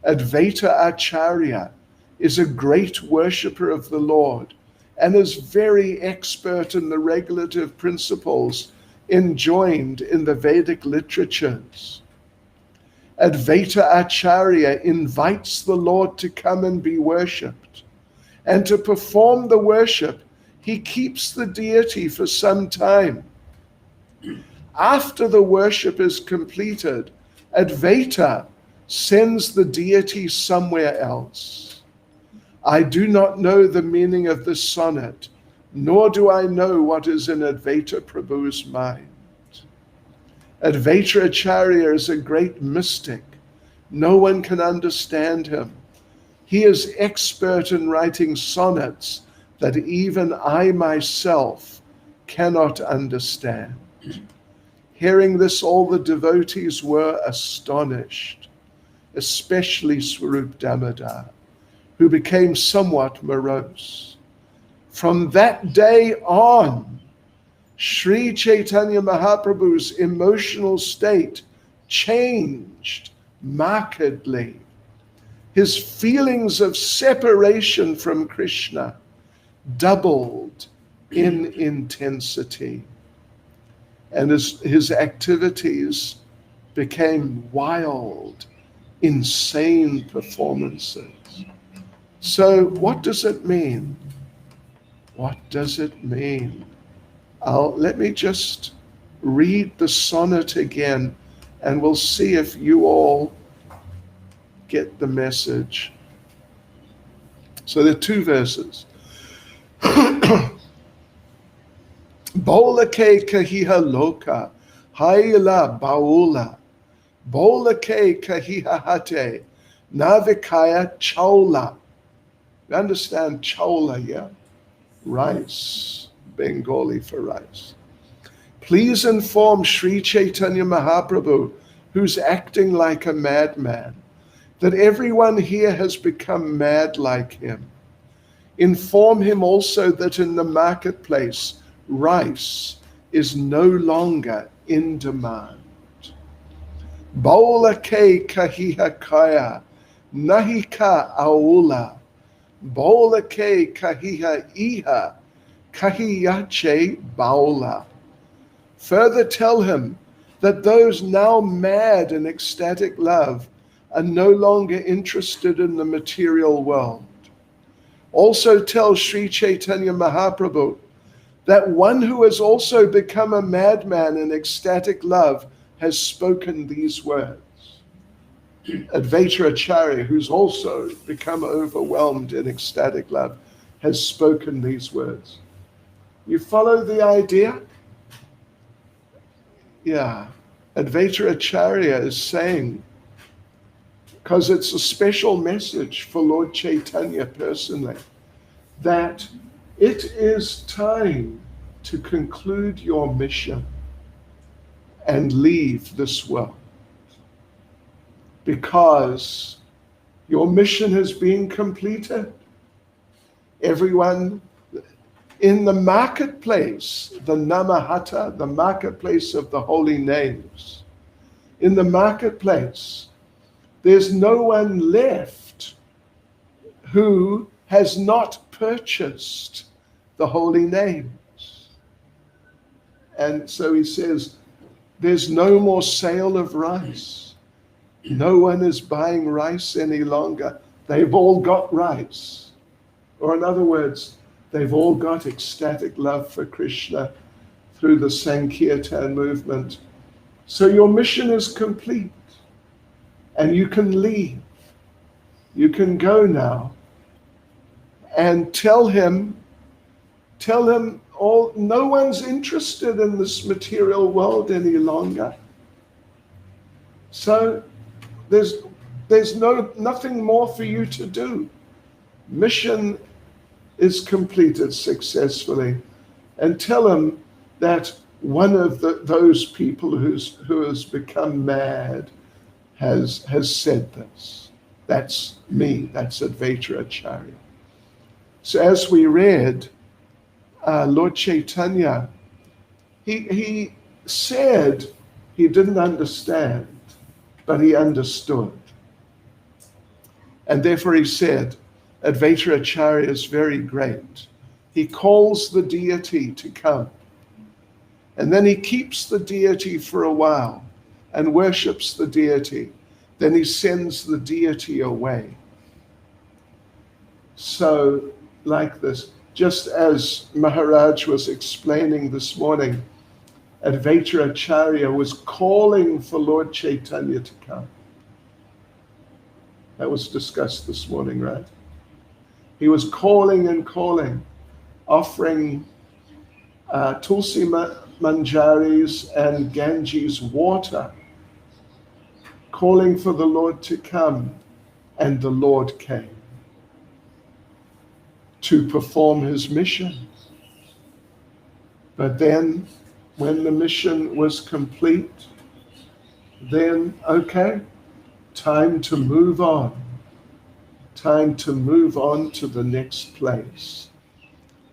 "Advaita Acharya is a great worshipper of the Lord and is very expert in the regulative principles enjoined in the Vedic literatures. Advaita Acharya invites the Lord to come and be worshipped. And to perform the worship, he keeps the deity for some time. After the worship is completed, Advaita sends the deity somewhere else. I do not know the meaning of this sonnet, nor do I know what is in Advaita Prabhu's mind. Advaita Acharya is a great mystic. No one can understand him. He is expert in writing sonnets that even I myself cannot understand. Hearing this, all the devotees were astonished, especially Swarup Damodar, who became somewhat morose. From that day on, Sri Chaitanya Mahaprabhu's emotional state changed markedly. His feelings of separation from Krishna doubled in intensity, and his activities became wild, insane performances. So what does it mean? What does it mean? Let me just read the sonnet again, and we'll see if you all get the message. So there are two verses. Bola ke kahiha loka, haila baula. Bola ke kahiha hate, navikaya chaula. You understand chaula, yeah? Rice, Bengali for rice. Please inform Sri Chaitanya Mahaprabhu, who's acting like a madman, that everyone here has become mad like him. Inform him also that in the marketplace, rice is no longer in demand. Baula ke kahiha kaya, nahika aula. Baula ke kahiha iha, kahiyache baula. Further tell him that those now mad in ecstatic love are no longer interested in the material world. Also tell Sri Chaitanya Mahaprabhu that one who has also become a madman in ecstatic love has spoken these words. Advaita Acharya, who's also become overwhelmed in ecstatic love, has spoken these words. You follow the idea? Yeah. Advaita Acharya is saying, because it's a special message for Lord Chaitanya personally, that it is time to conclude your mission and leave this world, because your mission has been completed. Everyone in the marketplace, the Namahata, the marketplace of the holy names, in the marketplace, there's no one left who has not purchased the holy names. And so he says, there's no more sale of rice. No one is buying rice any longer. They've all got rice. Or in other words, they've all got ecstatic love for Krishna through the Sankirtan movement. So your mission is complete. And you can leave. You can go now. And tell him no one's interested in this material world any longer. So there's nothing more for you to do. Mission is completed successfully. And tell him that one of those people who has become mad has said this. That's me. That's Advaita Acharya. So as we read, Lord Chaitanya, he said he didn't understand, but he understood. And therefore he said, Advaita Acharya is very great. He calls the deity to come. And then he keeps the deity for a while and worships the deity. Then he sends the deity away. So, like this, just as Maharaj was explaining this morning, Advaita Acharya was calling for Lord Chaitanya to come. That was discussed this morning, right? He was calling and calling, offering Tulsi Manjaris and Ganges water, calling for the Lord to come, and the Lord came to perform his mission. But then, when the mission was complete, then, okay, time to move on. Time to move on to the next place.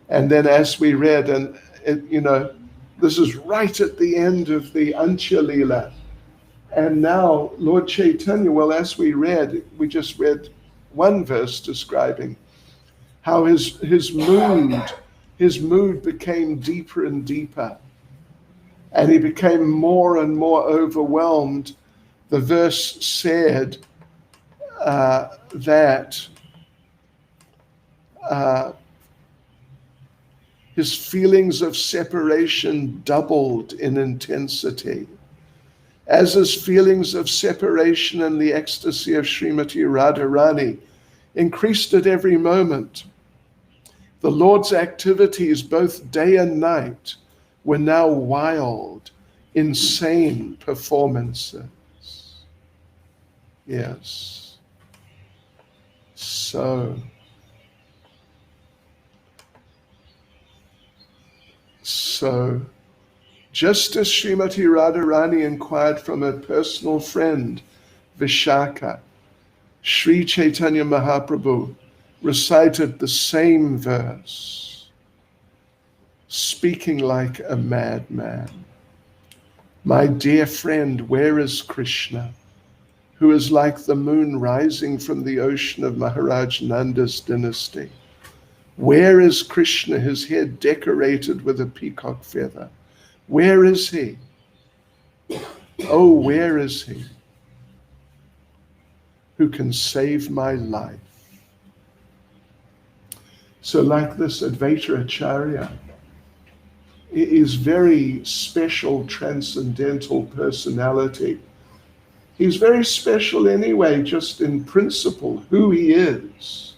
And then as we read, and this is right at the end of the Antya Leela. And now Lord Chaitanya, well, as we read, we just read one verse describing how his mood became deeper and deeper. And he became more and more overwhelmed. The verse said that his feelings of separation doubled in intensity. As his feelings of separation and the ecstasy of Srimati Radharani increased at every moment, the Lord's activities, both day and night, were now wild, insane performances. Yes. So just as Srimati Radharani inquired from her personal friend, Vishaka, Sri Chaitanya Mahaprabhu recited the same verse, speaking like a madman. My dear friend, where is Krishna, who is like the moon rising from the ocean of Maharaj Nanda's dynasty? Where is Krishna, his head decorated with a peacock feather? Where is he? Oh, where is he who can save my life? So like this Advaita Acharya is very special, transcendental personality. He's very special anyway, just in principle, who he is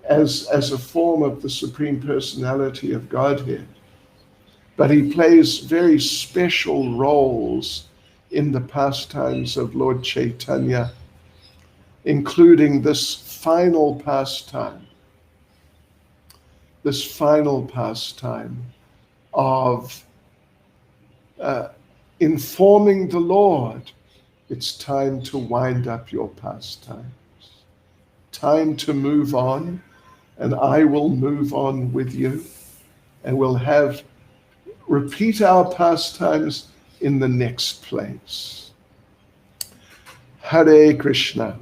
as a form of the Supreme Personality of Godhead. But he plays very special roles in the pastimes of Lord Chaitanya, including this final pastime of informing the Lord, it's time to wind up your pastimes, time to move on, and I will move on with you, and we'll repeat our pastimes in the next place. Hare Krishna.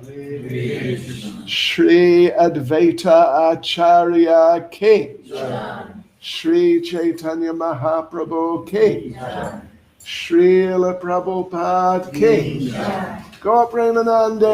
Shri Advaita Acharya Ke. Shri Chaitanya Mahaprabhu Ke. Srila Prabhupada Ke. Gaur Premanande.